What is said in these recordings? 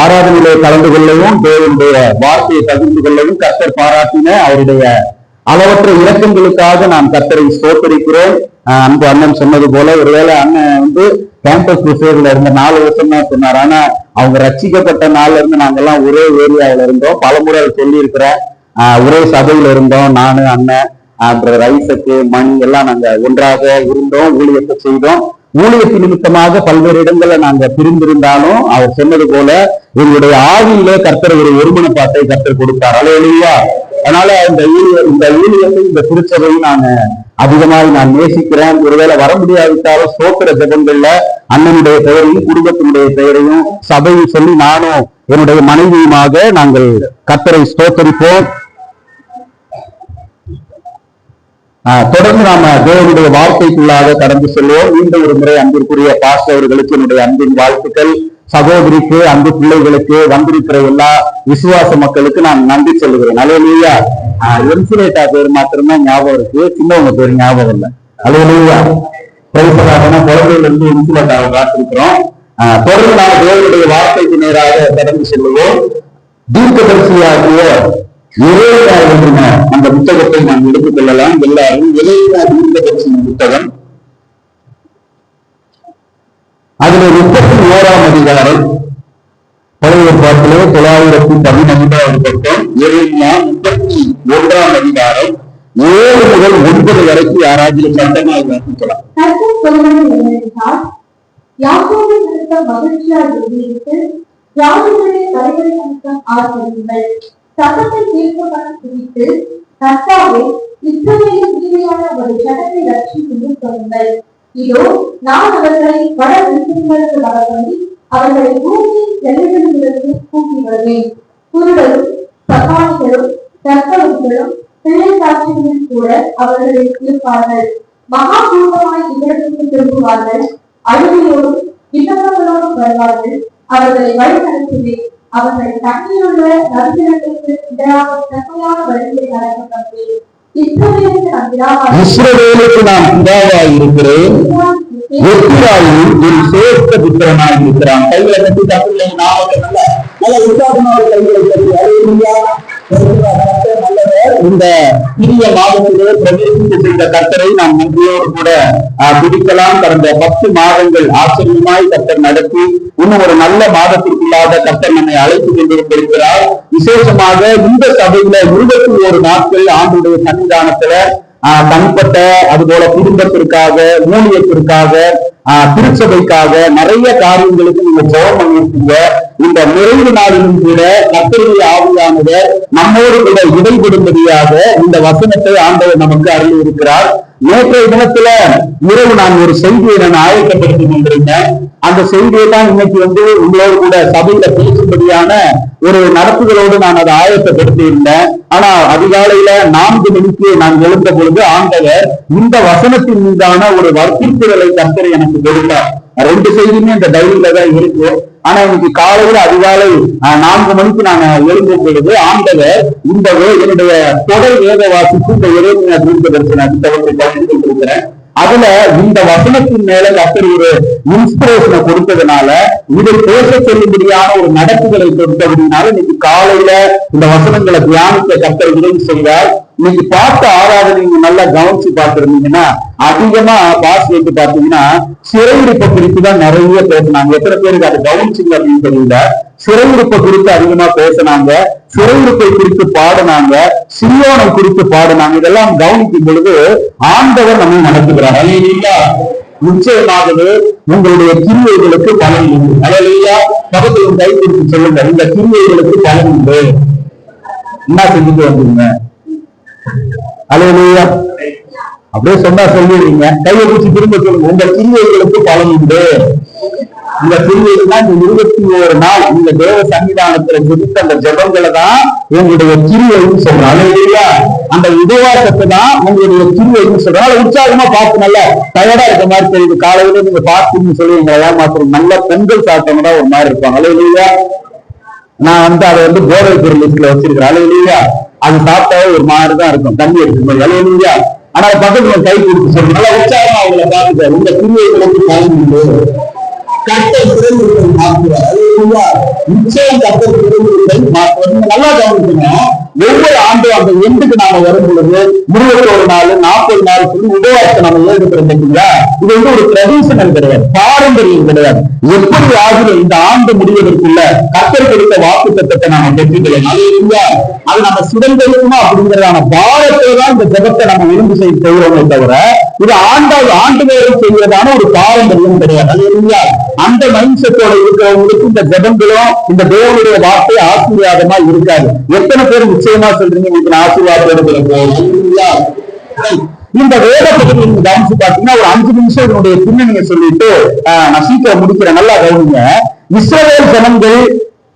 ஆராதனையிலே கலந்து கொள்ளவும் தேவனுடைய வார்த்தையை பகிர்ந்து கொள்ளவும் கர்த்தர் பாராட்டின அவருடைய அளவற்ற இரக்கங்களுக்காக நாம் கர்த்தரை ஸ்தோத்தரிக்கிறோம். அன்பு அண்ணன் சொன்னது போல ஒருவேளை அண்ணன் கேம்பஸ் ரிசர்வ்ல இருந்த 4 வருஷம் தான் சொன்னார். ஆனா அவங்க ரட்சிக்கப்பட்ட நாள்ல இருந்து நாங்கெல்லாம் ஒரே ஏரியாவில இருந்தோம். பலமுறை சொல்லி இருக்கிறேன். ஒரே சபையில இருந்தோம். நானு அண்ணன் பிரதர் ஐசக்கு மணி எல்லாம் நாங்க ஒன்றாக இருந்தோம். ஊழியத்தை செய்தோம். ஊழியத்து நிமித்தமாக பல்வேறு இடங்கள்ல நாங்க பிரிந்திருந்தாலும் அவர் சொன்னது போல எங்களுடைய ஆவியிலே கர்த்தர் ஒரு ஒருமனப்பாட்டை கர்த்தர் கொடுத்தார். அல்லேலூயா. அதனால இந்த ஊழியத்தை இந்த திருச்சபையை நான் அதிகமாக நான் நேசிக்கிறேன். ஒருவேளை வர முடியாவிட்டாலும் ஸ்தோத்திர ஜெபங்கள்ல அண்ணனுடைய பெயரையும் குடும்பத்தினுடைய பெயரையும் சபையும் சொல்லி நானும் என்னுடைய மனைவியுமாக நாங்கள் கர்த்தரை ஸ்தோத்தரிப்போம். தொடர்ந்து நாம தேவனுடைய வார்த்தைக்குள்ளாக கடந்து செல்வோம். மீண்டும் ஒரு முறை அன்பிற்குரிய பாஸ்டர் அவர்களுக்கு என்னுடைய அன்பின் வாழ்த்துக்கள். சகோதரிக்கு, அன்பு பிள்ளைகளுக்கு, வந்திருக்கிற எல்லா விசுவாச மக்களுக்கு நான் நன்றி சொல்லுகிறேன். அல்லேலூயா. என்சுலேட்டா பேர் மாத்திரம்தான் ஞாபகம் இருக்கு, சின்னவங்க பேர் ஞாபகம் இல்லை. அல்லேலூயா. குழந்தைகள் இருந்து என்சுலேட்டாவை காத்திருக்கிறோம். தொடர்ந்து நாம் தேவனுடைய வார்த்தைக்கு நேராக கடந்து செல்லுவோம். தீர்க்கதரிசியாகிய அந்த புத்தகத்தை நாம் எடுத்துக் கொள்ளலாம். எல்லாரும் தீர்க்கதரிசியின் புத்தகம், அதுல 31ஆம் அதிகாரம், பழைய பாட்டிலே 915வது பக்கம். எரேமியா 31ஆம் அதிகாரம் 7 முதல் 9 வரைக்கும் யாராவது சட்டமாக வாசிக்கலாம். சட்டத்தை தீர்ப்பதற்கு குறித்து கர்த்தாவே இஸ்ரவேலின் மீதியான ஒரு சட்டத்தை ரட்சித்து சொல்லுங்கள். இதோ நான் அவர்களை வட தேசங்களுக்கு வரப்பண்ணி அவர்களை பூமியின் எல்லைகளிலிருந்து கூட்டி வருவேன். குருடரும் சகாணிகளும் தர்க்கவர்களும் பிள்ளை சாட்சிகளும் கூட அவர்களில் இருப்பார்கள். மகா கூட்டமாய் இவர்களுக்கு திரும்புவார்கள். அழுகையோடும் விண்ணப்பங்களோடும் வருவார்கள். அவர்களை வழி நடத்துவேன். அவர்கள் தண்ணீருள்ள நதிகளுக்கு எதிராக தன்மையான வழிகளை நடக்கப்பட்டேன். இஸ்ரவேலுக்கு நான் பிதாவாய் இருக்கிறேன், எத்திராயும் என் சேஷ்ட புத்திரனாய் இருக்கிறான். கைகளை கட்டி தமிழை நாமத்தை நல்ல உற்சாகமாக கைகளை கட்டி இந்த புதிய மாதத்திலே பிரவேசித்து செய்த கர்த்தரை நாம் நன்றியோடு கூட பிடிக்கலாம். கடந்த 10 மாதங்கள் ஆச்சரியமாய் கர்த்தர் நடத்தி இன்னும் ஒரு நல்ல மாதத்திற்குள்ளாக கர்த்தர் நம்மை அழைத்து கொண்டிருக்கிறார். விசேஷமாக இந்த சபையில 21 நாட்கள் ஆண்டுடைய சன்னிதானத்துல தனிப்பட்ட அதுபோல குடும்பத்திற்காக, ஊழியத்திற்காக, திருச்சபைக்காக நிறைய காரியங்களுக்கு நீங்க ஜெபம் பண்ணிருக்கீங்க. இந்த நிறைவு நாளிலும் கூட கர்த்தருடைய ஆவியானவர் நம்மோடு கூட இடைபடும்படியாக இந்த வசனத்தை ஆண்டவர் நமக்கு அருள் இருக்கிறார். நேற்றைய தினத்துல இரவு நான் ஒரு செய்தியை நான் ஆயத்தப்படுத்தி கொண்டிருந்தேன். அந்த செய்தியை தான் இன்னைக்கு உங்களோடு கூட சபையில பேசும்படியான ஒரு நடத்துகளோடு நான் அதை ஆயத்தப்படுத்தி இருந்தேன். ஆனா அதிகாலையில 4 மணிக்கு நான் எழுந்த பொழுது ஆண்டவர் இந்த வசனத்தின் மீதான ஒரு வற்புறுத்தலை கர்த்தர் எனக்கு கொடுத்தார். 2 செய்தியுமே இந்த டைரியில தான் இருக்கு. ஆனா இன்னைக்கு காலையில அதிகாலை 4 மணிக்கு நான் எழுந்தும் பொழுது ஆண்டவர் இந்த என்னுடைய தொடர் வேத வாசிப்பு இந்த எரேமியா தீர்க்கதரிசன புத்தகத்தை படித்துக் கொண்டிருக்கிறேன். அதுல இந்த வசனத்தின் மேல கர்த்தர் ஒரு இன்ஸ்பிரேஷனை கொடுத்ததுனால இதை பேச சொல்லும்படியான ஒரு நடப்புகளை கொடுத்தபடினால இன்னைக்கு காலையில இந்த வசனங்களை தியானிக்க கர்த்தர் உதவி செய்தார். இன்னைக்கு பார்த்த ஆராதனை நீங்க நல்லா கவனிச்சு பார்த்திருந்தீங்கன்னா அதிகமா பாஸ் வைத்து பார்த்தீங்கன்னா சிறையிருப்பை குறித்து தான் நிறைய பேசினாங்க. எத்தனை பேருக்கு அதை கவனிச்சுங்க அப்படின்னு தெரியல. சிறையிருப்பை குறித்து அதிகமா பேசினாங்க, சிறையிருப்பை குறித்து பாடினாங்க, சியோனை குறித்து பாடினாங்க. இதெல்லாம் கவனிக்கும் பொழுது ஆண்டவர் நம்ம நடத்துகிறார். அல்லேலூயா. நிச்சயமாகவே உங்களுடைய கிரியைகளுக்கு பலன் உண்டு. அல்லேலூயா. பக்கத்தில் கை குறித்து சொல்லுங்க, இந்த கிரியைகளுக்கு பலன் உண்டு. என்ன செஞ்சுட்டு வந்தீங்க? அல்லேலூயா. அப்படியே சொன்னா சொல்லிடுறீங்க. கையை பிடிச்சி திரும்ப சொல்லுங்க, உங்க கிரியைகளுக்கு பலன் உண்டு. இந்த கிரியைகள்னா இந்த 21 நாள் இந்த தேவ சன்னிதானத்துல குறித்த அந்த ஜெபங்களை தான் உங்களுடைய கிரியைன்னு சொல்றோம். அல்லேலூயா. அந்த உபவாசத்தை தான் உங்களுடைய கிரியைன்னு சொல்றோம். உற்சாகமா பார்த்து நல்லா டயர்டா இருக்க மாதிரி தெரியுது. காலையில நீங்க பார்த்துன்னு சொல்லுவீங்க மாத்திரம் நல்ல பெண்கள் சாப்பிட்டவங்க தான் ஒரு மாதிரி இருப்பாங்க. அல்லேலூயா. நான் அதை போதை பொருள் லிஸ்ட்ல வச்சிருக்கிறேன். அல்லேலூயா. அது சாப்பிட்டாவே ஒரு மாதிரிதான் இருக்கும், தண்ணி எடுத்துக்கணும். அல்லேலூயா. ஆனா பக்கத்துல கை கொடுத்து சொல்லுங்க, நல்லா உற்சாகமா அவங்களை பார்த்துக்க. இந்த கிரியைகளுக்கு பலன் உண்டு. கர்த்தர் சிறையிருப்பை மாற்றுவார். நிச்சயம் கர்த்தர் சிறையிருப்பை மாற்றுவார். நீங்க நல்லா கவனிக்கணும். ஒவ்வொரு ஆண்டும் அந்த எண்டுக்கு நாம வரும் பொழுது 21 நாள் 40 நாள் உபவாசத்தை நம்ம ஏற்படுத்துறோம் பார்த்தீங்களா? இது வந்து ஒரு ட்ரெடிஷனல் கிடையாது, பாரம்பரியம் கிடையாது. எப்படி ஆகுது இந்த ஆண்டு முடிவதற்குள்ள கர்த்தர் கொடுத்த வாக்கு தத்தத்தை நாம பெற்றுக்கலாம். அது நம்ம சுதந்திரமா அப்படிங்கிறதான பாரத்தை தான் இந்த ஜபத்தை நம்ம விரும்பி செய்கிறோமே தவிர இது ஆண்டு வேறு செய்வதான ஒரு பாரம்பரியம் கிடையாது. அது இல்லையா? அந்த மைண்ட் செட்டோட இருக்கிறவங்களுக்கு இந்த ஜபங்களும் இந்த தேவனுடைய வார்த்தை ஆசீர்வாதமா இருக்காது. எத்தனை பேர் நிச்சயமா சொல்றீங்க இன்னைக்கு ஆசீர்வாதத்தோட இந்த வேத பகுதியை நீங்க கவனிச்சு பாத்தீங்கன்னா ஒரு 5 நிமிஷம் இதனுடைய பின்னணியை சொல்லிட்டு நான் சீக்கிரம் முடிக்கிறேன். நல்லா கவனிங்க. இஸ்ரவேல் ஜனங்கள்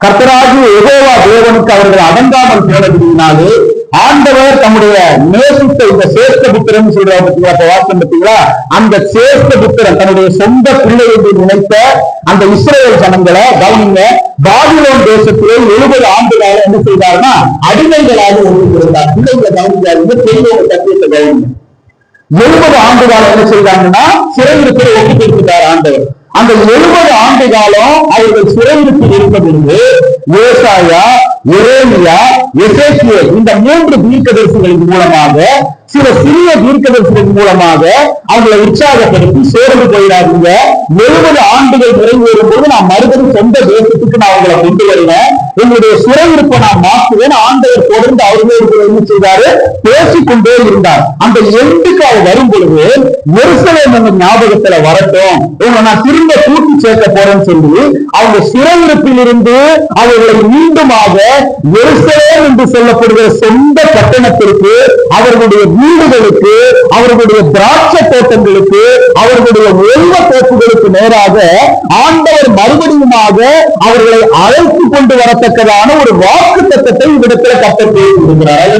கர்த்தராகிய யெகோவா தேவனுக்கு அவர்கள் அடங்காமல் போனதினாலே ஆண்டவர் தம்முடைய நேசித்த இந்த சேஷ்ட புத்திரன் சொல்றாங்க பார்த்தீங்களா? வாசம் பார்த்தீங்களா? அந்த சேஷ்ட புத்திரன் தன்னுடைய சொந்த பிள்ளை என்று நினைத்த அந்த இஸ்ரவேல் ஜனங்களை கவனிங்க, பாபிலோன் தேசத்திலே 70 ஆண்டுகால என்ன செய்தார்னா அடிமைகளாக ஒன்று கொடுத்தார். பிள்ளைகளை கவனிக்காதீங்க, பெரியவங்க தத்துவத்தை கவனிங்க. 70 ஆண்டு காலம் என்ன செய்தாங்கன்னா சிறையிருப்பில் ஒப்பு கொடுத்துட்டார் ஆண்டவர். அந்த 70 ஆண்டு காலம் அவர்கள் சிறையிருப்பில் இருப்பதற்கு ஏசாயா, எரேமியா, எசேக்கியேல் இந்த 3 தீர்க்கதரிசிகளின் மூலமாக சில சிறிய தீர்க்கதரிசிகளின் மூலமாக அவங்களை உற்சாகப்படுத்தி சோர்ந்து போயிடாதீங்க. 70 ஆண்டுகள் நிறைவேறும் போது நான் மறுபடியும் சொந்த தேசத்துக்கு நான் அவங்களை கொண்டு வருவேன், உங்களுடைய சிறையிருப்பை நான் மாற்றுவேன். ஆண்டவர் தொடர்ந்து அவர்களோடு என்ன செய்தாரு? பேசிக்கொண்டே இருந்தார். அந்த எண்டுக்கு அவர் வரும் பொழுது எருசலேம் என்ற ஞாபகத்துல வரட்டும், உங்களை நான் திரும்ப கூட்டி சேர்க்க போறேன்னு சொல்லி அவங்க சிறையிருப்பில் இருந்து அவர்களை மீண்டுமாக எருசலேம் என்று சொல்லப்படுகிற சொந்த பட்டணத்திற்கு, அவர்களுடைய வீடுகளுக்கு, அவர்களுடைய திராட்சை தோட்டங்களுக்கு, அவர்களுடைய ஒல்வ தோப்புகளுக்கு நேராக ஆண்டவர் மறுபடியுமாக அவர்களை அழைத்து கொண்டு வரத்தக்கதான ஒரு வாக்கு தத்தத்தை இவ்விடத்துல கர்த்தர் பேசியிருக்கிறார்.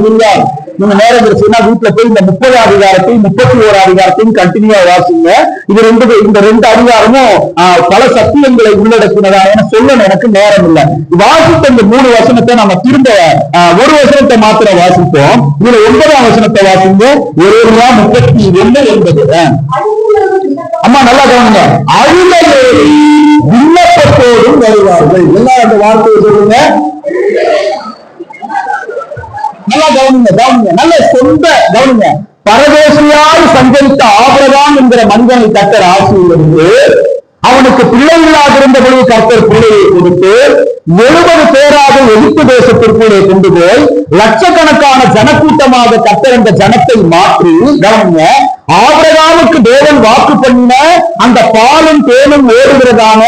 நீங்க நேரம் இருந்துச்சுன்னா வீட்டுல போய் இந்த 30 அதிகாரத்தையும் 31 அதிகாரத்தையும் கண்டினியூவா வாசிங்க. இந்த 2 அதிகாரமும் பல சத்தியங்களை உள்ளடக்கினதான சொல்லணும், எனக்கு நேரம் இல்லை. வாசித்த இந்த 3 வசனத்தை நம்ம திரும்ப ஒரு வசனத்தை மாத்திரம் வாசிப்போம். இதுல 9ஆம் வசனத்தை வாசிங்க. எரேமியா 32:9. அம்மா நல்லா கவனிங்க. அழுகையோடு விண்ணப்பத்தோடும் வருவார்கள். எல்லாரும் அந்த வார்த்தையை சொல்லுங்க. நல்லா கவனிங்க, நல்ல சொந்த கவனிங்க. பரதேசியால் சஞ்சரித்த ஆபிரகாம் என்கிற மனிதனை கர்த்தர் ஆசீர்வதித்து அவனுக்கு பிள்ளை இல்லாதிருந்த பொழுது கர்த்தர் பிள்ளையை கொடுத்து 70 பேராக எகிப்து தேசத்திற்குள்ளே கொண்டு போய் லட்சக்கணக்கான ஜனக்கூட்டமாக கர்த்தர் அந்த ஜனத்தை மாற்றி கவனிங்க. ஆபிரகாமுக்கு தேவன் வாக்கு பண்ணின அந்த பாலும் தேனும் ஓடுகிறதான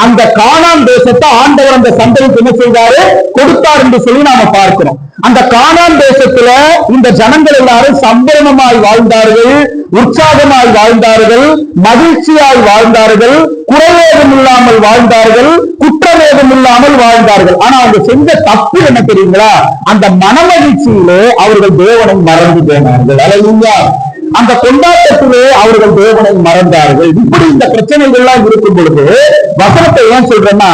அந்த கானான் தேசத்தை ஆண்டவர் அந்த சந்ததிக்கு என்ன செய்தாரு? கொடுத்தார் என்று சொல்லி நாம பார்க்கிறோம். அந்த கானான் தேசத்துல இந்த ஜனங்கள் எல்லாரும் சம்பரமாய் வாழ்ந்தார்கள், உற்சாகமாய் வாழ்ந்தார்கள், மகிழ்ச்சியாய் வாழ்ந்தார்கள், குறைவேதம் இல்லாமல் வாழ்ந்தார்கள், குற்றவேதம் இல்லாமல் வாழ்ந்தார்கள். ஆனா அவங்க செஞ்ச தப்பு என்ன தெரியுங்களா? அந்த மனமகிழ்ச்சியிலே அவர்கள் தேவனை மறந்து போனார்கள். அல்லேலூயா. அந்த கொண்டாட்டத்திலே அவர்கள் தேவனை மறந்தார்கள். இப்படி இந்த பிரச்சனைகள்லாம் இருக்கும் பொழுது வசனத்தை ஏன் சொல்றேன்னா,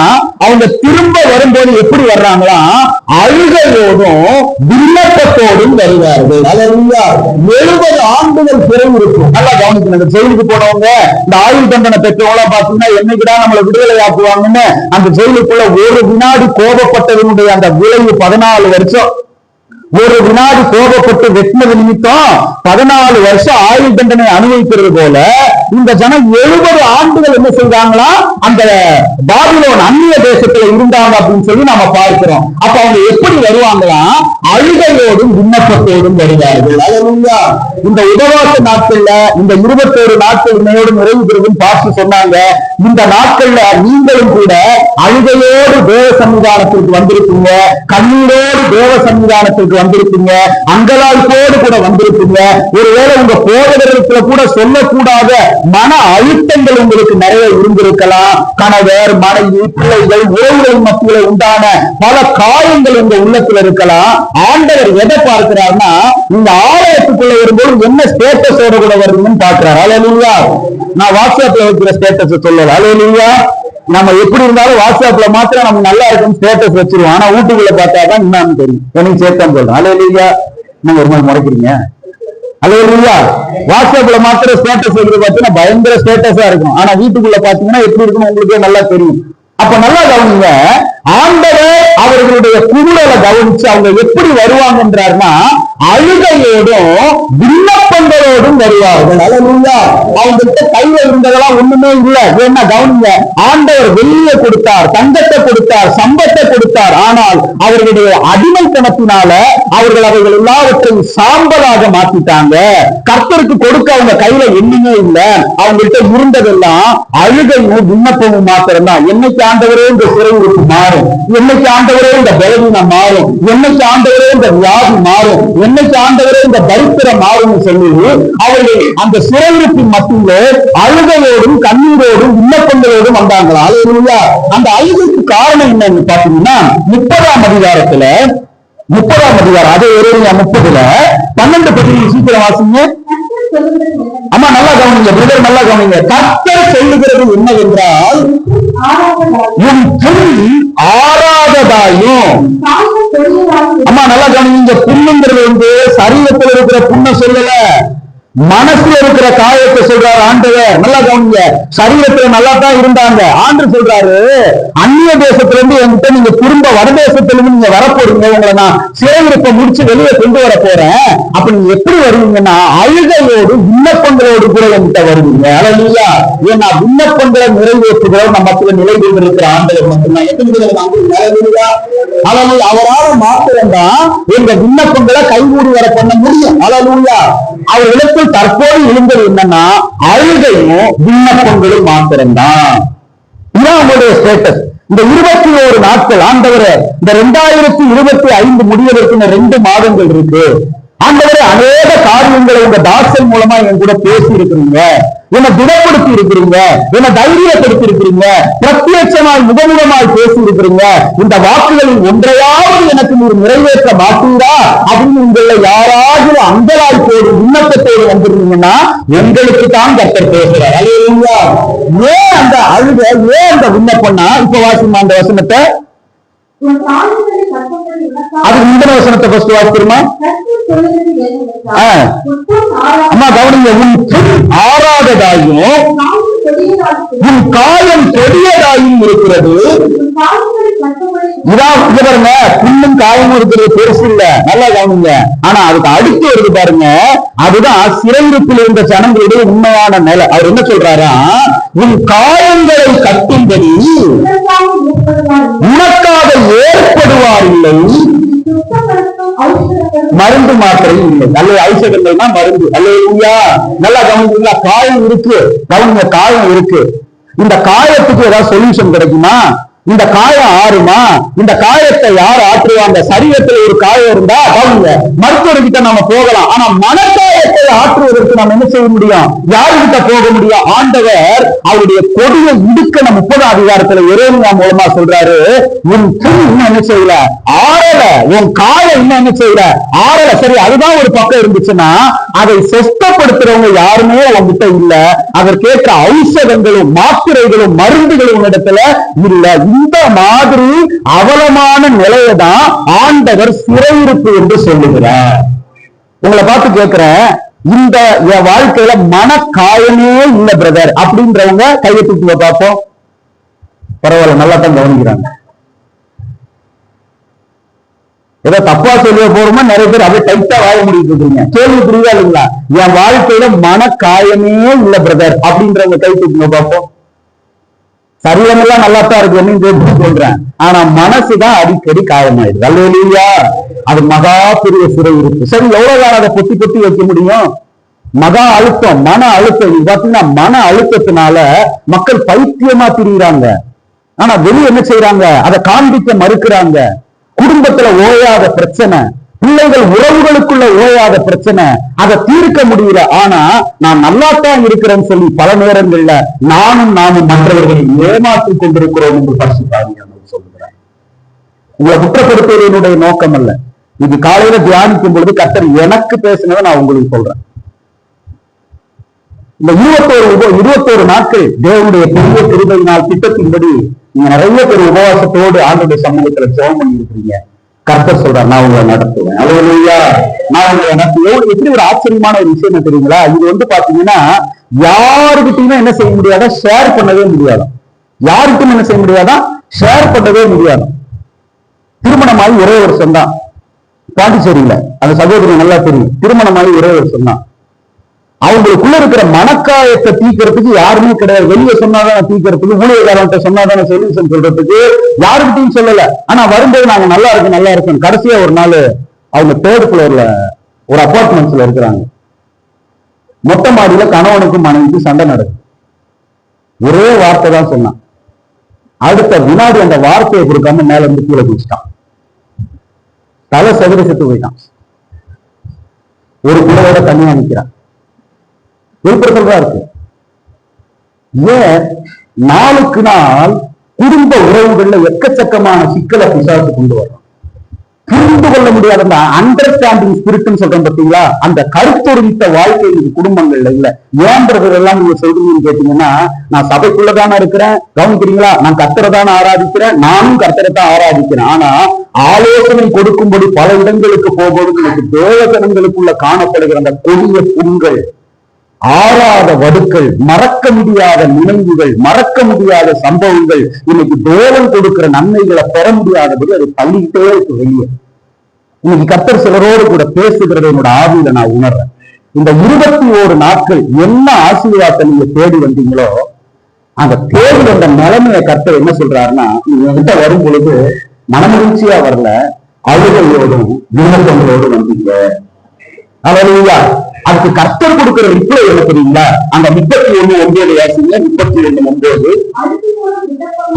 அவங்க திரும்ப வரும்போது எப்படி வர்றாங்களா? அழுகையோடும் விண்ணப்பத்தோடும் வருவார்கள். 70 ஆண்டுகள் சிறை இருக்கும். நல்லா கவனிக்கணும். ஜெயிலுக்கு போனவங்க, இந்த ஆயுள் தண்டனை பெற்றவங்களா பாத்தீங்கன்னா என்னைக்குதான் நம்மளை விடுதலை ஆக்குவாங்கன்னு அந்த ஜெயிலுக்குள்ள ஒரு வினாடி கோபப்பட்டவனுடைய அந்த விளைவு 14 வருஷம். ஒரு வினாடி கோபப்பட்டு வெட்டினது நிமித்தம் 14 வருஷம் ஆயுள் தண்டனை அனுபவிக்கிறது போல இந்த ஜனம் 70 ஆண்டுகள் என்ன செய்தாங்களா? அந்த பாபிலோன் அந்நிய தேசத்துல இருந்தாங்க அப்படின்னு சொல்லி நாம பார்க்கிறோம். அப்ப அவங்க எப்படி வருவாங்களா? அழுகையோடும் விண்ணப்பத்தோடும் வருவார்கள். அல்லேலூயா. இந்த உபவாச நாட்கள்ல இந்த 21 நாட்கள் இன்னையோடு நிறைவு பெறும் பார்த்து சொன்னாங்க. இந்த நாட்கள்ல நீங்களும் கூட அழுகையோடு தேவ சன்னிதானத்திற்கு வந்திருப்பீங்க, கண்ணீரோடு தேவ சன்னிதானத்திற்கு வந்திருப்பீங்க, அங்கலாய்ப்போடு கூட வந்திருப்பீங்க. ஒருவேளை உங்க போதகர்களுக்கு கூட சொல்லக்கூடாத மன அழுத்தங்கள் உங்களுக்கு நிறைய இருந்திருக்கலாம். கணவர், மனைவி, பிள்ளைகள், உறவுகள் மத்தியில உண்டான பல காயங்கள் உங்க உள்ளத்துல இருக்கலாம். ஆண்டவர் எதை பார்க்கிறார்னா, இந்த ஆலயத்துக்குள்ள வரும்போது என்ன ஸ்டேட்டஸோட கூட வருதுன்னு பார்க்கிறார். அல்லேலூயா. நான் வாட்ஸ்அப்ல வைக்கிற ஸ்டேட்டஸ் சொல்லல. அல்லேலூயா. நம்ம எப்படி இருந்தாலும் வாட்ஸ்அப்ல மாத்திரம் நம்ம நல்லா இருக்குன்னு ஸ்டேட்டஸ் வச்சிருவோம். ஆனா வீட்டுக்குள்ள பார்த்தாதான் என்னன்னு தெரியும். எனக்கு சேர்த்தான் சொல்றேன். அல்லேலூயா. நீங்க ஒரு மாதிரி முறைக்கிறீங்க. அல்லேலூயா. வாட்ஸ்அப்ல மாத்திர ஸ்டேட்டஸ் வைக்கிறது பார்த்தீங்கன்னா பயங்கர ஸ்டேட்டஸா இருக்கும். ஆனா வீட்டுக்குள்ள பாத்தீங்கன்னா எப்படி இருக்குன்னு உங்களுக்கே நல்லா தெரியும். அப்ப நல்லா கவனிங்க, ஆண்டவர் அவர்களுடைய குரலை கவனிச்சு அவங்க எப்படி வருவாங்கன்றாருன்னா அழுகையோடும் விண்ணப்பங்களோடும் வருவார்கள். அல்லேலூயா. அவங்ககிட்ட கையில இருந்ததெல்லாம் ஒண்ணுமே இல்லை. ஏன்னா கவனிங்க, ஆண்டவர் வெளியே கொடுத்தார், தங்கத்தை கொடுத்தார், சம்பத்தை கொடுத்தார். ஆனால் அவர்களுடைய அடிமைத்தனத்தினால அவர்கள் அவைகள் எல்லாவற்றையும் சாம்பலாக மாத்திட்டாங்க. கர்த்தருக்கு கொடுக்க அவங்க கையில எண்ணுமே இல்லை. அவங்கள்ட்ட இருந்ததெல்லாம் அழுகையும் விண்ணப்பமும் மாத்திரம்தான். என்னைக்கு ஆண்டவரே இந்த சிறையிருப்பு மாறும், என்னைக்கு ஆண்டவரே இந்த பலவீனம் மாறும், என்னைக்கு ஆண்டவரே இந்த வியாதி மாறும், என்னைக்கு ஆண்டவரே இந்த தரித்திரம் மாறும் சொல்லி அவர்கள் அந்த சிறையிருப்பின் மத்தியிலே அழுகையோடும் கண்ணீரோடும் விண்ணப்பங்களோடும் வந்தாங்களா. அல்லேலூயா. அந்த அழுகைக்கு காரணம் என்னன்னு பாத்தீங்கன்னா 30ஆம் அதிகாரத்துல 30ஆம் அதிகாரம் அதே 30ல 12 பதினேழு சீக்கிரம் வாசிங்க. அம்மா நல்லா கவனிங்க பிரதர், நல்லா கவனிங்க. கர்த்தர் சொல்லுகிறது என்னவென்றால் உன் புண் ஆறாததாயும். அம்மா நல்லா கவனிங்க. புண்ணுங்கிறது சரீரத்தில் இருக்கிற புண்ணை சொல்லல, மனசுல இருக்கிற காயத்தை சொல்றாரு ஆண்டவர். நல்லா கவனிங்க. சரீரத்துல நல்லா தான் இருந்தாங்க. ஆண்டு சொல்றாரு அந்நிய தேசத்துல இருந்து என்கிட்ட நீங்க திரும்ப வடதேசத்துல இருந்து நீங்க வரப்போறீங்க, உங்களை நான் சிறையிருப்பை முடிச்சு வெளியே கொண்டு வர போறேன். அப்ப நீங்க எப்படி வருவீங்கன்னா அழுகையோடு விண்ணப்பங்களோடு கூட என்கிட்ட வருவீங்க. அல்லேலூயா. ஏன்னா விண்ணப்பங்களை நிறைவேற்றுகிறோம் நம்ம மத்தியில நிலையில் இருக்கிற ஆண்டவர் மட்டும்தான். அவரால் மாத்திரம்தான் எங்க விண்ணப்பங்களை கைகூடி வர பண்ண முடியும். அல்லேலூயா. அவர் இடத்தில் தற்போது இருந்தது என்னன்னா அழுகையும் விண்ணப்பங்களும் மாத்திரம்தான். இதான் உங்களுடைய ஸ்டேட்டஸ். இந்த 21 நாட்கள் ஆண்டவரே, இந்த 2025 முடிவதற்கு 2 மாதங்கள் இருக்கு. ஆண்டவரே, அநேக காரியங்களை உங்க தாசன் மூலமா என் கூட பேசி இருக்கிறீங்க, என்னை திடப்படுத்தி இருக்கிறீங்க, என்னை தைரியப்படுத்தி இருக்கிறீங்க, பிரத்யட்சமாய் முகமுகமாய் பேசி இருக்கிறீங்க. இந்த வாக்குகளில் ஒன்றையாவது எனக்கு நீர் நிறைவேற்ற மாட்டீரா அப்படின்னு உங்களை யாராவது அங்கலாய் போடு விண்ணப்பத்தோடு வந்திருந்தீங்கன்னா எங்களுக்கு தான் கர்த்தர் பேசுறார். அல்லேலூயா. ஏன் அந்த அழுக, ஏன் அந்த விண்ணப்பம்னா இப்ப வாசிமா அந்த வசனத்தை, அது முந்தின வசனத்தை ஃபர்ஸ்ட் வாசிக்கிறோமா? அம்மா கவனிங்க. உன் புண் ஆறாததாயும் உன் காயம் கொடியதாயும் இருக்கிறது. இதான் பாருங்க, புண்ணும் காயமும் இருக்கிறது பெருசு இல்ல. நல்லா கவனிங்க. ஆனா அதுக்கு அடுத்து வருது பாருங்க, அதுதான் சிறையிருப்பில் இருந்த ஜனங்களுடைய உண்மையான நிலை. அவர் என்ன சொல்றாரா, உன் காயங்களை கட்டும்படி உனக்காக ஏற்படுவார் இல்லை, மருந்து மாத்திரை இல்லை. அல்ல ஐசகங்கள்னா மருந்து. அல்லேலூயா. நல்லா கவனிங்களா. காயம் இருக்கு, கவனிங்க, காயம் இருக்கு. இந்த காயத்துக்கு ஏதாவது சொல்யூஷன் கிடைக்குமா? இந்த காயம் ஆறுமா? இந்த காயத்தை யார் ஆற்றுவாங்க? சரீரத்தில் ஒரு காயம் இருந்தா கவனிங்க, மருத்துவர்கிட்ட நம்ம போகலாம். ஆனா மனக்காயத்தை ஆற்றுவதற்கு நம்ம என்ன செய்ய முடியும்? யாருக்கிட்ட போக முடியும்? ஆண்டவர் அவருடைய கொடியை இடுக்க 30ஆம் அதிகாரத்துல எரேமியா மூலமா சொல்றாரு, உன் புண் இன்னும் என்ன செய்யல, ஆறல, உன் காயம் இன்னும் என்ன செய்யல, ஆறல. சரி, அதுதான் ஒரு பக்கம் இருந்துச்சுன்னா அதை சொஸ்தப்படுத்துறவங்க யாருமே உங்ககிட்ட இல்ல. அதற்கேற்ற ஔஷதங்களும் மாத்திரைகளும் மருந்துகளும் இடத்துல இல்ல. இந்த மாதிரி அவலமான நிலையை தான் ஆண்டவர் சிறையிருப்பு என்று சொல்லுகிறார். உங்களை பார்த்து கேட்கிறேன், இந்த வாழ்க்கையில மனக்காயமே இல்ல பிரதர் அப்படின்றவங்க கையை தூக்கி பார்ப்போம். பரவாயில்ல, நல்லா தான் கவனிக்கிறாங்க. ஏதோ தப்பா சொல்ல போறோமா? நிறைய பேர் அப்படியே டைட்டா வாழ முடியும் இருக்கீங்க. கேள்வி புரியுதா இல்லைங்களா? என் வாழ்க்கையில மனக்காயமே இல்ல பிரதர் அப்படின்றவங்க கை தூக்கி பார்ப்போம். சரீரம் எல்லாம் நல்லா தான் இருக்கு சொல்றேன், ஆனா மனசுதான் அடிக்கடி காயமாயிடுது. அல்லேலூயா. அது மகா பெரிய சிறையிருப்பு. சரி, எவ்வளவு காலம் அதை பொத்தி பொத்தி வைக்க முடியும்? மகா அழுத்தம், மன அழுத்தம். பாத்தீங்கன்னா மன அழுத்தத்தினால மக்கள் பைத்தியமா திரிகிறாங்க. ஆனா வெளியே என்ன செய்யறாங்க? அதை காண்பிக்க மறுக்கிறாங்க. குடும்பத்துல ஓயாத பிரச்சனை, பிள்ளைகள் உறவுகளுக்குள்ள ஓயாத பிரச்சனை, அதை தீர்க்க முடியல. ஆனா நான் நல்லாத்தான் இருக்கிறேன்னு சொல்லி பல நேரங்கள்ல நானும் மற்றவர்களை ஏமாற்றிக் கொண்டிருக்கிறோம் என்று பரிசுத்தாவியானவர் சொல்லுகிறார். உங்களை குற்றப்படுத்துவது என்னுடைய நோக்கம் அல்ல. இது காலையில தியானிக்கும் பொழுது கர்த்தர் எனக்கு பேசினதை நான் உங்களுக்கு சொல்றேன். இந்த 21 நாட்கள் தேவனுடைய பெரிய கிருபையினால் திட்டத்தின்படி நீங்க நிறைய பேர் உபவாசத்தோடு ஆண்டவருடைய சமூகத்துல ஜெபம் பண்ணி இருக்கிறீங்க. கர்த்தர் சொல்றார், நான் உங்களை நடத்துவேன். அல்லேலூயா. நான் உங்களை நடத்துவேன். எப்படி ஒரு ஆச்சரியமான ஒரு விஷயம் தெரியுங்களா? இது பாத்தீங்கன்னா யாருக்கிட்டையுமே என்ன செய்ய முடியாதா? ஷேர் பண்ணவே முடியாதான். யாருக்கும் என்ன செய்ய முடியாதான்? ஷேர் பண்ணவே முடியாதான். திருமணமாகி ஒரே வருஷம் தான். பாண்டிச்சேரியில அந்த சகோதரி நல்லா தெரியும். திருமணமாகி ஒரே வருஷம் தான். அவங்களுக்குள்ள இருக்கிற மனக்காயத்தை தீக்கிறதுக்கு யாருமே கிடையாது. வெளியே சொன்னாதான் தீக்கிறதுக்கு, ஊழியர்காரன்ட்ட சொன்னாதானே சொல்யூஷன் சொல்றதுக்கு யாருக்கிட்டையும் சொல்லல. ஆனா வரும்போது நாங்க நல்லா இருக்கோம். கடைசியா ஒரு நாள் அவங்க 3rd ஃப்ளோர்ல ஒரு அபார்ட்மெண்ட்ஸ்ல இருக்கிறாங்க. மொட்டை மாடியில கணவனுக்கும் மனைவிக்கும் சண்டை நடக்குது. ஒரே வார்த்தை தான் சொன்னான். அடுத்த வினாடி அந்த வார்த்தையை கொடுக்காம மேல இருந்து கீழே குடிச்சிட்டான். தலை சதுர செத்து போயிட்டான். ஒரு குழவோட தனியா நிற்கிறான். வெளிப்படுத்தலா இருக்கு. ஏன் நாளுக்கு நாள் குடும்ப உறவுகள்ல எக்கச்சக்கமான சிக்கலை பிசாசு கொண்டு வரும். புரிந்து கொள்ள முடியாத அந்த அண்டர்ஸ்டாண்டிங் ஸ்பிரிட்னு சொல்றோம் பார்த்தீங்களா, அந்த கருத்தொருமித்த வாழ்க்கை குடும்பங்கள்ல இல்ல. ஏன்றதெல்லாம் நீங்க சொல்றீங்கன்னு கேட்டீங்கன்னா, நான் சபைக்குள்ளதானே இருக்கிறேன், கவனிக்கிறீங்களா, நான் கர்த்தரை தானே ஆராதிக்கிறேன், நானும் கர்த்தரை தான் ஆராதிக்கிறேன். ஆனா ஆலோசனை கொடுக்கும்படி பல இடங்களுக்கு போகும்போது எனக்கு தேவஜனங்களுக்குள்ள காணப்படுகிற அந்த கொடிய புண்கள், ஆறாத வடுக்கள், மறக்க முடியாத நினைவுகள், மறக்க முடியாத சம்பவங்கள், இன்னைக்கு தேவன் கொடுக்கிற நன்மைகளை பெற முடியாதபடி அதை தள்ளிக்கிட்டே இருக்கு வெளியே. இன்னைக்கு கர்த்தர் சிலரோடு கூட பேசுகிறத என்னோட ஆவியில நான் உணர்றேன். இந்த 21 நாட்கள் என்ன ஆசீர்வாதத்தை நீங்க தேடி வந்தீங்களோ, அந்த தேடி வந்த நிலைமையை கர்த்தர் என்ன சொல்றாருன்னா, நீங்க கிட்ட வரும் பொழுது மனமகிழ்ச்சியா வரல, அழுகையோடும் விண்ணப்பங்களோடும் வந்தீங்க. அல்லேலூயா. அதுக்கு கர்த்தர் கொடுக்கிற ரிப்ளை என்ன தெரியுங்களா? அந்த 31:9 வாசிங்க. 31:9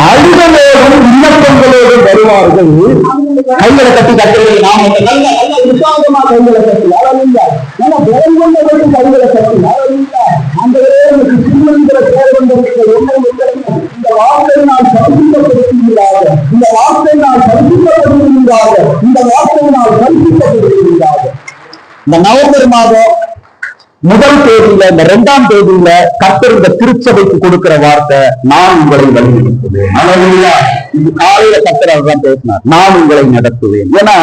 அழுதலோடும் விண்ணப்பங்களோடும் வருவார்கள், கைகளை கட்டி கட்டுறது. நாம நல்ல உற்சாகமா கைகளை கட்டி நல்ல பலம் கொண்டவர்கள் கைகளை கட்டி அந்த சின்னங்கிற பேர் கொண்டிருக்கிற இந்த வார்த்தை நான் பரிசுத்தப்படுத்துகிறாக, இந்த வார்த்தை நான் பரிசுத்தப்படுத்துகிறாக, இந்த வார்த்தை நான் பரிசுத்தப்படுத்துகிறாக. இந்த நவம்பர் மாதம் 1 தேதியில, இந்த 2ஆம் தேதியில கர்த்தர் இந்த திருச்சபைக்கு கொடுக்கிற வார்த்தை, நான் உங்களை வழிநடத்துவேன். அல்லேலூயா. இது காலையில கர்த்தர் தான் பேசினார், நான் உங்களை நடத்துவேன். ஏன்னா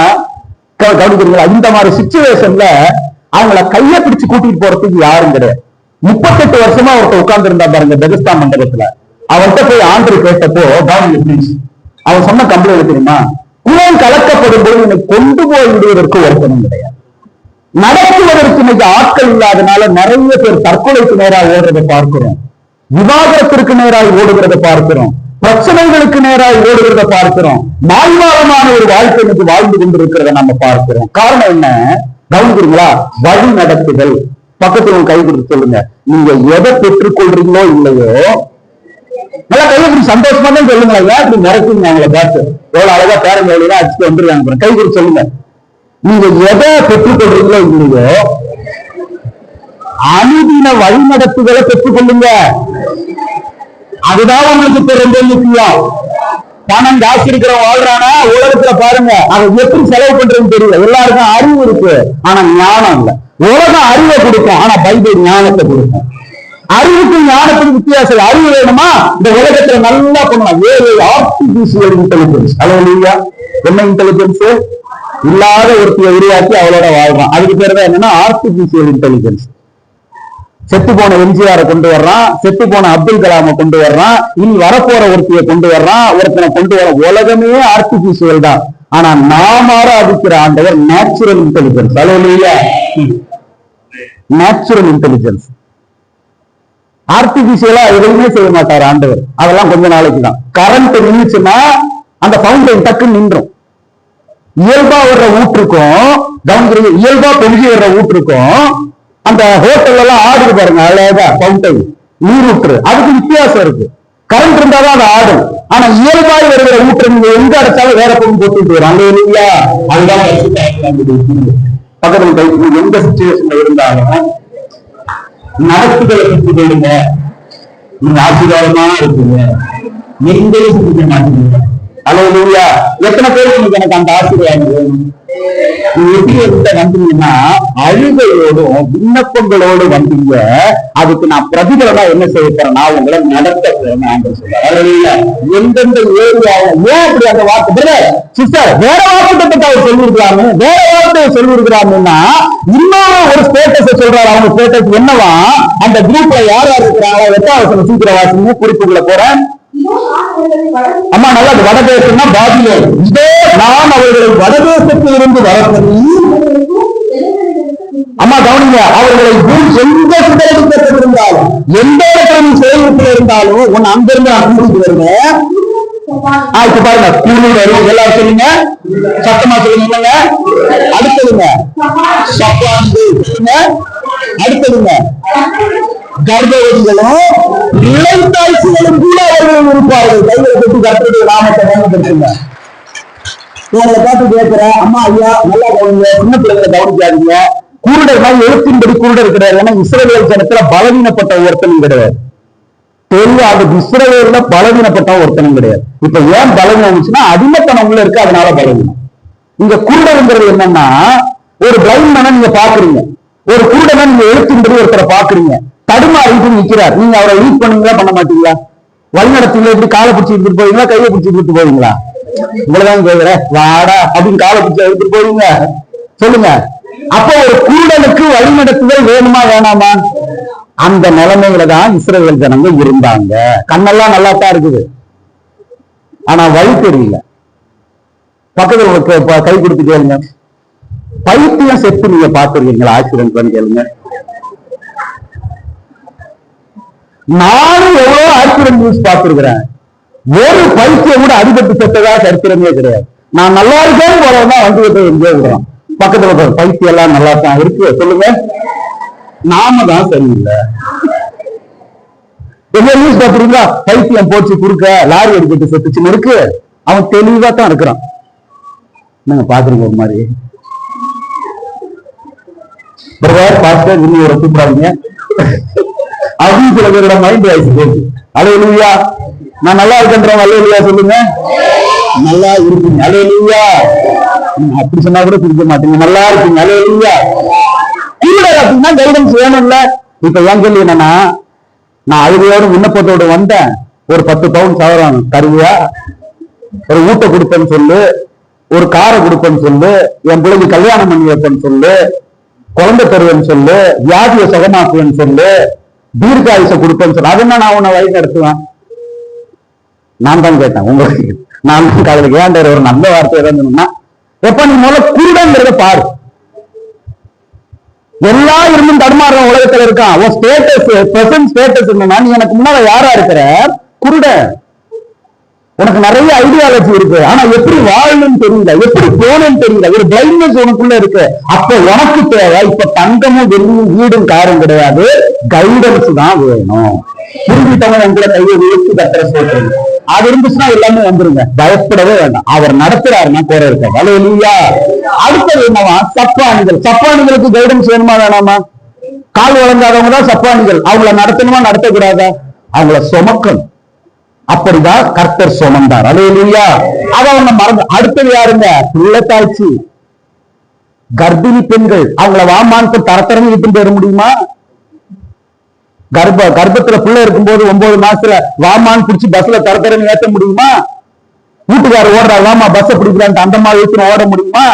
கவனிக்கிறீங்களா, இந்த மாதிரி சிச்சுவேஷன்ல அவங்கள கையை பிடிச்சு கூட்டிட்டு போறதுக்கு யாரும் கிடையாது. 38 வருஷமா ஒருத்தர் உட்கார்ந்து இருந்தா பாருங்க பெதஸ்தா மண்டபத்துல. அவர்கிட்ட போய் ஆண்டவர் கேட்டப்போ அவன் சொன்ன கம்ப்ளைண்ட் தெரியுமா? குளம் கலக்கப்படும் போது என்னை கொண்டு போய் விடுவதற்கு ஒருத்தனும் கிடையாது. நடத்துவதற்கு இன்னைக்கு ஆட்கள் இல்லாதனால நிறைய பேர் தற்கொலைக்கு நேராக ஓடுறதை பார்க்கிறோம், விவாதத்திற்கு நேராக ஓடுகிறத பார்க்கிறோம், பிரச்சனைகளுக்கு நேராக ஓடுகிறத பார்க்கிறோம், மாய்வாரமான ஒரு வாழ்க்கை இன்னைக்கு வாழ்ந்து கொண்டிருக்கிறத நம்ம பார்க்கிறோம். காரணம் என்ன? கவனிக்கிறீங்களா? வழி நடத்துதல். பக்கத்துல கை கொடுத்து சொல்லுங்க, நீங்க எதை பெற்றுக்கொள்றீங்களோ இல்லையோ, நல்லா கையை சந்தோஷமா தான் சொல்லுங்களா. ஏன் இப்படி நடக்குங்க? அவங்களை பார்த்து எவ்வளவு அழகா பேரங்க எவ்வளவு அடிச்சுட்டு வந்துருக்காங்க. கை கொடுத்து சொல்லுங்க, நீங்க எதை பெற்றுக்கொள்றீங்களோ இல்லையோ அனுதின வழிநடத்துதலை பெற்றுக்கொள்ளுங்க. அதுதான் உங்களுக்கு ரொம்ப முக்கியம். பணம் காசு இருக்கிற வாழ்றானா உலகத்துல பாருங்க, அவன் எப்படி செலவு பண்றதுன்னு தெரியல. எல்லாருக்கும் அறிவு இருக்கு, ஆனா ஞானம் இல்ல. உலகம் அறிவை கொடுக்கும், ஆனா பைபிள் ஞானத்தை கொடுக்கும். அறிவுக்கும் ஞானத்துக்கும் வித்தியாசம். அறிவு வேணுமா? இந்த உலகத்துல நல்லா பண்ணலாம். வேறு ஆர்டிபிஷியல் இன்டெலிஜென்ஸ். அல்லேலூயா. என்ன இன்டெலிஜென்ஸ்? இல்லாத ஒருத்தியை உருவாக்கி அவளோட வாழ்றான். அதுக்கு பேர் தான் என்னன்னா ஆர்டிபிஷியல் இன்டெலிஜென்ஸ். செத்து போன எம்ஜிஆரை கொண்டு வர்றான், செத்து போன அப்துல் கலாமை கொண்டு வர்றான், இனி வரப்போற ஒருத்தியை கொண்டு வர்றான், ஒருத்தனை கொண்டு வர. உலகமே ஆர்டிபிஷியல் தான். ஆனா நாம் ஆராதிக்கிற ஆண்டவர் natural intelligence. Hallelujah. Natural intelligence. ஆர்டிபிஷியலா எதுவுமே செய்ய மாட்டார் ஆண்டவர். அதெல்லாம் கொஞ்ச நாளைக்கு தான். கரண்ட் நின்றுச்சுன்னா அந்த ஃபவுண்டைன் டக்குன்னு நின்றும். இயல்பா வர்ற ஊற்றுக்கும் கவனிக்கிறீங்க, இயல்பா பொங்கி வர்ற ஊற்றுக்கும் அந்த ஹோட்டல் எல்லாம் ஆடுது பாருங்க, அழகா ஃபவுண்டைன் நீர் ஊற்று, அதுக்கு வித்தியாசம் இருக்கு. கரண்ட் இருந்தாதான் அது ஆடும். ஆனா இயல்பாய் வருகிற ஊற்று நீங்க எங்க அடைச்சாலும் வேற பொங்கி போட்டு வரும். இல்லையா? அதுதான் பக்கத்துல கை எந்த சிச்சுவேஷன்ல இருந்தாலும் நடத்துதலை சுற்றி கொள்ளுங்க. நீங்க ஆசீர்வாதமா இருக்குங்க, நீங்களும் சுத்திக்க மாட்டீங்க. அல்லேலூயா. எத்தனை பேருக்கு எனக்கு அந்த ஆசீர்வாதம் வேணும்? நீங்க எப்படி என்கிட்ட வந்தீங்கன்னா அழுகையோடும் விண்ணப்பங்களோடு வந்தீங்க, அதுக்கு நான் பிரதிபலனா என்ன செய்ய போறேன், நான் உங்களை நடத்த போறேன் சொல்றேன். எந்தெந்த ஏரியாவும் ஏன் அப்படி அந்த வார்த்தை சிஸ்டர் வேற வார்த்தை அவர் சொல்லியிருக்கிறாங்க, வேற வார்த்தையை சொல்லியிருக்கிறாங்கன்னா இன்னொரு ஒரு ஸ்டேட்டஸை சொல்றாரு. அவங்க ஸ்டேட்டஸ் என்னவா, அந்த குரூப்ல யார் யார் இருக்கிறாங்களோ 8வது சீக்கிரம் வாசிங்க, குறிப்புக்குள்ள போறேன். அம்மா நல்லா வடதேசம்னா பாபிலோன். இதோ நான் அவர்களை வடதேசத்தில் இருந்து வரப்பண்ணி, அம்மா கவனிங்க, அவர்களை எந்த சிதறடிக்கத்தில் இருந்தாலும் எந்த இடத்துல செயல்பட்டு இருந்தாலும் உன் அங்கிருந்து நான் கூட்டிட்டு வருவேன். இப்ப பாருங்க, கூலி வரும் எல்லாரும் சொல்லுங்க, சத்தமா சொல்லுங்க. அடுத்ததுங்க சப்பாந்து சொல்லுங்க. அடுத்ததுங்க கர்ப்பவதிகளும் இளந்தாய்ச்சிகளும் கூட அவர்கள் இருப்பார்கள். கைகளை கட்டி கர்த்தருடைய நாமத்தை பயன்படுத்துங்க. உங்களை பார்த்து கேட்கிறேன், அம்மா ஐயா நல்லா கவனிங்க, சின்ன பிள்ளைங்களை கவனிக்காதீங்க. குருடர் மாதிரி எழுத்தின்படி குருடர் கிடையாது. ஏன்னா இஸ்ரவேல் ஜனத்துல பலவீனப்பட்ட ஒருத்தனும் கிடையாது. தெரியாது, இஸ்ரவேல்ல பலவீனப்பட்ட ஒருத்தனும் கிடையாது. இப்ப ஏன் பலவீனம் இருந்துச்சுன்னா அடிமைத்தனம் உள்ள இருக்கு, அதனால பலவீனம். இங்க குருடருங்கிறது என்னன்னா, ஒரு பிளைண்ட் மேனை நீங்க பாக்குறீங்க, ஒரு குருடனை நீங்க எழுத்தின்படி ஒருத்தரை பாக்குறீங்க, தடுமாறிட்டு நிக்கிறார். நீங்க அவரை லீட் பண்ணுவீங்களா, பண்ண மாட்டீங்களா? வழிநடத்தீங்களா? எப்படி காலை பிடிச்சி எடுத்துட்டு போவீங்களா, கையை பிடிச்சி எடுத்துட்டு போவீங்களா? இவ்வளவுதான் கேக்குற, வாடா அப்படின்னு காலை பிடிச்சி எடுத்துட்டு போவீங்க, சொல்லுங்க. அப்போ ஒரு குருடனுக்கு வழிநடத்துதல் வேணுமா வேணாமா? அந்த நிலைமையில தான் இஸ்ரவேல் ஜனங்க இருந்தாங்க. கண்ணெல்லாம் நல்லா தான் இருக்குது, ஆனா வழி தெரியல. பக்கத்துல கை கொடுத்து கேளுங்க, பைத்தியம் செத்து நீங்க பாத்துருக்கீங்களா? ஆக்சிடென்ட் கேளுங்க. நானும் எவ்வளவு ஆக்சிடென்ட் நியூஸ் பார்த்திருக்கிறேன். ஒரு பைத்தியம் கூட அடிபட்டு செத்ததா சரித்திரமே கிடையாது. நான் நல்லா இருக்கேன்னு போறவங்க வண்டி விட்டு எங்கேயோ விடுறோம். பக்கத்துல பைத்தியம் எல்லாம் நல்லா தான் இருக்கு, சொல்லுங்க. நாம தான் சரியில்லை. எங்க நியூஸ் பாத்துறீங்களா? பைத்தியம் போச்சு குறுக்க லாரி அடிக்கிட்டு செத்துச்சுன்னு இருக்கு. அவன் தெளிவா தான் இருக்கிறான். நீங்க பாக்குறீங்க ஒரு மாதிரி பாஸ்டர் இன்னும் ஒரு கூப்பிடாதீங்க அப்படின்னு சில பேரோட மைண்ட் ஆயிடுச்சு போகுது. அல்லேலூயா, நான் நல்லா இருக்கேன்றவங்க அல்லேலூயா சொல்லுங்க. நல்லா இருக்கீங்க அல்லேலூயா. அப்படி சொன்னா கூட பிடிக்க மாட்டீங்க, நல்லா இருக்கீங்க அல்லேலூயா. அப்படின்னா கைடன்ஸ் வேணும்ல. இப்ப ஏன் கேள்வி என்னன்னா, நான் அழுகையோடு விண்ணப்பத்தோடு வந்தேன், ஒரு 10 பவுன் சவரம் தருவியா, ஒரு ஊட்ட கொடுப்பேன்னு சொல்லு, ஒரு காரை கொடுப்பேன்னு சொல்லு, என் பிள்ளைக்கு கல்யாணம் பண்ணி வைப்பேன்னு சொல்லு, குழந்தை தருவேன்னு சொல்லு, வியாதியை சுகமாக்குவேன்னு சொல்லு, தீர்க்காயுச கொடுப்பேன்னு சொல்லு, அதுன்னா நான் உன்னை வழி நடத்துவேன். நான் தான் கேட்டேன் உங்களுக்கு, நான் காதலுக்கு ஏன் ஒரு நல்ல வார்த்தை இருந்ததுன்னா, எப்ப நீ முதல்ல குருடங்கிறத பாரு. எல்லா இருந்தும் தடுமாறுற உலகத்துல இருக்கான். அவன் ஸ்டேட்டஸ் பிரசன்ட் ஸ்டேட்டஸ் என்னன்னா, நீ எனக்கு முன்னால யாரா இருக்கிற? குருட. உனக்கு நிறைய ஐடியாலஜி இருக்கு, ஆனா எப்படி வாழணும்னு தெரியல, எப்படி போகணும்னு தெரியல, ஒரு பிளைண்ட்னஸ் உனக்குள்ள இருக்கு. அப்ப உனக்கு தேவை இப்ப தங்கமும் வெள்ளியும் வீடும் காரும் கிடையாது, கைடன்ஸ் தான் வேணும். புரிஞ்சுட்டவங்க எங்களை கையை விழுத்து கத்துற சொல்றீங்க, அது இருந்துச்சுன்னா எல்லாமே வந்துருங்க, பயப்படவே வேண்டாம். அவர் நடத்துறாருன்னா குறை இருக்க. அல்லேலூயா. அடுத்தது என்னவா? சப்பானிகள். சப்பானிகளுக்கு கைடன்ஸ் வேணுமா வேணாமா? கால் வழங்காதவங்க தான் சப்பானிகள். அவங்கள நடத்தணுமா நடத்தக்கூடாதா? அவங்கள சுமக்கணும். அப்படிதான் கர்த்தர் சுமந்தார். அல்லேலூயா. அத அவங்க மறந்து. அடுத்தது யாருங்க? பிள்ளைத்தாய்ச்சி, கர்ப்பிணி பெண்கள். அவங்கள வாமான்னு தரத்தரன்னு இட்டு வர முடியுமா? கர்ப்பத்துல பிள்ளை இருக்கும்போது 9 மாசத்துல வாமான்னு பிடிச்சி பஸ்ல தரத்தரன்னு ஏற்ற முடியுமா? வீட்டுக்காரர் ஓடுறாரு, வாமா பஸ் பிடிக்கிறான்ட்டு அந்த மாதிரி ஏற்று ஓட முடியுமா?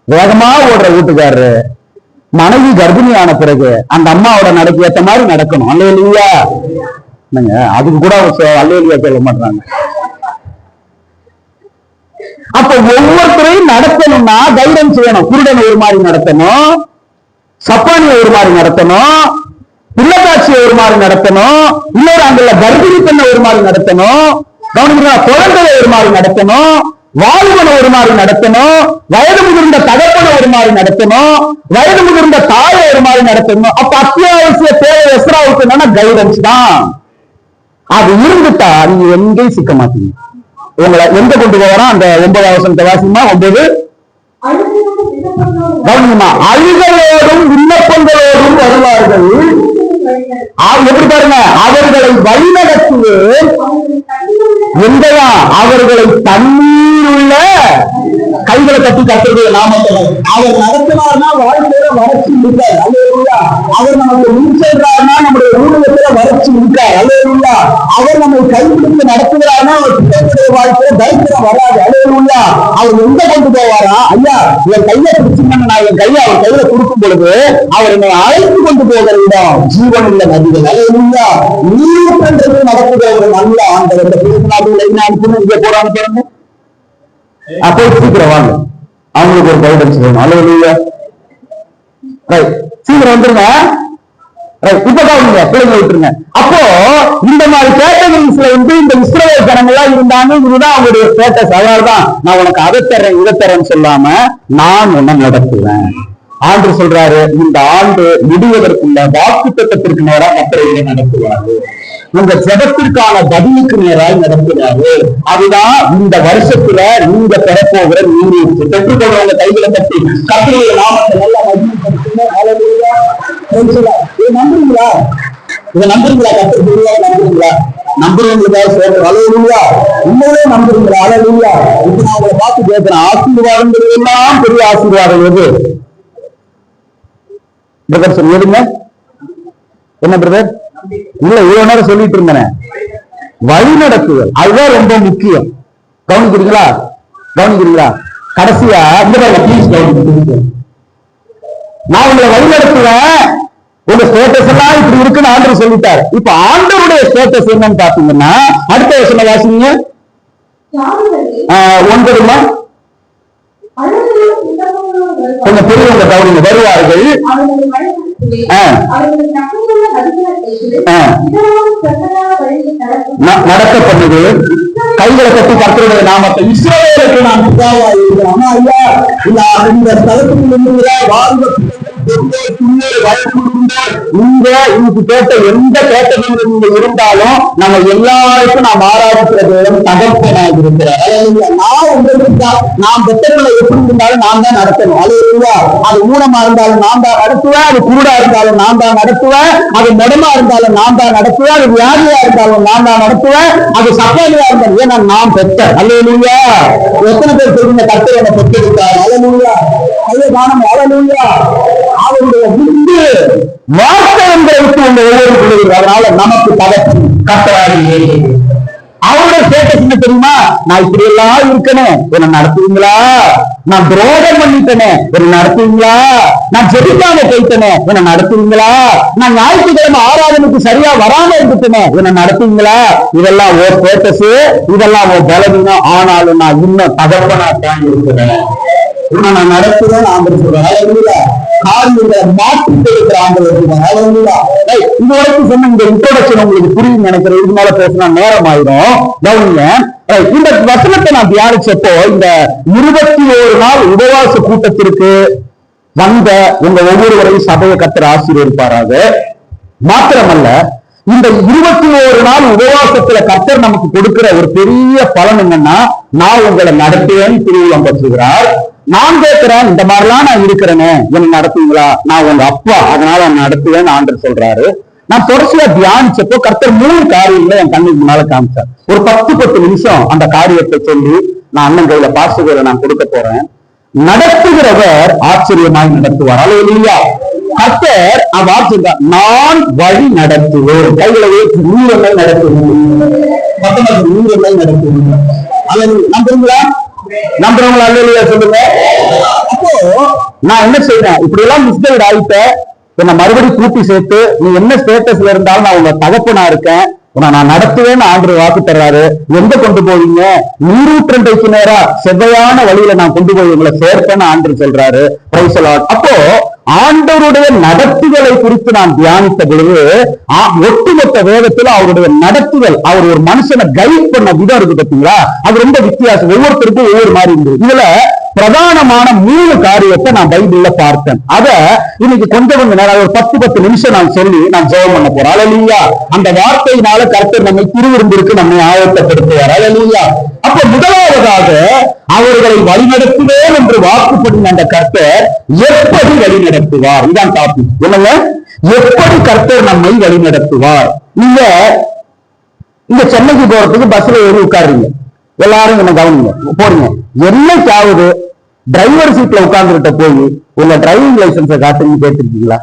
வேகமா ஓடுற வீட்டுக்காரரு மனைவி கர்ப்பிணி ஆன பிறகு அந்த அம்மாவோட நடக்கு ஏற்ற மாதிரி நடக்கணும். அல்லேலூயா. என்னங்க அதுக்கு கூட அல்லேலூயா சொல்ல மாட்டாங்க. அப்ப ஒவ்வொருத்தரையும் நடத்தணும்னா கைடன்ஸ் வேணும். குருடனை ஒரு மாதிரி நடத்தணும், சப்பானியை ஒரு மாதிரி நடத்தணும், பிள்ளைக்காட்சியை ஒரு மாதிரி நடத்தணும், இன்னொரு அங்குள்ள கர்ப்பிணி பெண்ணை ஒரு மாதிரி நடத்தணும், கவனிக்கிறா குழந்தையை ஒரு மாதிரி நடத்தணும், வாழ்வனை ஒரு மாதிரி நடத்தணும், வயது முதிர்ந்த தகப்பனை ஒரு மாதிரி நடத்தணும், வயது முதிர்ந்த தாயை ஒரு மாதிரி நடத்தணும். அப்ப அத்தியாவசிய தேவை எஸ்ராவுக்கு என்னன்னா கைடன்ஸ் தான். அது இருந்துட்டா நீங்க எங்கேயும் சிக்க மாட்டீங்க. உங்களை எங்க கொண்டு போறோம்? அந்த 9வது வசனத்தை வாசிமா. 9 கவனிமா, அழுகையோடும் விண்ணப்பங்களோடும் வருவார்கள். எப்படி பாருங்க, அவர்களை வழிநடத்துவேன். எங்கயா? அவர்களை தண்ணீர் உள்ள கைகளை கட்டி கட்டுறது நாமத்தை அவர் நடத்தினார்னா வாழ்க்கையில வறட்சி இருக்காது. அல்லேலூயா. அவர் நமக்கு முன் சென்றார்னா நம்முடைய ஊழியத்துல வறட்சி இருக்காது. அல்லேலூயா. அவர் நம்மை கைப்பிடித்து நடத்துகிறார்னா அவர் பிள்ளைகளுடைய வாழ்க்கையில தரித்திரம் வராது. அல்லேலூயா. அவர் எங்க கொண்டு போவாரா? ஐயா என் கையை பிடிச்சிங்கன்னா நான் என் கையை அவர் கையில கொடுக்கும் பொழுது அவர் என்னை அழைத்து கொண்டு போகிற இடம் ஜீவன் உள்ள நதிகள். அல்லேலூயா. நீர் நடத்துகிற ஒரு நல்ல ஆண்டவர். இந்த பேசினார்கள் இங்க போறான்னு பாருங்க. அப்போ சீக்கிரம் வாங்க, அவங்களுக்கு ஒரு கைடன்ஸ் வேணும். அல்லேலூயா. ரைட், சீக்கிரம் வந்துருங்க. இப்பதான் பிள்ளைங்க விட்டுருங்க. அப்போ இந்த மாதிரி கேட்டகரிஸ்ல இந்த இஸ்ரவேல் ஜனங்களா இருந்தாங்க. இதுதான் அவங்களுடைய ஸ்டேட்டஸ். அதனாலதான் நான் உனக்கு அதை தர்றேன் இதை தர்றேன்னு சொல்லாம நான் உன்னை நடத்துவேன். ஆண்டு சொல்றாரு, இந்த ஆண்டு முடிவதற்குள்ள வாக்கு திட்டத்திற்கு நேராக கர்த்தர் நடத்துவாரு. உங்க ஜெபத்திற்கான பதிலுக்கு நேராக நடத்துவாரு. அதுதான் இந்த வருஷத்துல நீங்க பெறப்போகிற நீர் பெற்றுக்கொள்றவங்க கைகளை பற்றி கர்த்தருடைய நாமத்தை நல்லா மகிமைப்படுத்துங்க. நம்புறீங்களா? இதை நம்புறீங்களா? கர்த்தர் நம்புறீங்களா? நம்புறவங்களுக்காக சொல்றேன். அல்லேலூயா. உண்மையிலே நம்புறீங்களா? அல்லேலூயா. இப்ப நான் உங்களை பார்த்து கேட்கிறேன், ஆசீர்வாதங்கள் எல்லாம் பெரிய ஆசீர்வாதம் எது? பிரதர் சொல்லுங்க. என்ன பிரதர்? இல்ல இவ்வளவு நேரம் சொல்லிட்டு இருந்தேன், வழி நடத்துதல். அதுதான் ரொம்ப முக்கியம். கவனிக்கிறீங்களா? கவனிக்கிறீங்களா? கடைசியா ப்ளீஸ் கவனிக்க. நான் உங்களை வழி நடத்துவேன். உங்க ஸ்டேட்டஸ் எல்லாம் இப்படி இருக்குன்னு ஆண்டவர் சொல்லிட்டார். இப்ப ஆண்டவருடைய ஸ்டேட்டஸ் என்னன்னு பாத்தீங்கன்னா அடுத்த வருஷம் வாசிங்க 9 கொஞ்சம் பெரியவங்க கவனிங்க. வருவார்கள், நடக்க பண்ணுது, கைகளை கட்டி கர்த்தருடைய நாமத்தை இஸ்ரவேலுக்கு நான் பிதாவா இருக்கிறேன். ஆனா ஐயா இந்த ஸ்தலத்தில் இருக்கிற வாழ்வு இன்னைக்கு கேட்ட எந்த கேட்டகரியில் நீங்க இருந்தாலும் நம்ம எல்லாருக்கும் நாம் ஆராதிக்கிற தேவன் தகப்பனாக இருக்கிறார். நான் உங்களுக்கு நாம் பெற்றவர்களை எப்படி இருந்தாலும் நான் தான் நடத்தணும். அல்லேலூயா. அது ஊனமா இருந்தாலும் நான் தான் நடத்துவேன், அது குருடா இருந்தாலும் நான் தான் நடத்துவேன், அது மடமா இருந்தாலும் நான் தான் நடத்துவேன், அது வியாதியா இருந்தாலும் நான் தான் நடத்துவேன், அது சப்பாலியா இருந்தாலும் ஏன்னா நான் பெற்றேன். அல்லேலூயா. எத்தனை பேர் தெரிஞ்ச கர்த்தர் என்னை பெற்றிருக்கார்? அல்லேலூயா. ஐயோ காணம். அல்லேலூயா. அவருடைய விட்டு வார்த்தை என்பதை விட்டு உங்க ஒவ்வொரு பிள்ளைகள். அதனால நமக்கு பதக்கம் கர்த்தராக அவருடைய ஸ்டேட்டஸ் என்ன தெரியுமா? நான் இப்படி எல்லாம் இருக்கணும், என்ன நடத்துவீங்களா? நான் துரோகம் பண்ணிட்டேனே, என்ன நடத்துவீங்களா? நான் ஜெபிக்காம போயிட்டேனே, என்ன நடத்துவீங்களா? நான் ஞாயிற்றுக்கிழமை ஆராதனைக்கு சரியா வராம இருந்துட்டேனே, என்ன நடத்துவீங்களா? இதெல்லாம் ஓ ஸ்டேட்டஸ், இதெல்லாம் ஓ பலவீனம். ஆனாலும் நான் இன்னும் தகப்பனாத்தான் இருக்கிறேன். நான் நடத்துவேன். ஆண்டவர் சொல்றேன். காரியங்களை மாற்றி இருக்கிற ஆண்டவர் இது வரைக்கும் சொன்ன இந்த இன்ட்ரோடக்ஷன் உங்களுக்கு புரியும் நினைக்கிறேன். இது மேல பேசினா நேரம் ஆயிரும். கவனிங்க, இந்த வசனத்தை நான் தியானிச்சப்போ இந்த 21 நாள் உபவாச கூட்டத்திற்கு வந்த உங்க ஒவ்வொருவரையும் சபையை கர்த்தர் ஆசீர்வதிப்பாராக. மாத்திரமல்ல, இந்த 21 நாள் உபவாசத்துல கர்த்தர் நமக்கு கொடுக்கிற ஒரு பெரிய பலன் என்னன்னா, நான் உங்களை நடத்துவேன் திருவிழம் பற்றுகிறார். நான் கேட்கிறேன், இந்த மாதிரிலாம் நான் இருக்கிறேனே, என்ன நடத்துவீங்களா? நான் உங்க அப்பா, அதனால நான் நடத்துவேன்னு ஆண்டவர் சொல்றாரு. நான் தொடர்ச்சியா தியானிச்சப்போ கர்த்தர் 3 காரியங்களை என் கண்ணுக்கு முன்னால காமிச்சார். ஒரு 10 நிமிஷம் அந்த காரியத்தை சொல்லி நான் அண்ணன் கையில பாசுகளை நான் கொடுக்க போறேன். நடத்துகிறவர் ஆச்சரியமாய் நடத்துவார். அல்லேலூயா. கர்த்தர் வார்த்தைதான், நான் வழி நடத்துவேன். கைகளை வைத்து நீரை நடத்துவேன். நீரை நடத்துவேன். நம்புறீங்களா? நம்புறவங்களா? அல்லேலூயா சொல்லுங்க. அப்போ நான் என்ன செய்யறேன்? இப்படி எல்லாம் மிஸ்கைட் ஆயிட்டேன். என்ன மறுபடியும் கூட்டி சேர்த்து நீ என்ன ஸ்டேட்டஸ்ல இருந்தாலும் நான் உங்க தகப்பனா இருக்கேன், நான் நடத்துவேன்னு ஆண்டவர் வாக்கு தர்றாரு. எங்க கொண்டு போவீங்க? நீரூற்றண்டைக்கு நேரா செவ்வையான வழியில நான் கொண்டு போய் உங்களை சேர்ப்பேன்னு ஆண்டவர் சொல்றாரு. அப்போ ஆண்டவருடைய நடத்துதலை குறித்து நான் தியானித்த பொழுது ஒட்டுமொத்த வேதத்துல அவருடைய நடத்துதல், அவர் ஒரு மனுஷனை கைட் பண்ண விதம் இருக்கு பார்த்தீங்களா, அது ரொம்ப வித்தியாசம். ஒவ்வொருத்தருக்கும் ஒவ்வொரு மாதிரி இருந்தது. இதுல பிரதானமான 3 காரியத்தை நான் பைபிள்ல பார்த்தேன். அத இன்னைக்கு கொஞ்சம் நேரம் ஒரு 10 நிமிஷம் நான் சொல்லி நான் ஜெபம் பண்ண போறேன். அல்லேலூயா. அந்த வார்த்தையினால கர்த்தர் நம்மை திருவிருந்திற்கு நம்மை ஆயத்தப்படுத்துவார். அல்லேலூயா. அப்ப முதலாவதாக அவர்களை வழிநடத்துவேன் என்று வாக்குப்படின அந்த கர்த்தர் எப்படி வழிநடத்துவார்? இதுதான் டாபிக். என்னங்க, எப்படி கர்த்தர் நம்மை வழிநடத்துவார்? நீங்க இந்த சென்னைக்கு போறதுக்கு பஸ்ல ஏறி உட்காருங்க. எல்லாரும் என்ன கவனிங்க, போறீங்க. என்னைக்காவது டிரைவர் சீட்ல உட்கார்ந்துகிட்ட போய் உங்க டிரைவிங் லைசன்ஸை காட்டுன்னு கேட்டிருக்கீங்களா?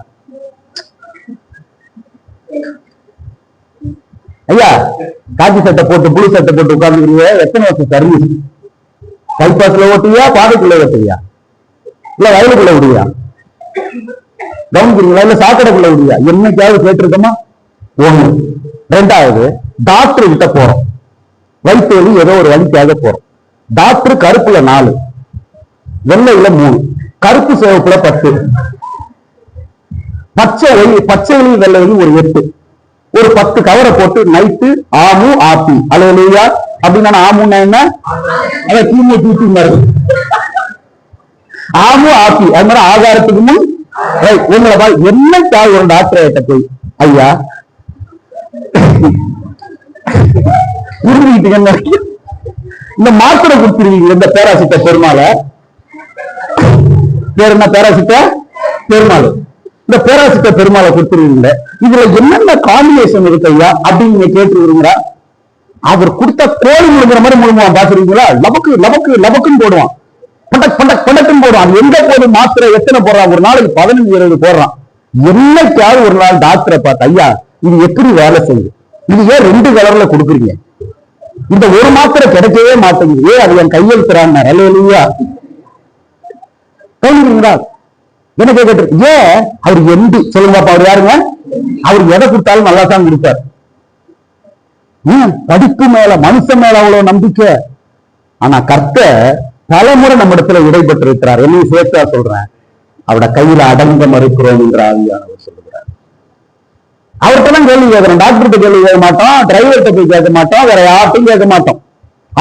ஐயா காக்கி சட்டை போட்டு புளி சட்டை போட்டு உட்கார்ந்துக்கிறீங்க, எத்தனை வருஷம் சர்வீஸ்? பைபாஸ்ல ஓட்டுவியா, பாதைக்குள்ள ஓட்டுவியா, இல்ல வயலுக்குள்ள விடுவியா, கவனிக்கிறீங்களா, இல்ல சாக்கடைக்குள்ள விடுவியா? என்னைக்காவது கேட்டிருக்கோமா? ஒண்ணு. ரெண்டாவது, டாக்டர் கிட்ட போறோம், வயிற்று வலி ஏதோ ஒரு வலிக்காக போறோம். டாக்டர் கருப்புல 4, வெள்ளையில 3, கருப்பு சிவப்புல 10, பச்சை வெள்ளையில ஒரு 8, ஒரு 10 கவரை போட்டு நைட்டு ஆமு ஆப்பி அலையா அப்படின்னா ஆமுன்னா என்ன? அதான் கீமோ தூத்தி வருது. ஆமு ஆப்பி அது மாதிரி ஆகாரத்துக்கு முன் உங்களை என்ன ஒரு டாக்டர் கிட்ட போய் ஐயா உருவிக்கிட்டு இந்த மாத்திரை கொடுத்துருவீங்க, இந்த பேராசிட்ட பெருமாள பேர் என்ன? பேராசிட்ட பெருமாள். இந்த பேராசிட்ட பெருமாளை கொடுத்துருவீங்க, இதுல என்னென்ன காம்பினேஷன் இருக்கு ஐயா அப்படின்னு நீங்க கேட்டுருவீங்களா? அவர் கொடுத்த கோழி முழுங்குற மாதிரி முழுங்குவான், பாத்துருவீங்களா? லபக்கு லபக்கு லபக்குன்னு போடுவான், பண்டக் பண்டக் பண்டக்குன்னு போடுவான். அது எங்க போது மாத்திரை எத்தனை போடுறான்? ஒரு நாளைக்கு 15-20 போடுறான். என்னைக்காவது ஒரு நாள் டாக்டரை பார்த்து ஐயா இது எப்படி வேலை செய்யுது, இது ஏன் 2 கலர்ல கொடுக்குறீங்க, இந்த ஒரு மாத்திரை கிடைக்கவே மாட்டேங்குது, அது என் கையெழுத்துறாங்க இல்லையா? சொல்லுங்களா? என்ன கேட்டு ஏன் அவர் எம்பி சொல்லுங்க, அவர் யாருங்க? அவர் எதை கொடுத்தாலும் நல்லா தான் கொடுப்பார். படிப்பு மேல மனுஷன் மேல அவ்வளவு நம்பிக்கை. ஆனா கர்த்தர் பல முறை நம்ம இடத்துல இடைப்பட்டு இருக்கிறார். என்னையும் சேர்த்தா சொல்றேன், அவட கையில அடங்க மறுக்கிறோம் என்ற ஆவியானவர் சொல்லுகிறார். அவர்கிட்ட தான் கேள்வி கேட்கிறோம், டாக்டர்கிட்ட கேள்வி கேட்க மாட்டோம், டிரைவர்கிட்ட போய் கேட்க மாட்டோம், வேற யார்ட்டும் கேட்க மாட்டோம்.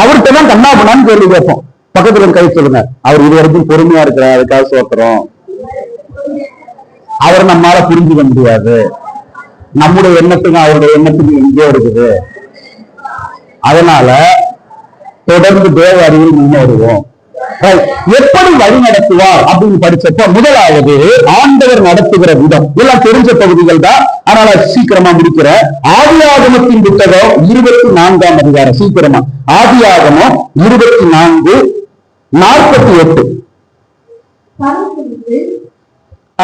அவர்கிட்ட தான் கண்ணா பண்ணான்னு கேள்வி கேட்போம். பக்கத்துல கை சொல்லுங்க, அவர் இது வரைக்கும் பொறுமையா இருக்கிறார், அதுக்காக சோத்துறோம். அவர் நம்மளால புரிஞ்சுக்க முடியாது, நம்முடைய எண்ணத்துக்கும் அவருடைய எண்ணத்துக்கும் எங்கேயோ இருக்குது. அதனால தொடர்ந்து தேவ அறிவில் முன்னேறுவோம். எப்படி வழி நடத்துவார் அப்படின்னு படிச்சப்ப முதலாவது ஆண்டவர் நடத்துகிற விதம் எல்லாம் தெரிஞ்ச பகுதிகள் தான், அதனால சீக்கிரமா முடிக்கிற. ஆதியாகமத்தின் புத்தகம் 24ஆம் அதிகாரம், சீக்கிரமா ஆதியாகமம் 24:48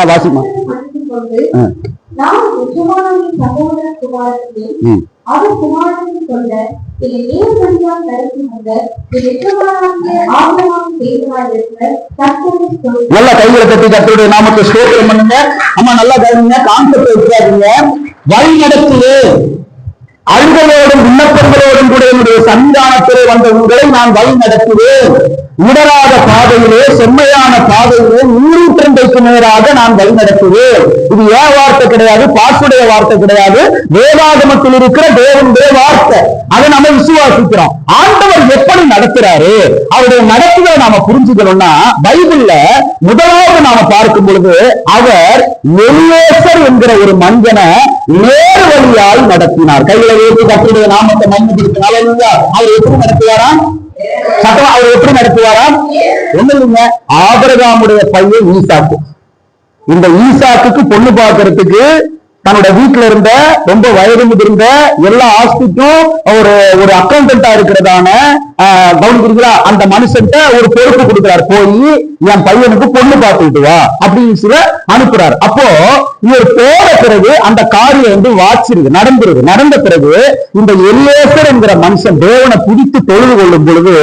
வாசிமா. நல்லா கைகளை தட்டி கர்த்தருடைய நாமத்தை ஸ்தோத்திரம் பண்ணுங்க. அம்மா நல்லா கவனிங்க, கான்செப்ட் வச்சாதீங்க. வழி நடத்துது அழுகையோடும் விண்ணப்பங்களோடும் கூட என்னுடைய சன்னிதானத்திலே வந்த உங்களை நான் வழி நடத்துவேன். இடராத பாதையிலே, செம்மையான பாதையிலே, 102க்கு நேராக நான் வழி நடத்துவேன். இது ஏன் வார்த்தை கிடையாது, பாசுடைய வார்த்தை கிடையாது, வேதாகமத்தில் இருக்கிற தேவனுடைய வார்த்தை. அதை நம்ம விசுவாசிக்கிறோம். ஆண்டவர் எப்படி நடத்துறாரு, அவருடைய நடத்துதலை நாம புரிஞ்சுக்கணும்னா பைபிள்ல முதலாவது நாம பார்க்கும் பொழுது அவர் எலியேசர் என்கிற ஒரு மனிதனை நேர் வழியால் நடத்தினார். கையில வைத்து கர்த்தருடைய நாமத்தை மகிமைப்படுத்தினார். அவர் எப்படி நடத்துவாராம்? சட்டம் அவர் எப்படி நடத்துவாராம்? ஒண்ணு இல்லைங்க, ஆபிரகாமுடைய பையன் ஈசாக்கு. இந்த ஈசாக்குக்கு பொண்ணு பார்க்கறதுக்கு தன்னோட வீட்டுல இருந்த ரொம்ப வயது முதிர்ந்த எல்லா ஆஸ்திக்கும் ஒரு அக்கௌண்டன்டா இருக்கிறதான கவனிக்கிறீங்களா அந்த மனுஷன்ட்ட ஒரு பொறுப்பு கொடுக்கிறார், போய் என் பையனுக்கு பொண்ணு பார்த்துக்கிட்டு வா அப்படின்னு சில அனுப்புறாரு. அப்போ இவர் போற பிறகு அந்த காரியம் வாச்சிருக்கு, நடந்த பிறகு இந்த எல்லேசர் என்கிற மனுஷன் தேவனை பிடித்து தொழுது கொள்ளும் பொழுது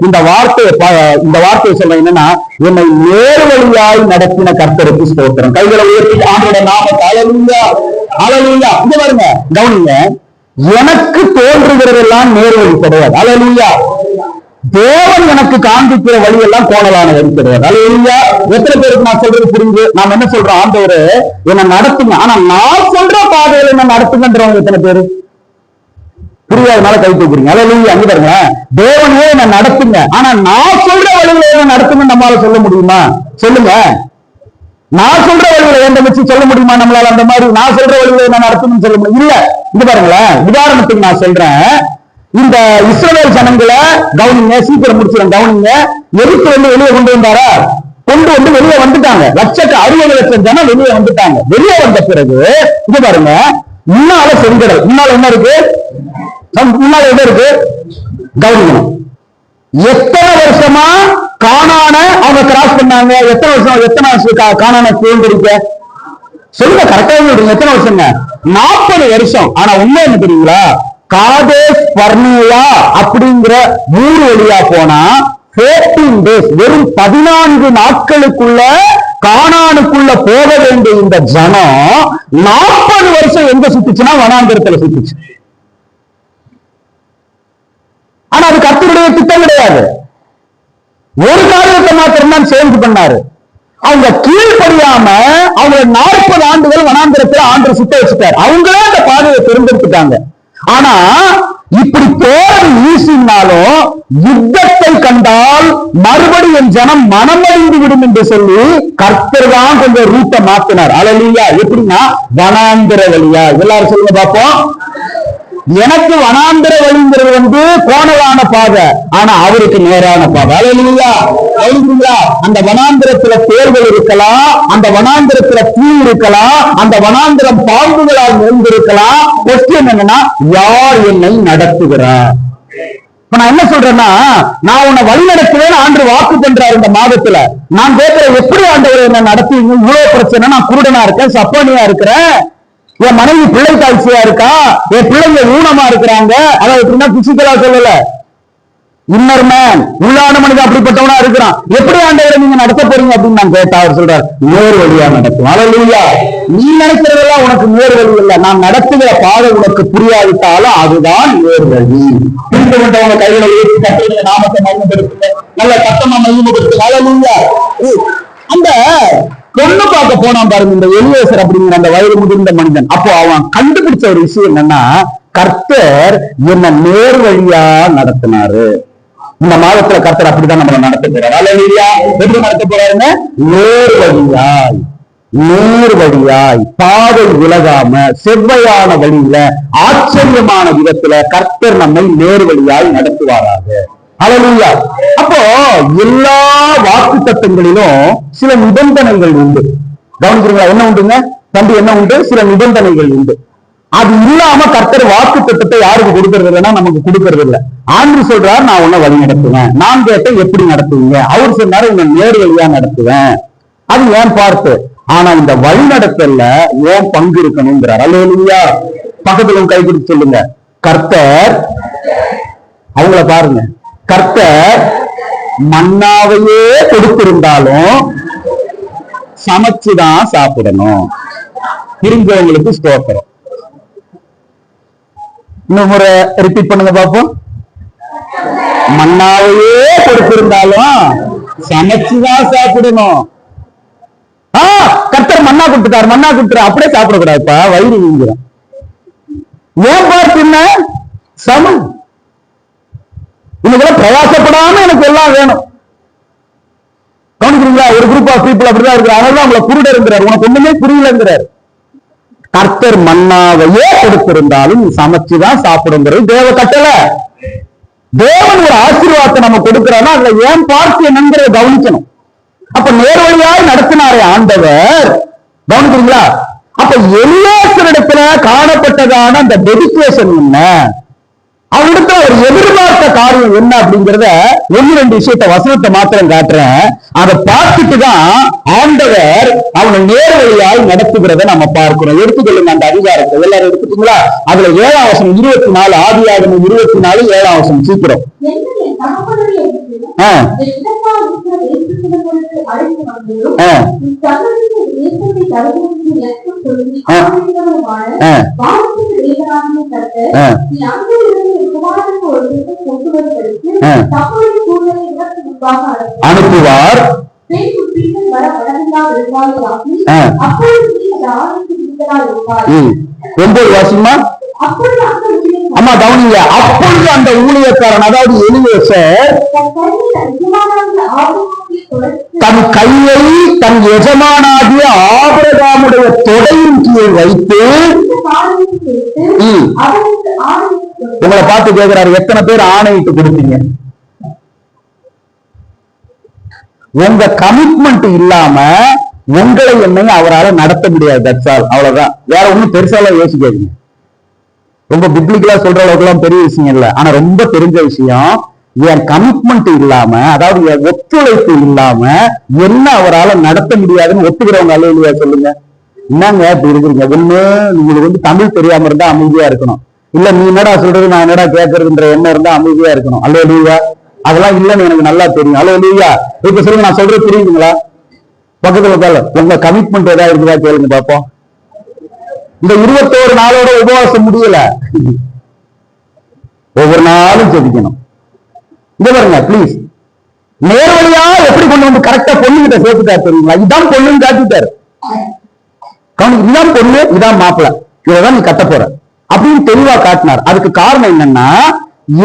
இந்த வார்த்தையை சொல்ல என்னன்னா, என்னை நேர் வழியாய் நடத்தின கர்த்தருக்கு ஸ்தோத்திரம். கைகளை உயர்த்தி ஆண்டோட நாமத்தை அல்லேலூயா அல்லேலூயா. இங்க பாருங்க, கவனிங்க, எனக்கு தோன்றுகிறதெல்லாம் நேர் வழி கிடையாது. அல்லேலூயா. தேவன் எனக்கு காண்பிக்கிற வழி எல்லாம் கோணலான வழி கிடையாது. அல்லேலூயா. எத்தனை பேருக்கு நான் சொல்றது புரியுது? நாம் என்ன சொல்றோம், ஆண்டவரே என்ன நடத்துங்க, ஆனா நான் சொல்ற பாதையில என்ன நடத்துங்கன்றவங்க எத்தனை பேரு புரியாதனால கை தூக்குறீங்க? அல்லேலூயா. அங்க பாருங்க, தேவனே என்ன நடத்துங்க, ஆனா நான் சொல்ற வழியில என்ன நடத்துங்க நம்மளால சொல்ல முடியுமா? சொல்லுங்க. நான் சொல்ற வழியில எந்த வச்சு சொல்ல முடியுமா நம்மளால? அந்த மாதிரி நான் சொல்ற வழியில என்ன நடத்தணும்னு சொல்ல முடியும்? இல்ல. இது பாருங்களேன், உதாரணத்துக்கு நான் சொல்றேன், இந்த இஸ்ரவேல் ஜனங்களை கவனிங்க, சீக்கிரம் முடிச்சிடும் கவனிங்க. எதுக்கு வெளியே கொண்டு வந்தாரா? கொண்டு வந்து வெளியே வந்துட்டாங்க. 60 லட்சம் ஜனம் வெளியே வந்துட்டாங்க. வெளியே வந்த பிறகு இது பாருங்க, முன்னால செங்கடல், முன்னால என்ன இருக்கு? முன்னால என்ன இருக்கு? கவனிக்கணும். எத்தனை வருஷமா கானான அவங்க கிராஸ் பண்ணாங்க? எத்தனை வருஷம் கானானை சுதந்திரிக்க சொல்லுங்க, கரெக்டா சொல்றீங்க. எத்தனை வருஷங்க? 40 வருஷம். ஆனா உண்மை என்ன தெரியுங்களா? காதேஸ் பர்னேயா அப்படிங்கிற ஊர் வழியா போனா 14 days, வெறும் 14 நாட்களுக்குள்ள கானானுக்குள்ள போக வேண்டிய இந்த ஜனம் 40 வருஷம் எங்க சுத்துச்சுன்னா வனாந்திரத்துல சுத்துச்சு. ஆனா அது கர்த்தருடைய திட்டம் கிடையாது. ஒரு காரியத்தை மாத்திரம் சேஞ்ச் பண்ணாரு. அவங்க கீழ்படியாம அவங்க 40 ஆண்டுகள் வனாந்திரத்துல ஆண்டு சுத்த வச்சுட்டாரு. அவங்களே அந்த பாதையை தேர்ந்தெடுத்துட்டாங்க. ஆனா இப்படி தோல் வீசினாலும் யுத்தத்தை கண்டால் மறுபடியும் ஜனம் மனமறிந்து விடும் என்று சொல்லி கர்த்தர் தான் கொஞ்சம் ரூட்டை மாத்தினார். அல்லேலூயா. எப்படின்னா வனாந்திர வழியா. எல்லாரும் சொல்லுங்க பாப்போம். எனக்கு வனாந்திர வழிங்கிறது கோணலான பாதை, ஆனா அவருக்கு நேரான பாதை. அல்லேலூயா. அந்த வனாந்திரத்துல தேர்தல் இருக்கலாம், அந்த வனாந்திரத்துல தீ இருக்கலாம், அந்த வனாந்திரம் பாம்புகளால் நிறைந்திருக்கலாம். கொஸ்டின் என்னன்னா, யார் என்னை நடத்துகிறார்? இப்ப நான் என்ன சொல்றேன்னா, நான் உன்னை வழி நடத்துவேன் ஆண்டு வாக்கு பண்றாரு இந்த மாதத்துல. நான் கேட்கிறேன், எப்படி ஆண்டவர் என்ன நடத்துவீங்க? இவ்வளவு பிரச்சனை, நான் குருடனா இருக்கேன், சப்பானியா இருக்கிறேன், என் மனைவி பிள்ளை தாழ்ச்சியா இருக்கா, என் பிள்ளைங்க ஊனமா இருக்கிறாங்க. அதாவது எப்படின்னா பிசிக்கலா சொல்லல, இன்னர் மேன், உள்ளான மனிதன் அப்படிப்பட்டவனா இருக்கிறான். எப்படி ஆண்டவரை நீங்க நடத்த போறீங்க அப்படின்னு நான் கேட்டா அவர் சொல்றார், நேர் வழியா நடத்தும். அல்லேலூயா. நீ நினைக்கிறதெல்லாம் உனக்கு நேர் வழி இல்ல, நான் நடத்துகிற பாதை உனக்கு புரியாவிட்டாலும் அதுதான் நேர் வழி. புரிந்து கொண்டவங்க கைகளை ஏற்றி கட்டுகிற நாமத்தை மகிமைப்படுத்துங்க, நல்ல சத்தமா மகிமைப்படுத்துங்க. அல்லேலூயா. அந்த பொண்ணு பார்க்க போனான் பாருங்க இந்த எலியேசர் அப்படிங்கிற அந்த வயது முதிர்ந்த மனிதன். அப்போ அவன் கண்டுபிடிச்ச ஒரு விஷயம் என்னன்னா, கர்த்தர் என்ன நேர் வழியா நடத்தினாரு. இந்த மாதத்துல கர்த்தர் அப்படிதான் நம்மளை நடத்த போறாரு. அல்லேலூயா. எப்படி நடத்த போறாருங்க? நேர் வழியாய், நேர் வழியாய், பாதை விலகாம செவ்வையான வழியில ஆச்சரியமான விதத்துல கர்த்தர் நம்மை நேர் வழியாய் நடத்துவாராக. அல்லேலூயா. அப்போ எல்லா வாக்கு தத்தங்களிலும் சில நிபந்தனைகள் உண்டு. கவனிக்கிறீங்களா? என்ன உண்டுங்க தம்பி? என்ன உண்டு? சில நிபந்தனைகள் உண்டு. அது இல்லாம கர்த்தர் வாக்கு தத்தத்தை யாருக்கு கொடுக்கறது இல்லைன்னா நமக்கு கொடுக்கறது இல்லை. ஆண்டு சொல்றாரு, நான் உன்னை வழி நடத்துவேன். நான் கேட்டேன், எப்படி நடத்துவீங்க? அவர் சொன்னாரு, உன்னை நேர் வழியா நடத்துவேன். அது ஏன் பார்த்து. ஆனா இந்த வழி நடத்தல ஏன் பங்கு இருக்கணும்ங்கிறார். அல்லேலூயா. பக்கத்துல கை பிடிச்சு சொல்லுங்க, கர்த்தர், அவங்கள பாருங்க, கர்த்தர் மன்னாவையே கொடுத்திருந்தாலும் சமைச்சுதான் சாப்பிடணும். இருந்தவங்களுக்கு ஸ்தோத்திரம். இன்னும் முறை ரிப்பீட் பண்ணுங்க பாப்போம். மன்னாவையே கொடுத்திருந்தாலும் சமைச்சுதான் சாப்பிடணும். கர்த்தர் மன்னா கொடுத்துட்டாரு, மன்னா கொடுத்துரு, அப்படியே சாப்பிடக்கூடாதுப்பா, வயிறு வீங்கிடும். ஏன் பார்த்து சமம். இன்னைக்கு பிரயாசப்படாம எனக்கு எல்லாம் வேணும். கவனிக்கிறீங்களா? ஒரு குரூப் ஆஃப் பீப்புள் அப்படிதான் இருக்கு. அதனால உங்களை குருடர் இருக்கிறார், உனக்கு ஒண்ணுமே புரியலங்கிறார். கர்த்தர் மன்னாவையே கொடுத்திருந்தாலும் சமைச்சுதான் சாப்பிடுங்கிறது தேவ கட்டளை. தேவன் ஒரு ஆசீர்வாதத்தை நம்ம கொடுக்கிறான்னா அதுல ஏன் பார்த்து என்னங்கிறத கவனிக்கணும். அப்ப நேர்வழியாய் நடத்தினாரே ஆண்டவர். கவனிக்கிறீங்களா? அப்ப எலியாசரிடத்துல காணப்பட்டதான அந்த டெடிகேஷன் என்ன, அவனிடத்துல ஒரு எதிர்பார்த்த காரியம் என்ன அப்படிங்கிறத 1-2 விஷயத்த வசனத்தை மாத்திரம் காட்டுறேன். அதை பார்த்துட்டுதான் ஆண்டவர் அவனை நேர்வழியாய் நடத்துகிறத நம்ம பார்க்கிறோம். எடுத்துக்கொள்ளுங்க அந்த அதிகாரத்தை. எல்லாரும் எடுத்துட்டீங்களா? அதுல 7ஆம் வசனம் 24, ஆதியாகமம் 24 7ஆம் வசனம் சீக்கிரம். அனுப்புவார். 9 வாசிமா. அம்மா கவனிங்க. அப்பொழுது அந்த ஊழியக்காரன், அதாவது எலியேசர், தன் கையை தன் எஜமானாகிய ஆபிரகாமுடைய தொடையின் கீழ் வைத்து, உங்களை பார்த்து கேட்கிறாரு, எத்தனை பேர் ஆணையிட்டு கொடுத்தீங்க? உங்க கமிட்மெண்ட் இல்லாம உங்களை என்னையும் அவரால் நடத்த முடியாது. That's all. அவ்வளவுதான். வேற ஒண்ணும் பெருசால யோசிக்காதீங்க. ரொம்ப பிப்ளிக்கலா சொல்ற அளவுக்கு எல்லாம் பெரிய விஷயம் இல்ல. ஆனா ரொம்ப தெரிஞ்ச விஷயம், என் கமிட்மெண்ட் இல்லாம, அதாவது என் ஒத்துழைப்பு இல்லாம என்ன அவரால் நடத்த முடியாதுன்னு ஒத்துக்கிறவங்க அல்லையா சொல்லுங்க. என்னங்க இப்படி இருக்கிறீங்க? ஒண்ணு உங்களுக்கு தமிழ் தெரியாம இருந்தா அமைதியா இருக்கணும், இல்ல நீ என்னடா சொல்றது நான் என்னடா கேட்கறதுன்ற எண்ணம் இருந்தா அமைதியா இருக்கணும். அல்லையா? அதெல்லாம் இல்லைன்னு எனக்கு நல்லா தெரியும். அல்லையா? இப்ப சொல்லுங்க, நான் சொல்றது தெரியுதுங்களா? பக்கத்துல உங்க கமிட்மெண்ட் ஏதாவது இருக்குதா கேளுங்க பாப்போம். இந்த 21 நாளோட உபவாசம் முடியல, ஒவ்வொரு நாளும் ஜெபிக்கணும். இங்க பாருங்க ப்ளீஸ், நேர்வழியா எப்படி கொண்டு வந்து கரெக்டா பொண்ணுகிட்ட சேர்த்துட்டாரு தெரியுங்களா? இதான் பொண்ணுன்னு காட்டிட்டாரு. இதான் பொண்ணு, இதான் மாப்பிள்ள, இதான் நீ கட்ட போற அப்படின்னு தெளிவா காட்டினார். அதுக்கு காரணம் என்னன்னா,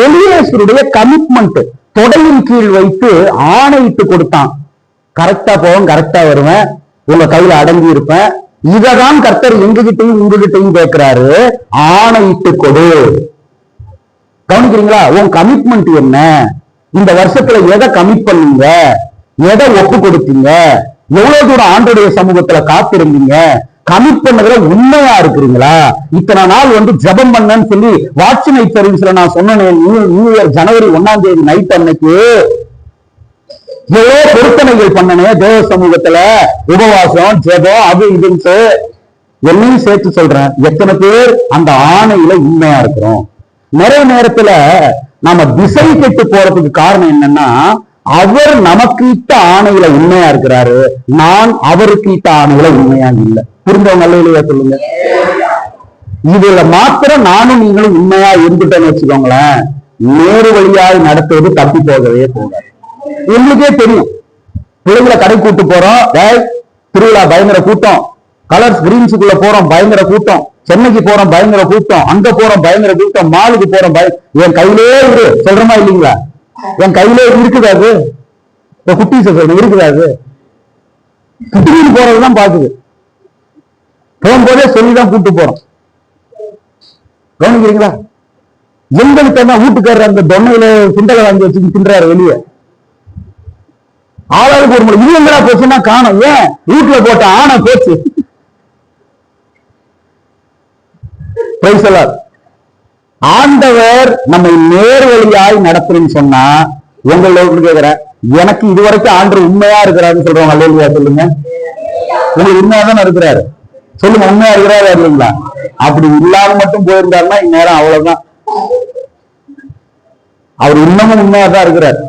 எலியேசருடைய கமிட்மெண்ட் தொடையின் கீழ் வைத்து ஆணையிட்டு கொடுத்தான். கரெக்டா போவேன், கரெக்டா வருவேன், உங்க கையில அடங்கி இருப்பேன். இததான் கர்த்தர் எங்ககிட்டையும் உங்ககிட்டையும் கேட்கிறாரு, ஆணையிட்டு கொடு. கவனிக்கிறீங்களா? உன் கமிட்மெண்ட் என்ன? இந்த வருஷத்துல எதை கமிட் பண்ணீங்க, எதை ஒப்பு கொடுத்தீங்க, எவ்வளவு தூரம் ஆண்டோடைய சமூகத்துல காத்திருந்தீங்க, கமிட் பண்ணதுல உண்மையா இருக்கிறீங்களா? இத்தனை நாள் ஜெபம் பண்ணேன்னு சொல்லி வாட்ச் நைட் சர்வீஸ்ல நான் சொன்னேன், நியூ இயர் ஜனவரி 1ஆம் தேதி நைட் அன்னைக்கு எவ்வளவு பொருத்தனைகள் பண்ணனே தேவ சமூகத்துல, உபவாசம், ஜெபம், அது இதுன்னு என்னையும் சேர்த்து சொல்றேன். எத்தனை பேர் அந்த ஆணையில உண்மையா இருக்கிறோம்? நிறைய நேரத்துல நாம திசை கெட்டு போறதுக்கு காரணம் என்னன்னா, அவர் நமக்கு இட்ட ஆணையில உண்மையா இருக்கிறாரு, நான் அவருக்கு இட்ட ஆணையில உண்மையா இல்லை. புரிஞ்சவங்க நல்ல சொல்லுங்க. இதுல மாத்திரம் நானும் நீங்களும் உண்மையா இருந்துட்டேன்னு வச்சுக்கோங்களேன், நேரு வழியாய் நடத்துவது தப்பி போகவே போகாது. உங்களுக்கே தெரியும், பிள்ளைங்களை கடை கூட்டு போறோம், திருவிழா பயங்கர கூட்டம், கலர்ஸ் கிரீன்ஸுக்குள்ள போறோம் பயங்கர கூட்டம், சென்னைக்கு போறோம் பயங்கர கூட்டம், அங்க போறோம் பயங்கர கூட்டம், மாலுக்கு போறோம் என் கையிலே இரு சொல்றமா இல்லைங்களா? என் கையிலே இருக்குதாது, குட்டி சொல்றேன் இருக்குதாது, குட்டிக்கு போறதுதான் பாக்குது, போகும்போதே சொல்லிதான் கூட்டு போறோம். கவனிக்கிறீங்களா? எங்களுக்கு தான் வீட்டுக்காரர் அந்த தொன்னையில சுண்டலை வாங்கி வச்சு தின்றாரு வெளியே. ஆளாளுக்கு ஒரு முறை இல்லைங்களா போச்சுன்னா காணும், ஏன் வீட்டுல போட்ட ஆணை போச்சு. ஆண்டவர் நம்மை நேர்வழியாய் நடத்துறேன்னு சொன்னா, உங்களுக்கு கேக்குற, எனக்கு இதுவரைக்கும் ஆண்டவர் உண்மையா இருக்கிறாருன்னு சொல்றவங்க அல்லையா சொல்லுங்க. உங்களுக்கு உண்மையா தானே இருக்கிறாரு சொல்லுங்க, உண்மையா இருக்கிறாரு இல்லைங்களா? அப்படி இல்லாம மட்டும் போயிருந்தாருன்னா இந்நேரம் அவ்வளவுதான். அவர் இன்னமும் உண்மையா தான் இருக்கிறார்,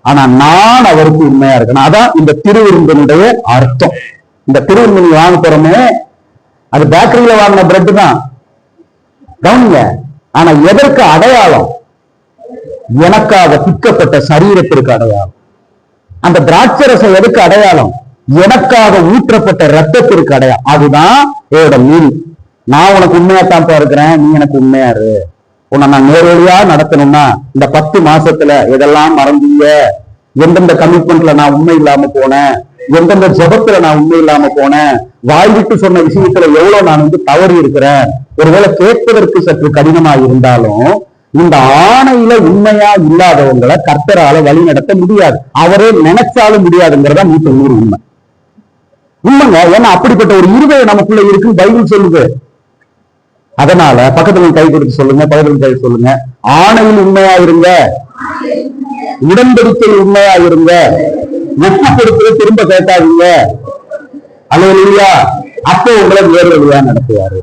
ஆனா நான் அவருக்கு உண்மையா இருக்கணும். அதான் இந்த திருவிருந்தினுடைய அர்த்தம். இந்த திருவிருந்தினி வாங்க போறோமே, அது பேக்கரியில வாங்கின பிரெட் தான், கவனிங்க. ஆனா எதற்கு அடையாளம்? எனக்காக பிக்கப்பட்ட சரீரத்திற்கு அடையாளம். அந்த திராட்சரசம் எதுக்கு அடையாளம்? எனக்காக ஊற்றப்பட்ட ரத்தத்திற்கு அடையாளம். அதுதான் என்னோட மீன். நான் உனக்கு உண்மையா தான் இருக்கிறேன், நீ எனக்கு உண்மையா இரு. உன்னை நான் நேரடியா நடத்தணும்னா இந்த 10 மாசத்துல எதெல்லாம் மறந்தீங்க, எந்தெந்த கமிட்மெண்ட்ல நான் உண்மை இல்லாம போனேன், எந்தெந்த ஜபத்துல நான் உண்மை இல்லாம போனேன், வாய்விட்டு சொன்ன விஷயத்துல எவ்வளவு நான் தவறி இருக்கிறேன். ஒருவேளை கேட்பதற்கு சற்று கடினமா இருந்தாலும் இந்த ஆணையில உண்மையா இல்லாதவங்களை கர்த்தரால வழி நடத்த முடியாது. அவரே நினைச்சாலும் முடியாதுங்கிறதா 100% உண்மை. உண்மைங்க. ஏன்னா அப்படிப்பட்ட ஒரு இருதயம் நமக்குள்ள இருக்கு, பைபிள் சொல்லுது. அதனால பக்கத்துல கை கொடுத்து சொல்லுங்க, பக்கத்துல கை சொல்லுங்க, ஆணையில் உண்மையா இருங்க, உடன்படிக்கையில் உண்மையா இருங்க, ஒப்பு கொடுத்து திரும்ப கேட்காதீங்க. அல்லேலூயா. அப்போ உங்களை வேறு வழியா நடத்துவாரு.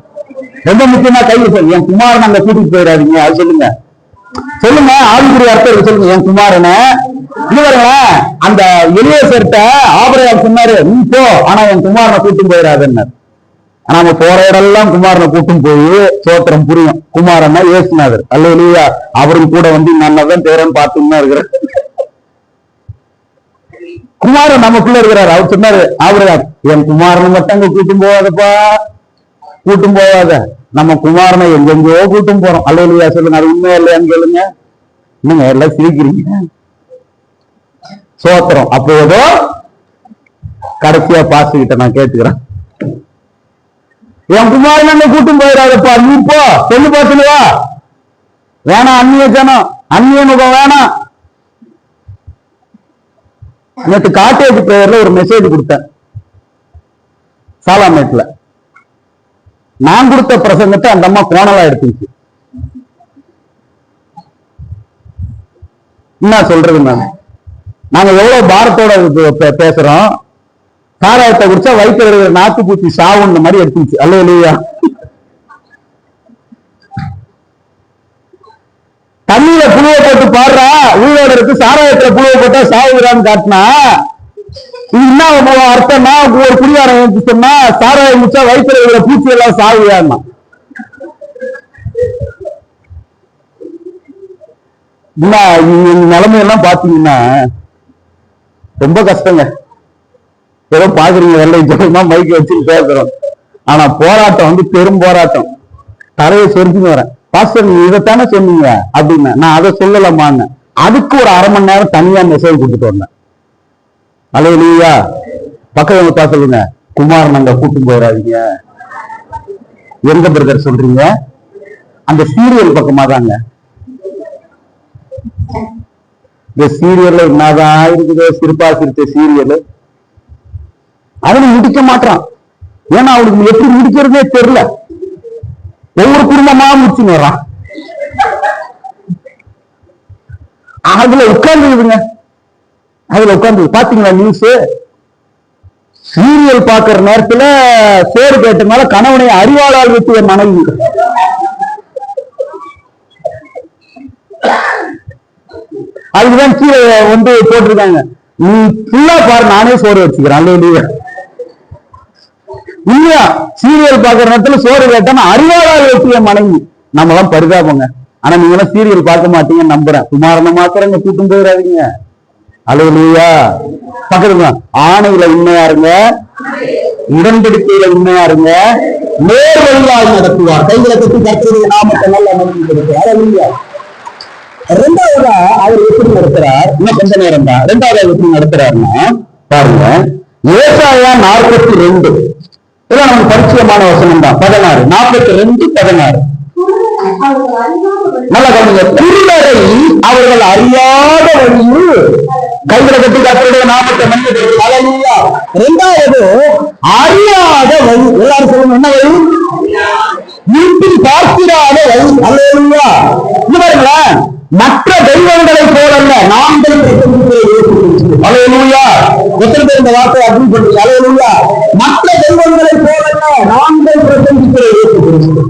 ரொம்ப முக்கியமா கையில் சொல்லுங்க, என் குமாரன் அங்க கூட்டிட்டு போயிடாதீங்க. அது சொல்லுங்க, சொல்லுங்க, ஆவிக்குரிய அர்த்தம் சொல்லுங்க. என் குமாரனை அந்த எலியேசர்ட்ட ஆபிரகாம் சொன்னாரு, நீ போ, ஆனா என் குமாரனை கூட்டும் போயிடாதுன்னு. நாம போற இடம்லாம் குமாரனை கூட்டும் போய் சோத்திரம் புரியும். குமாரன்னா ஏசுநாதர். அல்லேலூயா. அவரும் கூட நான் தேரன் பார்த்துன்னு இருக்கிறேன். குமாரன் நமக்குள்ள இருக்கிறாரு. அவர் சொன்னாரு, ஆபிரகாம் என் குமாரனை மட்டும் அங்க கூட்டும் போவாதப்பா, கூட்டும் போவாத, நம்ம குமாரனை எங்கெங்கோ கூட்டும் போறோம். அல்லேலூயா சொல்லுங்க. அது உண்மையா இல்லையான்னு கேளுங்க. நீங்க எல்லாம் சிரிக்கிறீங்க. சோத்திரம். அப்போ ஏதோ கடைசியா பாசுகிட்ட நான் கேட்டுக்கிறேன், என் குமாரன் அங்க கூட்டும் போயிடாதப்பா, நீ போ, சொல்லு பார்த்துவா, வேணாம், அந்நிய ஜனம், அந்நிய முகம் வேணாம். நேற்று காட்டேஜ் பிரேயர்ல ஒரு மெசேஜ் கொடுத்தேன் சாலாமேட்ல. நான் கொடுத்த பிரசங்கத்தை அந்த அம்மா கோணலா எடுத்துச்சு. என்ன சொல்றது நாங்க எவ்வளவு பாரத்தோட பேசுறோம். சாராயத்தை குடிச்சா வயிற்றுல இருக்கிற நாத்து பூச்சி சாவுன்ற மாதிரி எடுத்துச்சு. அல்ல இல்லையா? தண்ணியில புழுவை போட்டு பாடுறா உயிரோட இருக்கு, சாராயத்துல புழுவை போட்டா சாவுகிறான்னு காட்டினா இது என்ன அர்த்தம்னா, ஒரு குடியாரம் சொன்னா சாராயம் முடிச்சா வயிற்றுல இருக்கிற பூச்சி எல்லாம் சாவுகிறான்னா நிலைமையெல்லாம் பாத்தீங்கன்னா ரொம்ப கஷ்டங்க. ஏதோ பாக்குறீங்க வெள்ளை சொல்லுமா மைக்கு வச்சு பேசுறோம். ஆனா போராட்டம் பெரும் போராட்டம். தலையை சொரிச்சுன்னு வரேன். பாஸ்டர் நீங்க இதைத்தானே சொன்னீங்க அப்படின்னு. நான் அதை சொல்லலாமான்னு அதுக்கு ஒரு அரை மணி நேரம் தனியா மெசேஜ் கொடுத்துட்டு வந்தேன். அலையிலையா பக்கம் பா சொல்லுங்க, குமார் நாங்க கூட்டு போயிடாதீங்க. எந்த பிரதர் சொல்றீங்க? அந்த சீரியல் பக்கமா தாங்க. இந்த சீரியல்ல என்னதான் இருக்குது, சிரிப்பா சிரிச்ச சீரியல். அவனை முடிக்க மாட்டான். ஏன்னா அவனுக்கு எப்படி முடிக்கிறதே தெரியல. ஒவ்வொரு குடும்பமா முடிச்சுன்னு வர்றான். அதுல உட்கார்ந்துங்க, அதுல உட்கார்ந்து பாத்தீங்களா நியூஸ்? சீரியல் பாக்குற நேரத்துல சோறு கேட்டனால கணவனை அறிவாளால் வெட்டிய மனைவி. அதுதான் கீழே போட்டிருக்காங்க, நீ ஃபுல்லா பாரு நானே சோறு வச்சுக்கிறேன். இல்லையா? சீரியல் பாக்குற நேரத்துல சோறு கேட்டா அறிவாளால் வெட்டிய மனைவி. நம்ம எல்லாம் பரிதாபங்க. ஆனா நீங்க எல்லாம் சீரியல் பார்க்க மாட்டீங்கன்னு நம்புறேன். குமாரனை மாத்திரம் கூட்டும் போயிடாதீங்க. அலையிலையா பக்கத்துல ஆணையில உண்மையா இருங்க, உடன்படிக்கையில உண்மையா இருங்க, நேர்வழியால் நடத்துவார். கைகளை கட்டி கட்சி நாமத்தை நல்லா நடத்தி. அலையிலையா ரெண்டாவதா அவர் எப்படி நடத்துறார்? இன்னும் கொஞ்ச நேரம் தான். ரெண்டாவது எப்படி நடத்துறாருன்னா பாருங்க, ஏசாயா 42 இதெல்லாம் நமக்கு பரிச்சயமான வசனம் தான். 16 42 16 நல்ல கவனிங்க. குருடரை அவர்கள் அறியாத வழியில் கைகளை கட்டி கத்தருடைய நாமத்தை மன்னிக்கிறது. இரண்டாவது அறியாத வழி. எல்லாரும் சொல்லுங்க, என்ன வழி? வீட்டில் பார்க்கிறாத வழி. அல்லேலூயா. இது பாருங்களேன், மற்ற தெய்வங்களை போலல்ல நாங்கள் அல்லேலூயா. எத்தனை பேர் இந்த வார்த்தை அக்ரி பண்றீங்க? அல்லேலூயா. மற்ற தெய்வங்களை போலல்ல நாங்கள் பிரசங்கிக்கிற இயேசு கிறிஸ்து.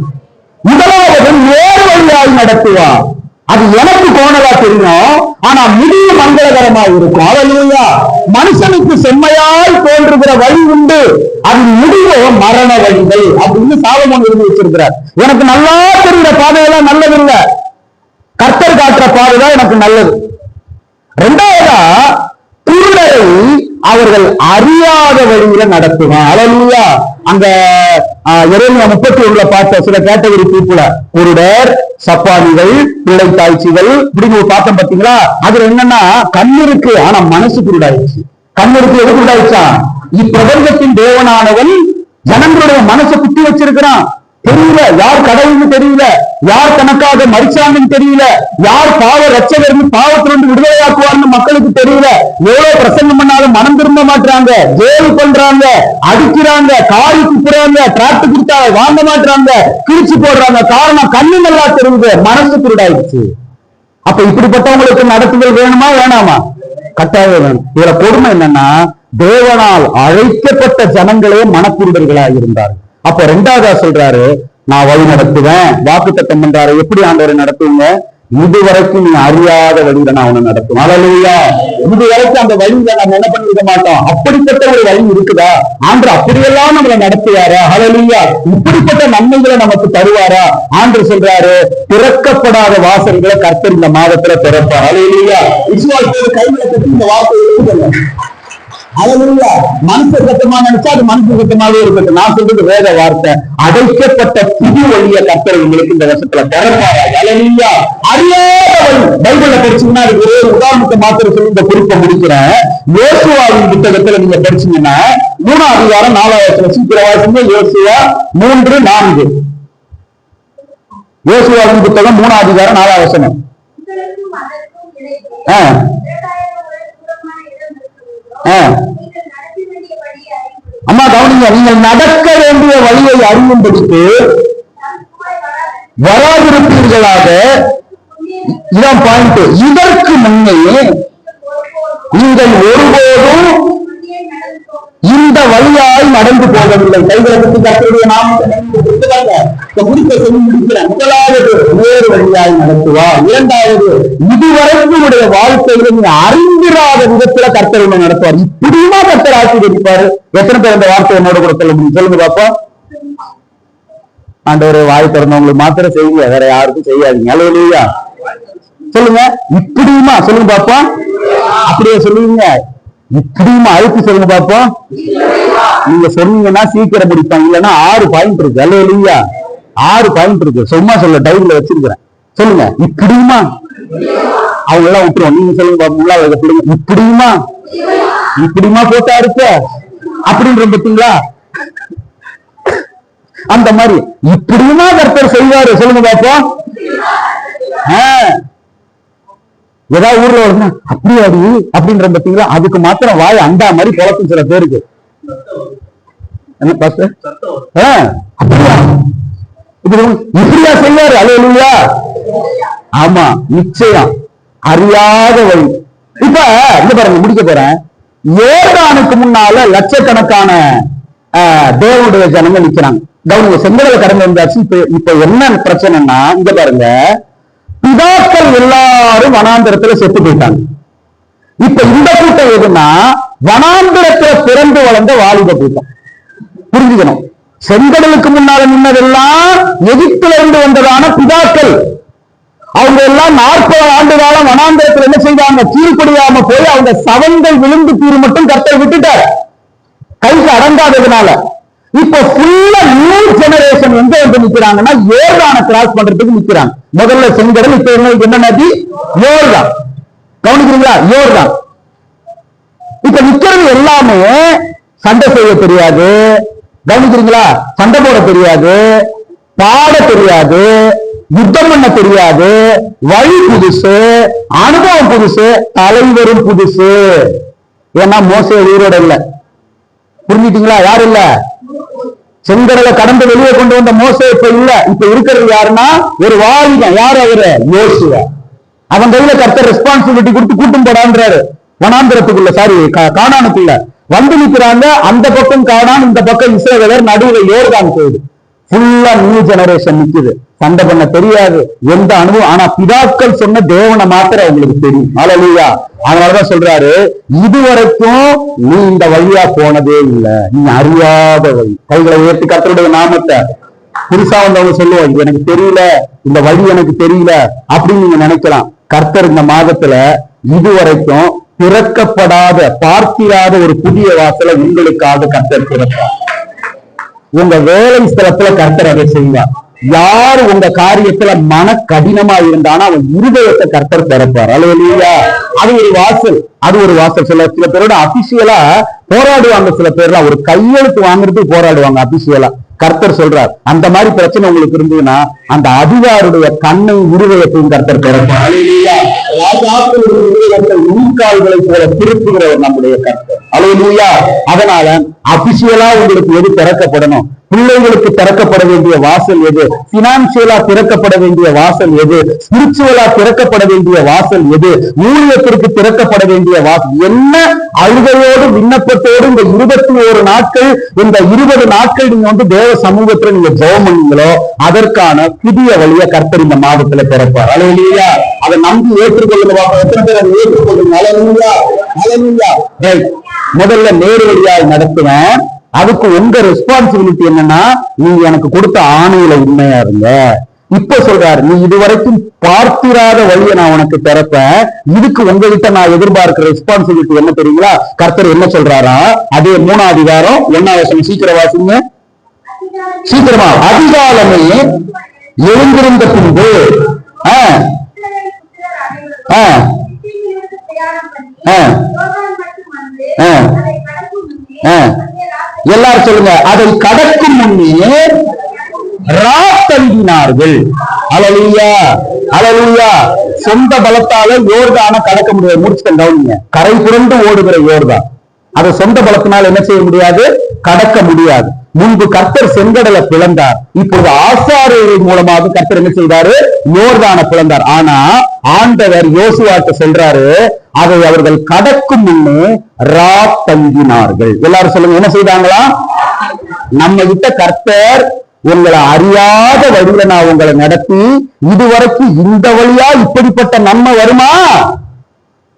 முதலாவது நேர் வழியாய் நடத்துவார். அது எனக்கு கோணலா தெரியும், ஆனா முடிவு மங்களகரமா இருக்கும். அல்லேலூயா. மனுஷனுக்கு செம்மையாய் தோன்றுகிற வழி உண்டு, அது முடிவு மரண வழிகள் அப்படின்னு சாலமோன் எழுதி வச்சிருக்கிறார். எனக்கு நல்லா தெரிந்த பாதையெல்லாம் நல்லதில்லை, கர்த்தர் காட்டுற பாதைதான் எனக்கு நல்லது. இரண்டாவதா குருடரை அவர்கள் அறியாத வழியில நடத்துவான். அல்லேலூயா. அந்த எரேமியா 31 பார்த்த சில கேட்டகரி பீப்புள, குருடர், சப்பானிகள், பிள்ளை தாய்ச்சிகள் இப்படி பார்த்தோம் பாத்தீங்களா? அதுல என்னன்னா கண்ணு இருக்கு ஆனா மனசு குருடாயிடுச்சு. கண்ணு இருக்கு, எது குருடாயிடுச்சா? இப்பிரபஞ்சத்தின் தேவனானவன் ஜனங்களுடைய மனசை குத்தி வச்சிருக்கிறான். தெரியல யார் கடவுள்னு தெரியல, யார் தனக்காக மரிச்சாங்கன்னு தெரியல, யார் பாவ ரட்சகர்னு பாவத்திலிருந்து விடுதலையாக்குவார்னு மக்களுக்கு தெரியல. எவ்வளவு பிரசங்கம் பண்ணாலும் மனம் திரும்ப மாட்டாங்க, ஜெயில் பண்றாங்க, அடிக்கிறாங்க, காரி துப்புறாங்க, டிராக்ட் கொடுத்தா வாங்க மாட்டாங்க, கிழிச்சு போடுறாங்க. காரணம் கண்ணு நல்லா தெரியுது, மனசு குருடாயிடுச்சு. அப்ப இப்படிப்பட்டவங்களுக்கு நடத்துதல் வேணுமா வேணாமா? கட்டாயம் வேணும். இதுல கொடுமை என்னன்னா, தேவனால் அழைக்கப்பட்ட ஜனங்களே மனக்குருடர்களாக இருந்தார்கள். அப்ப ரெண்டாவதா சொல்றாரு, நான் வழி நடத்துவேன். வாக்குத்தத்தம் பண்றாரு. எப்படி ஆண்டவரை நடத்துவீங்க? இதுவரைக்கும் நீ அறியாத வழியில நான் அவனை நடத்துவேன். அல்லேலூயா. இதுவரைக்கும் அந்த வழியில நம்ம என்ன பண்ணிருக்க மாட்டோம். அப்படிப்பட்ட ஒரு வழி இருக்குதா? ஆண்டு அப்படியெல்லாம் நம்மளை நடத்துவாரா? அல்லேலூயா. இப்படிப்பட்ட நன்மைகளை நமக்கு தருவாரா? ஆண்டு சொல்றாரு, திறக்கப்படாத வாசல்களை கர்த்தர் இந்த மாதத்துல திறப்பார். அல்லேலூயா. விசுவாசத்தோட கைகளை கட்டி இந்த வார்த்தை இருக்குதுங்க. அல்லேலூயா. மனுஷ சத்தமா நினைச்சா அது மனுஷ சத்தமாவே இருக்கட்டும். நான் சொல்றது வேத வார்த்தை. அடைக்கப்பட்ட புது வழியை கர்த்தர் உங்களுக்கு இந்த வருஷத்துல திறப்பாரா? அல்லேலூயா. அறியாத வழி. பைபிள்ல படிச்சீங்கன்னா அதுக்கு ஒரே உதாரணத்தை மாத்திரம் சொல்லி இந்த குறிப்பை முடிக்கிறேன். யோசுவாவின் புத்தகத்துல நீங்க படிச்சீங்கன்னா 3ஆம் அதிகாரம் 4ஆம் வசனம். சீக்கிரம் வாசிங்க. யோசுவா 3:4. யோசுவாவின் புத்தகம் 3ஆம் அதிகாரம் 4ஆம் வசனம். அம்மா கவனிங்க, நீங்கள் நடக்க வேண்டிய வழியை அறியும்படிக்கு வராதிருப்பீர்களாக இதான் பாயிண்ட். இதற்கு முன்னே நீங்கள் ஒருபோதும் இந்த வழியாய் நடந்து போகவில்லை. கைகளை பற்றி கர்த்தருடைய நாமத்தை முடிக்கிறேன். முதலாவது வேறு வழியாய் நடத்துவா. இரண்டாவது இதுவரைக்கும் உடைய வாழ்க்கையில நீ அறிந்திராத விதத்துல கர்த்தர் உன்னை நடத்துவார். இப்படியுமா கர்த்தர் ஆசீர்வதிப்பாரு? எத்தனை பேர் இந்த வார்த்தை என்னோட கூட சொல்ல முடியும்? சொல்லுங்க பாப்பா. ஆண்டவரே, வாய் திறந்தவங்களுக்கு மாத்திரம் செய்யுங்க, வேற யாருக்கும் செய்யாதீங்க. அல்லேலூயா. சொல்லுங்க. இப்படியுமா? சொல்லுங்க பாப்பா. அப்படியே சொல்லுவீங்க. இப்படியுமா? அழுத்தி சொல்லுங்க பாப்பா. நீங்க சொன்னீங்கன்னா சீக்கிரம் முடிப்பாங்க. இல்லைன்னா 6 பாயிண்ட் இருக்கு. அல்லேலூயா. 6 பாயிண்ட் இருக்கு. சும்மா சொல்ல டைம்ல வச்சிருக்கிறேன். சொல்லுங்க. இப்படியுமா? அவங்க எல்லாம் விட்டுருவோம். நீங்க சொல்லுங்க பாப்பா. பிள்ளைங்க இப்படியுமா? இப்படியுமா போட்டா இருக்க அப்படின்ற பார்த்தீங்களா? அந்த மாதிரி இப்படியுமா கர்த்தர் செய்வாரு? சொல்லுங்க பாப்போம். ஏதாவது ஊர்ல வருதுன்னா அப்படியே அடி அப்படின்ற பார்த்தீங்களா? அதுக்கு மாத்திரம் வாய் அண்டா மாதிரி குழப்பம் சில பேருக்கு. இப்படியா செய்வாரு? அல்லேலூயா. ஆமா, நிச்சயம். அறியாத வழி. இப்ப இந்த பாருங்க, முடிக்க போறேன். யோர்தானுக்கு முன்னால லட்சக்கணக்கான தேவனுடைய ஜனங்கள் நிக்கிறாங்க. கவனிங்க, செங்கடலை கடந்து வந்தாச்சு. இப்ப என்ன பிரச்சனைன்னா, இங்க பாருங்க, பிதாக்கள் எல்லாரும் வனாந்திரத்துல செத்து போயிட்டாங்க. இப்ப இந்த கூட்டம் எதுன்னா, வனாந்திரத்துல பிறந்து வளர்ந்த வாலிப கூட்டம். புரிஞ்சுக்கணும். செங்கடலுக்கு முன்னால நின்னதெல்லாம் எகிப்துல இருந்து வந்ததான பிதாக்கள். அவங்க எல்லாம் 40 ஆண்டு காலம் வனாந்திரத்துல என்ன செய்வாங்க? கீழ்ப்படியாம போய் அவங்க சவங்கள் விழுந்து தீர் மட்டும் கர்த்தர் விட்டுட்டார், கைக்கு அடங்காததுனால. இப்ப ஃபுல்லா நியூ ஜெனரேஷன் எங்க வந்து நிக்கிறாங்கன்னா, யோர்தானை கிராஸ் பண்றதுக்கு நிக்கிறாங்க. முதல்ல செங்கடல், இப்ப என்ன நதி? யோர்தான். கவனிக்கிறீங்களா? யோர்தான். இப்ப நிக்கிறது எல்லாமே சண்டை செய்ய தெரியாது. கவனிக்கிறீங்களா? சண்டை போட தெரியாது, பாட தெரியாது, யுத்தம் பண்ண தெரியாது. வழி புதுசு, அனுபவம் புதுசு, தலைவரும் புதுசு. ஏன்னா மோசே உயிரோட இல்ல. புரிஞ்சுட்டீங்களா? யாரு இல்ல? செங்கடலை கடந்து வெளியே கொண்டு வந்த மோசே இப்ப இல்ல. இப்ப இருக்கிறது யாருன்னா ஒரு வாலிபன். யாரு அவரு? யோசுவா. அவன் கையில கர்த்தர் ரெஸ்பான்சிபிலிட்டி கொடுத்து கூட்டம் போடான்றாரு. வனாந்திரத்துக்குள்ள, சாரி, கானானுக்குள்ள வந்து நிக்கிறாங்க. அந்த பக்கம் கானான், இந்த பக்கம் இஸ்ரவேலர், நடுவில் யோர்தான் போகுது. ஃபுல்லா நியூ ஜெனரேஷன் நிக்குது. சண்டை பண்ண தெரியாது, எந்த அனுபவம். ஆனா பிதாக்கள் சொன்ன தேவனை மாத்திரம் அவங்களுக்கு தெரியும். அல்லேலூயா. அதனாலதான் சொல்றாரு, இதுவரைக்கும் நீ இந்த வழியா போனதே இல்லை, நீ அறியாத வழி. கைகளை உயர்த்தி கர்த்தருடைய நாமத்தை. புதுசா வந்தவங்க சொல்லுவாங்க, இது எனக்கு தெரியல, இந்த வழி எனக்கு தெரியல அப்படின்னு நீங்க நினைக்கலாம். கர்த்தர் இந்த மாதத்துல இதுவரைக்கும் திறக்கப்படாத, பார்த்திராத ஒரு புதிய வாசலை உங்களுக்காக கர்த்தர் திறப்பார். உங்க வேலை ஸ்தலத்துல கர்த்தர் அதை செய்வார். யாரு உங்க காரியத்துல மன கடினமா இருந்தானா அவன் இருதயத்தை கர்த்தர் திறப்பார். அல்லேலூயா. அது ஒரு வாசல், அது ஒரு வாசல். சில பேரோட அபிஷியலா போராடுவாங்க. சில பேர்லாம் ஒரு கையெழுத்து வாங்குறதுக்கு போராடுவாங்க அபிஷியலா. கர்த்தர் சொல்றார், அந்த மாதிரி பிரச்சனை உங்களுக்கு இருந்ததுன்னா அந்த அதிகாருடைய கண்ணை இருதயத்தையும் கர்த்தர் திறப்பார். அல்லேலூயா. ராஜாக்களுடைய இருதயத்தை நுண்கால்களை போல திருப்புகிறவர் நம்முடைய கர்த்தர். அல்லேலூயா. அதனால அபிஷியலா உங்களுக்கு எது திறக்கப்படணும்? பிள்ளைகளுக்கு திறக்கப்பட வேண்டிய வாசல் எது? பினான்சியலா திறக்கப்பட வேண்டிய வாசல் எது? ஸ்பிரிச்சுவலா திறக்கப்பட வேண்டிய வாசல் எது? ஊழியத்திற்கு திறக்கப்பட வேண்டிய வாசல் என்ன? அழுகையோடு விண்ணப்பத்தோடு இந்த 21 நாட்கள், இந்த 20 நாட்கள் நீங்க வந்து தேவ சமூகத்துல நீங்க ஜெபம் பண்ணீங்களோ அதற்கான புதிய வழியை கர்த்தர் இந்த மாதத்துல திறப்பார். அல்லேலூயா. அதை நம்பி ஏற்றுக்கொள்ளுங்க. எத்தனை பேர் அதை ஏற்றுக்கொள்ளுங்க? அல்லேலூயா. அல்லேலூயா. முதல்ல நேரு வழியாய் நடத்துவேன். அதுக்கு உங்க ரெஸ்பான்சிபிலிட்டி என்னன்னா, நீங்க எனக்கு கொடுத்த ஆணையில உண்மையா இருங்க. இப்ப சொல்றாரு, நீ இதுவரைக்கும் பார்த்திராத வழியை நான் உனக்கு திறப்பேன். இதுக்கு உங்ககிட்ட நான் எதிர்பார்க்கிற ரெஸ்பான்சிபிலிட்டி என்ன தெரியுங்களா? கர்த்தர் என்ன சொல்றாரா? அதே 3ஆம் அதிகாரம் 1ஆம் வசனம். சீக்கிரம் வாசிங்க, சீக்கிரமா. அதிகாலமே எழுந்திருந்த பின்பு எல்லாரும் சொல்லுங்க, அதை கடக்கும் முன்னே ராத்தங்கினார்கள். அல்லேலூயா. அல்லேலூயா. சொந்த பலத்தால யோர்தானை கடக்க முடியாது. முடிச்சுட்டு கவனிங்க, கரை புரண்டு ஓடுகிற யோர்தான், அதை சொந்த பலத்தினால் என்ன செய்ய முடியாது? கடக்க முடியாது. முன்பு கர்த்தர் செங்கடலை பிளந்தார், இப்போது ஆசாரியர்கள் மூலமாக கர்த்தர் என்ன செய்தாரு? யோர்தானை பிளந்தார். ஆனா ஆண்டவர் யோசுவாட்ட சொல்றாரு, அதை அவர்கள் கடக்கும் முன்னே தங்கினார்கள். எல்லாரும் சொல்லுங்க, என்ன செய்தாங்களா? நம்ம கிட்ட கர்த்தர் உங்களை அறியாத வழியில நான் உங்களை நடத்தி இதுவரைக்கும் இந்த வழியா இப்படிப்பட்ட நன்மை வருமா?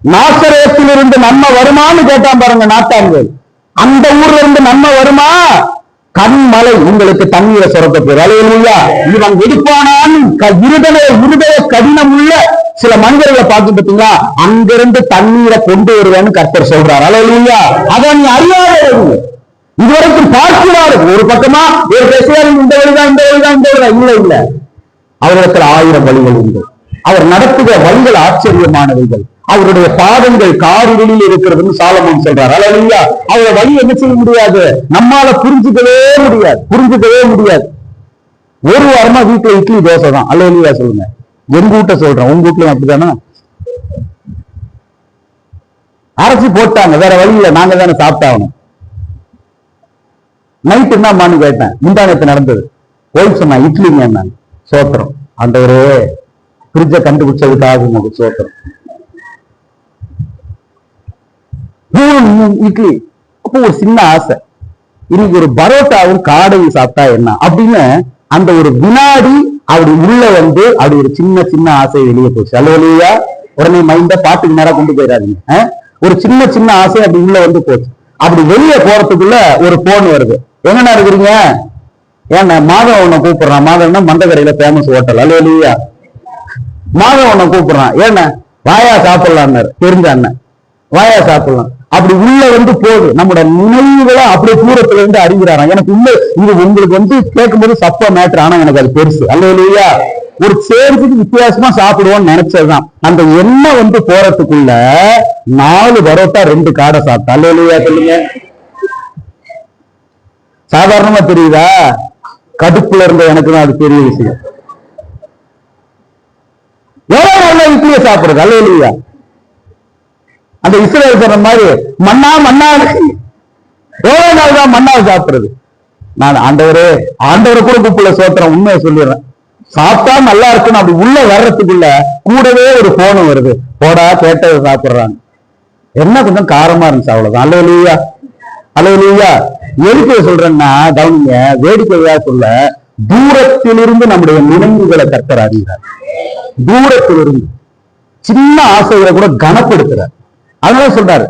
நாசரேத்தில் இருந்து நன்மை வருமான்னு கேட்டான் பாருங்க நாட்டான்கள். அந்த ஊர்ல இருந்து நன்மை வருமா? கண்மலை உங்களுக்கு தண்ணீரை சுரக்க போகுது. அல்லேலூயா. இவன் வெடிப்பானான்னு இருதய கடினம் உள்ள சில மனிதர்களை பார்த்து பார்த்தீங்களா, அங்கிருந்து தண்ணீரை கொண்டு வருவேன்னு கர்த்தர் சொல்றார். அல்லேலூயா. அதை நீ அறியாத இதுவரைக்கும் பார்க்கிறாரு. ஒரு பக்கமா ஒரு பேசுவார், இந்த வழிதான் இந்த வழிதான் இந்த வழிதான். இல்ல இல்ல, அவர்களுக்கு 1000 வழிகள் உண்டு. அவர் நடத்துகிற வழிகள் ஆச்சரியமானவைகள். அவருடைய பாதங்கள் காரிகளில் இருக்கிறதுன்னு சாலமோன் சொல்றார். அல்லேலூயா. அவரை வழி என்ன செய்ய முடியாது, நம்மால புரிஞ்சுக்கவே முடியாது. ஒரு வாரமா வீட்டுல இட்லி தோசை தான். அல்லேலூயா சொல்லுங்க. எங்க வீட்டை சொல்றேன், உங்க வீட்டுல அப்படித்தானே? அரைச்சி போட்டாங்க, வேற வழி இல்லை, நாங்க தானே சாப்பிட்டாகணும். நைட்டு என்னம்மான்னு கேட்டேன், முந்தானத்து நடந்தது. போய் சொன்னா இட்லிங்க என்ன சோத்திரம். அந்த ஒரு பிரிட்ஜை கண்டுபிடிச்சதுக்காக உங்களுக்கு சோத்திரம். 3 இட்லி. அப்போ ஒரு சின்ன ஆசை, இன்னைக்கு ஒரு பரோட்டாவும் காடையும் சாப்பிட்டா என்ன அப்படின்னு அந்த ஒரு வினாடி அப்படி உள்ள வந்து அப்படி ஒரு சின்ன ஆசை வெளியே போச்சு. அல்லேலூயா. உடனே மைண்ட பாட்டுக்கு நேரம் கொண்டு போயிடாதீங்க. ஒரு சின்ன ஆசை அப்படி உள்ள வந்து போச்சு. அப்படி வெளியே போறதுக்குள்ள ஒரு போன் வருது. என்னன்னா இருக்கிறீங்க? ஏன்னா மாதம் உன்னை கூப்பிடுறான். மாதம்னா மந்தகரையில ஃபேமஸ் ஹோட்டல். அல்லேலூயா. மாதம் உன்னை கூப்பிடுறான். ஏன்னா வாயா சாப்பிடலான்னாரு. தெரிஞ்ச அண்ணன், வாயா சாப்பிடலாம். அப்படி உள்ள வந்து போகுது. நம்மளோட நினைவுகளை அப்படியே தூரத்துல இருந்து அறிகிறாராம். எனக்கு உள்ள இது உங்களுக்கு வந்து கேட்கும்போது சப்ப மேட்டர், ஆனா எனக்கு அது பெருசு. அல்லேலூயா. ஒரு சேர்த்துக்கு வித்தியாசமா சாப்பிடுவோம்னு நினைச்சதுதான். அந்த எண்ணெய் வந்து போறதுக்குள்ள 4 பரோட்டா 2 காடை சாப்பிட்டா. அல்லேலூயா சொல்லுங்க. சாதாரணமா தெரியுதா? கடுப்புல இருந்த எனக்கு தான் அது பெரிய விஷயம். எவ்வளவு நல்ல இட்லியை சாப்பிடுறது. அல்லேலூயா. அந்த இஸ்ரவேல் சொன்ன மாதிரி மண்ணா எவ்வளவு நாள் தான் மண்ணாவை சாப்பிடுறது. நான் ஆண்டவரை கூட கூப்பிடல, சோத்திரம். உண்மையை சொல்லிடுறேன். சாப்பிட்டா நல்லா இருக்குன்னு அப்படி உள்ள வர்றதுக்குள்ள கூடவே ஒரு போனும் வருது. போடா கேட்டதை சாப்பிடுறாங்க. என்ன கொஞ்சம் காரமா இருந்துச்சு, அவ்வளவுதான். அல்லேலூயா. அல்லேலூயா. எதுக்கு சொல்றேன்னா கவனிங்க, வேடிக்கையா சொல்ல, தூரத்திலிருந்து நம்முடைய நினைவுகளை கர்த்தர் அறிகிறார். தூரத்திலிருந்து சின்ன ஆசைகளை கூட கனப்படுத்துறார். அதனால சொல்றாரு,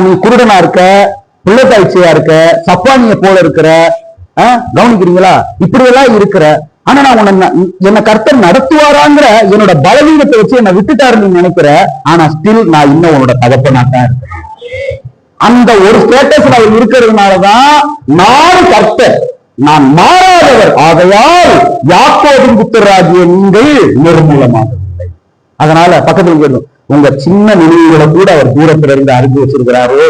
நீ குருடனா இருக்க, பிள்ளைத்தாய்ச்சியா இருக்க, சப்பானிய போல இருக்கிற, கவனிக்கிறீங்களா, இப்படி எல்லாம் இருக்கிற, ஆனா நான் என்ன கர்த்தர் நடத்துவாராங்கிற என்னோட பலவீனத்தை வச்சு என்ன விட்டுட்டாருன்னு நினைக்கிற, ஆனா ஸ்டில் நான் இன்னும் உன்னோட தகப்பனாத்தான் இருக்கேன். அந்த ஒரு ஸ்டேட்டஸ்ல அவர் இருக்கிறதுனாலதான் நான் கர்த்தர், நான் மாறாதவர், ஆகையால் யாக்கோபின் புத்திரராகிய நீங்கள் நிர்மூலமாகவில்லை. அதனால பக்கத்துல கேட்கும், உங்க சின்ன நினைவுகளை கூட அவர் தூரத்துல இருந்து அறிஞ்சு வச்சிருக்கிறாரு.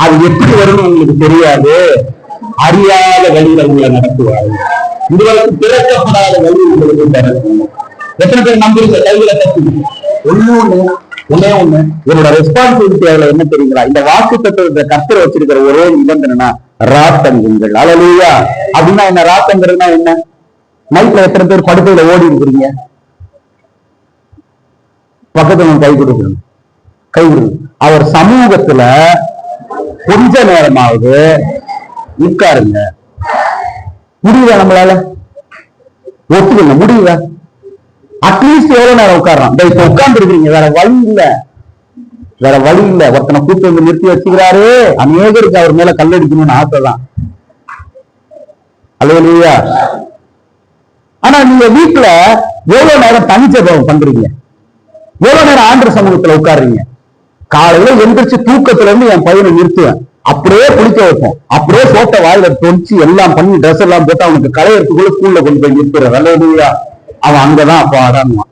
அது எப்படி வரும்னு உங்களுக்கு தெரியாது. அறியாத வழியில உங்களை நடத்துவாரு. இதுவரைக்கும் திறக்கப்படாத வழி உங்களுக்கு தரணும். எத்தனை பேர் நம்புறீங்க? கையில தட்டி ஒண்ணே ஒண்ணு என்னோட ரெஸ்பான்சிபிலிட்டி அதுல என்ன தெரியுங்களா? இந்த வாக்குத்தத்தத்தை கர்த்தர் வச்சிருக்கிற ஒரே நிபந்தனைனா ராத்தங்குங்கள். அல்லேலூயா. அப்படின்னா என்ன? ராத்தங்கிறதுனா என்ன? நைட்ல எத்தனை பேர் படுக்கையில ஓடி இருக்கிறீங்க? பக்கத்துல கை கொடுக்கணும். அவர் சமூகத்துல கொஞ்ச நேரமாவது உட்காருங்க. முடியுதா? நம்மளால ஒத்துக்கங்க, முடியுதா? அட்லீஸ்ட் எவ்வளவு நேரம் உட்கார்றான்? இப்ப உட்கார்ந்து இருக்கீங்க, வேற வழி இல்ல. ஒருத்தனை கூப்பிட்டு வந்து நிறுத்தி வச்சுக்கிறாரு. அநேகருக்கு அவர் மேல கல்லடிக்கணும்னு ஆசைதான். அல்லேலூயா. ஆனா நீங்க வீட்டுல எவ்வளவு நேரம் தனிச்சபம் பண்றீங்க? எவ்வளவு நேரம் ஆண்டவர் சமூகத்துல உட்காருறீங்க? காலையில எந்திரிச்சு தூக்கத்துல இருந்து என் பையனை நிறுத்துவேன், அப்படியே குளிக்க வைப்போம், அப்படியே சோட்ட வாயில தொழிச்சு எல்லாம் பண்ணி ட்ரெஸ் எல்லாம் போட்டு அவனுக்கு களையறதுக்குள்ள ஸ்கூல்ல கொண்டு போய் நிறுத்துறேன். அல்லேலூயா. அவன் அங்கதான் அப்ப ஆடான்வான்.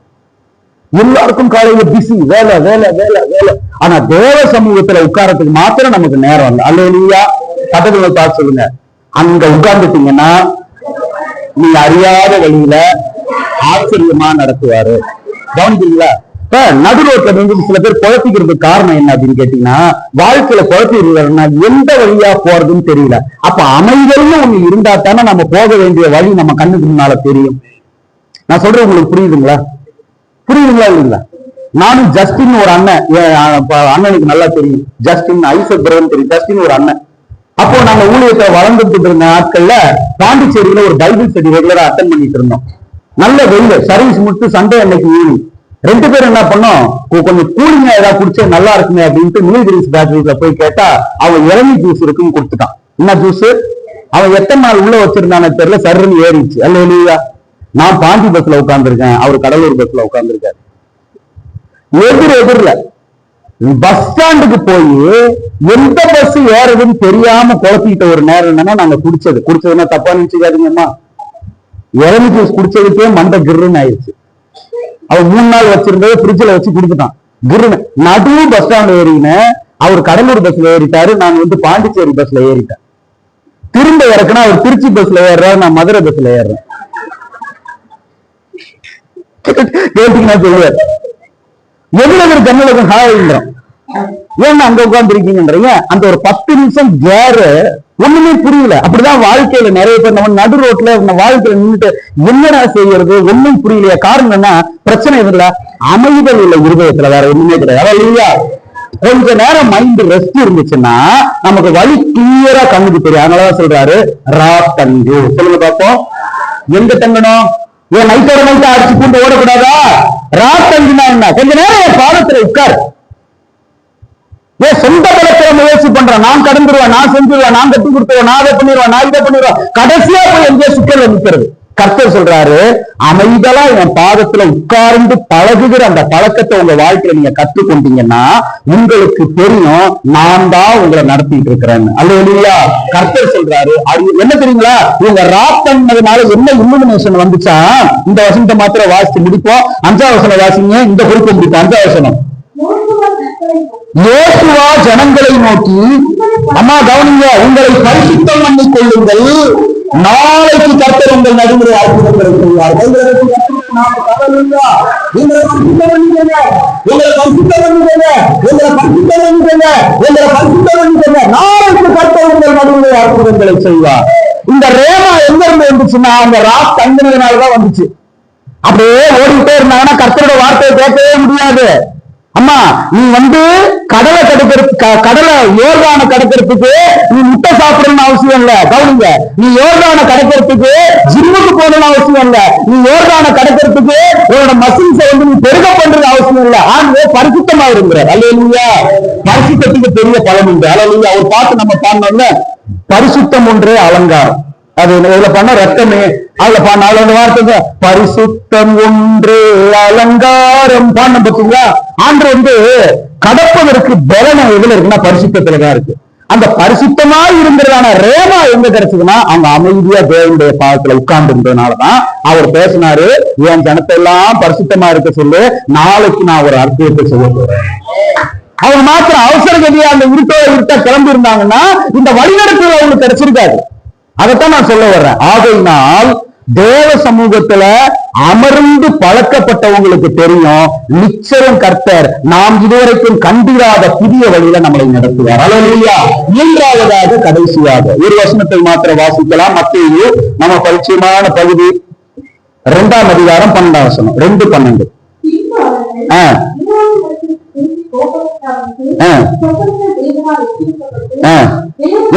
எல்லாருக்கும் காலையில பிஸி, வேலை வேலை வேலை வேலை. ஆனா தேவ சமூகத்துல உட்காரத்துக்கு மாத்திரம் நமக்கு நேரம் இல்லை. அல்லேலூயா. பக்கத்துல பார்த்து சொல்லுங்க, அங்க உட்கார்ந்துட்டீங்கன்னா நீ அறியாத வழியில ஆச்சரியமா நடத்துவாரு. கவனிக்கிறீங்களா? இப்ப நடு ரோட்ல வந்து சில பேர் குழப்பிக்கிறதுக்கு காரணம் என்ன அப்படின்னு கேட்டீங்கன்னா, வாழ்க்கையில குழப்பிடுறாருன்னா எந்த வழியா போறதுன்னு தெரியல. அப்ப அமைதல்னு ஒண்ணு இருந்தா தானே நம்ம போக வேண்டிய வழி நம்ம கண்ணுக்கு முன்னால தெரியும். நான் சொல்றேன், உங்களுக்கு புரியுதுங்களா? புரியுதுங்களா இல்லைங்களா? நானும் ஜஸ்டின் ஒரு அண்ணன், அண்ணனுக்கு நல்லா தெரியும், ஜஸ்டின் ஐசக் பிரதம் தெரியும். ஜஸ்டின் ஒரு அண்ணன். அப்போ நாங்க ஊழியத்தை வளர்ந்துட்டு இருந்த நாட்கள்ல பாண்டிச்சேரியில ஒரு பைபிள் ஸ்டடி ரெகுலரா அட்டன் பண்ணிட்டு இருந்தோம். நல்ல வெயில், சர்வீஸ் முடிச்சு சண்டே அன்னைக்கு ஈவினிங் 2 பேரும் என்ன பண்ணோம், கொஞ்சம் கூலிங்கா ஏதாவது குடிச்சா நல்லா இருக்குமே அப்படின்ட்டு நீல்கிரிஸ் பேக்கரியில போய் கேட்டா அவன் இளநீ ஜூஸ் இருக்குன்னு கொடுத்துட்டான். என்ன ஜூஸ்? அவன் எத்தனை நாள் உள்ள வச்சிருந்தானே தெரியல, சர்ன்னு ஏறிச்சு. அல்ல இல்லையா? நான் பாண்டி பஸ்ல உட்கார்ந்துருக்கேன், அவர் கடலூர் பஸ்ல உட்கார்ந்துருக்காரு. எதிரில பஸ் ஸ்டாண்டுக்கு போய் எந்த பஸ் ஏறதுன்னு தெரியாம குழப்பிக்கிட்ட ஒரு நேரம் என்னன்னா, நாங்க குடிச்சதுன்னா தப்பா நினைச்சுக்காதீங்கம்மா, இளநீ ஜூஸ் குடிச்சதுக்கே மண்டை கிருன்னு ஆயிடுச்சு. அவன் 3 நாள் வச்சிருந்ததை ஃப்ரிட்ஜ்ல வச்சு குடிச்சுட்டான். கிருன்னு நடு பஸ் ஸ்டாண்ட் ஏறினேன். அவர் கடலூர் பஸ்ல ஏறிட்டாரு, நான் வந்து பாண்டிச்சேரி பஸ்ல ஏறிட்டேன். திரும்ப இறக்குனா அவர் திருச்சி பஸ்ல ஏறுறாரு, நான் மதுரை பஸ்ல ஏறுறேன். கேட்டீங்கன்னா சொல்லுவார், எதுல ஜன்னலுக்கு ஹாயின்றோம், ஏன்னா அங்க உட்கார்ந்து இருக்கீங்கன்றீங்க. அந்த ஒரு 10 நிமிஷம் கேரு ஒண்ணுமே புரியல. அப்படிதான் வாழ்க்கையில நிறைய பேர் நம்ம நடு ரோட்ல வாழ்க்கையில நின்றுட்டு என்னடா செய்யறது ஒண்ணும் புரியலையா. காரணம் என்ன? பிரச்சனை இல்ல, அமைதல் இல்ல இருதயத்துல, வேற ஒண்ணுமே கிடையாது. இல்லையா? கொஞ்ச நேரம் மைண்ட் ரெஸ்ட் இருந்துச்சுன்னா நமக்கு வழி கிளியரா கண்ணுக்கு தெரியும். அதனாலதான் சொல்றாரு ரா தங்கு. சொல்லுங்க பாப்போம், எங்க தங்கணும்? ஏன் நைட்டோட நைட்டா அடிச்சு கொண்டு ஓடக்கூடாதா? ரா தங்குனா என்ன? கொஞ்ச நேரம் என் பாதத்துல உட்கார். ஏன் சொந்த பலத்துல முயற்சி பண்றேன், நான் கடந்துருவேன், நான் செஞ்சிருவேன், நான் கட்டி கொடுத்துருவேன், நான் அதை பண்ணிடுவேன், நான் இதை பண்ணிடுவேன், கடைசியா போய் எங்கேயோ சிக்கல்ல நிற்கிறது. கர்த்தர் சொல்றாரு, அமைதலா என் பாதத்துல உட்கார்ந்து பழகுகிற அந்த பழக்கத்தை உங்க வாழ்க்கையில நீங்க கற்றுக்கொண்டீங்கன்னா உங்களுக்கு தெரியும் நான் தான் உங்களை நடத்திட்டு இருக்கிறேன்னு. அல்லேலூயா. கர்த்தர் சொல்றாரு, என்ன தெரியுங்களா, இவங்க ராத்தன்னதுனால என்ன இல்லுமினேஷன் வந்துச்சா? இந்த வசனத்தை மாத்திரம் வாசிச்சு முடிப்போம். 5ஆம் வசனம் வாசிங்க, இந்த பொறுப்பு முடிப்போம். 5ஆம் வசனம். யோசுவா ஜனங்களை நோக்கி, அம்மா கவனிங்க, உங்களை பரிசுத்தம் பண்ணி கொள்ளுங்கள், நாளைக்கு கர்த்தர் உங்கள் நடுமுறை அற்புதங்களை செய்வார். நாளைக்கு கர்த்தர் உங்கள் நடுமுறை அற்புதங்களை செய்வார். இந்த ரேமா எங்க இருந்து வந்துச்சுன்னா அந்த ராத் தங்கினதுனாலதான் வந்துச்சு. அப்படியே ஓடிட்டே இருந்தாங்கன்னா கர்த்தரோட வார்த்தையை கேட்கவே முடியாது. அம்மா நீ வந்து கடலை யோர்தான கடக்கிறதுக்கு நீ முட்டை சாப்பிடணும்னு அவசியம் இல்ல. கவனிங்க, நீ யோர்தான கடக்கிறதுக்கு ஜிம்முக்கு போகணும்னு அவசியம் இல்ல. நீ யோர்தான கடக்கிறதுக்கு உன்னோட மசில்ஸை வந்து நீ பெருக பண்றது அவசியம் இல்ல. ஆனா பரிசுத்தமா இருக்கிறார். அல்லேலூயா. பரிசுத்தத்துக்கு பெரிய பலன் உண்டு. அல்லேலூயா. அவர் பார்த்து நம்ம பாடணும்ல, பரிசுத்தம் ஒன்றே அலங்காரம். அது இதுல பண்ண ரத்தமே அதுல பண்ண வார்த்தை பரிசுத்தம் ஒன்று அலங்காரம் பாண்ட பார்த்தீங்களா? ஆண்டு வந்து கடப்பதற்கு பலனம் எதுல இருக்குன்னா பரிசுத்தத்துலதான் இருக்கு. அந்த பரிசுத்தமா இருந்ததான ரேமா எங்க கிடைச்சதுன்னா அவங்க அமைதியா தேவனுடைய பாதத்துல உட்கார்ந்து இருந்ததுனாலதான் அவர் பேசினாரு, என் ஜனத்தை எல்லாம் பரிசுத்தமா இருக்க சொல்லு, நாளைக்கு நான் ஒரு அற்புதத்தை செய்ய போறேன். அவங்க மாத்திரம் அவசர கதியா அந்த இருட்ட கிளம்பி இருந்தாங்கன்னா இந்த வழிநடத்துவது அவங்களுக்கு கிடைச்சிருக்காது. அதைத்தான் நான் சொல்ல வர்றேன். ஆகையினால் தேவ சமூகத்துல அமர்ந்து பழக்கப்பட்டவங்களுக்கு தெரியும், நிச்சயம் கர்த்தர் நாம் இதுவரைக்கும் கண்டிராத புதிய வழியில நம்மளை நடத்துவார். அல்லேலூயா. 3ஆவதாக கடைசியாக ஒரு வசனத்தை மாத்திரம் வாசிக்கலாம். மத்தேயு நம்ம பரிச்சயமான பகுதி 2ஆம் அதிகாரம் 12ஆம் வசனம். 2:12.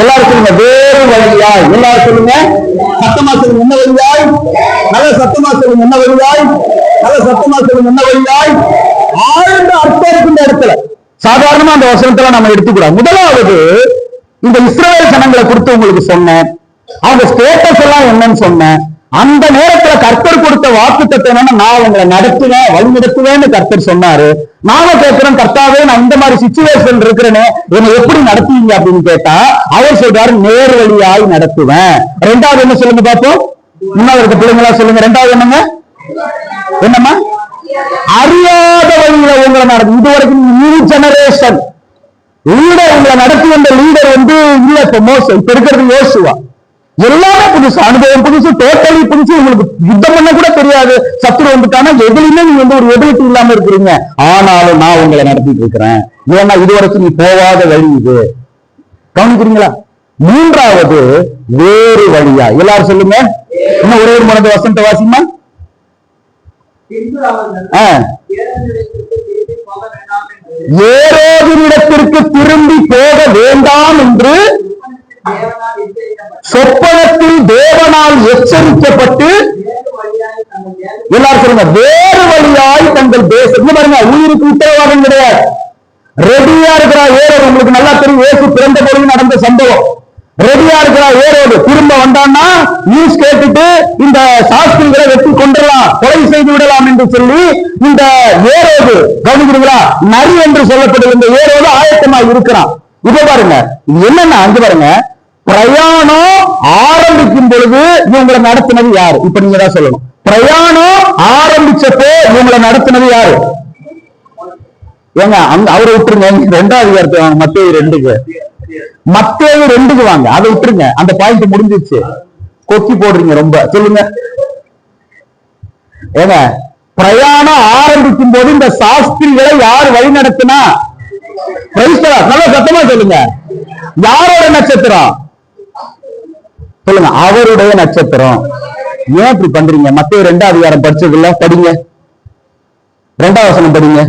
எல்லாரும் சொல்லுங்க, வேறு வழியாய். எல்லாரும் சொல்லுங்க, சத்தமா சொல்லுங்க, என்ன வழியாய்? நல்ல சத்தமா சொல்லுங்க, என்ன வழியாய்? நல்ல சத்தமா சொல்லுங்க, என்ன வழியாய்? ஆழ்ந்த அர்த்தம் இருக்கின்ற இடத்துல சாதாரணமா அந்த வசனத்துல நம்ம எடுத்துக்கூடாது. முதலாவது இந்த இஸ்ரவேல் ஜனங்களை குறித்து உங்களுக்கு சொன்னேன், அவங்க ஸ்டேட்டஸ் எல்லாம் என்னன்னு சொன்னேன். அந்த நேரத்துல கர்த்தர் கொடுத்த வாக்குத்தத்தம் என்னன்னா, நான் உங்களை நடத்துவேன், வழி நடத்துவேன்னு கர்த்தர் சொன்னாரு. நானும் கேட்கிறேன், கர்த்தாவே நான் இந்த மாதிரி சிச்சுவேஷன் இருக்கிறேன்னு என்னை எப்படி நடத்துவீங்க அப்படின்னு கேட்டா அவர் சொல்றாரு, நேர் வழியாய் நடத்துவேன். 2வது என்ன சொல்லுங்க பாப்போம், முன்னாடி இருக்க பிள்ளைங்களா சொல்லுங்க. 2வது என்னங்க? என்னம்மா? அறியாத வழியில உங்களை நடக்கும். இதுவரைக்கும் நியூ ஜெனரேஷன் லீடர் உங்களை நடத்தி வந்த லீடர் வந்து இல்ல. இப்ப இருக்கிறது யோசுவா. எல்லாமே புதுசு, அனுபவம் புதுசு, டோட்டலி புதுசு. உங்களுக்கு யுத்தம் பண்ண கூட தெரியாது, சத்துரு வந்துட்டானா எதுலையுமே நீங்க வந்து ஒரு எபிலிட்டி இல்லாம இருக்கிறீங்க. ஆனாலும் நான் உங்களை நடத்திட்டு இருக்கிறேன், ஏன்னா இதுவரைக்கும் நீ போகாத வழி இது. கவனிக்கிறீங்களா? மூன்றாவது வேறு வழியா. எல்லாரும் சொல்லுங்க, இன்னும் ஒரே ஒரு மனது வசந்த வாசிமா. ஏரோதினிடத்திற்கு திரும்பி போக வேண்டாம் என்று சொப்பனத்தில் தேவனால் எச்சரிக்கப்பட்டு, எல்லாரும் சொல்லுங்க, வேறு வழியாய் தங்கள் தேசம். பாருங்க, உயிருக்கு உத்தரவாதம் கிடையாது. ரெடியா இருக்கிறா ஏரோது. உங்களுக்கு நல்லா தெரியும், இயேசு பிறந்த பொழுது நடந்த சம்பவம். ரெடியா இருக்கிறா ஏரோது. திரும்ப வந்தான்னா நியூஸ் கேட்டுட்டு இந்த சாஸ்திரிகளை வெட்டி கொண்டுடலாம், கொலை செய்து விடலாம் என்று சொல்லி இந்த ஏரோது, கவனிக்கிறீங்களா, நரி என்று சொல்லப்படுகிற இந்த ஏரோது ஆயத்தமாக இருக்கிறான். இப்ப பாருங்க, என்னன்னா அங்க பாருங்க, பிரயாணம் ஆரம்பிக்கும் பொழுது இவங்களை நடத்தினது யாரு? இப்ப நீங்க தான் சொல்லணும். பிரயாணம் ஆரம்பிச்சப்போ இவங்களை நடத்தினது யாரு? ஏங்க அவரை விட்டுருங்க, 2ஆம் அதிகாரத்தை வாங்க, மத்தேயு 2க்கு. மத்தேயு 2க்கு வாங்க, அதை விட்டுருங்க, அந்த பாயிண்ட் முடிஞ்சிச்சு. கொக்கி போடுறீங்க ரொம்ப. சொல்லுங்க ஏங்க, பிரயாணம் ஆரம்பிக்கும் போது இந்த சாஸ்திரிகளை யார் வழி நடத்தினா? நல்லா சத்தமா சொல்லுங்க, யாரோட நட்சத்திரம்? சொல்லுங்க, அவருடைய நட்சத்திரம். ஏன் இப்படி பண்றீங்க? மத்தேயு 2ஆம் அதிகாரம் படிச்சதுல படிங்க, 2ஆம் வசனம் படிங்க.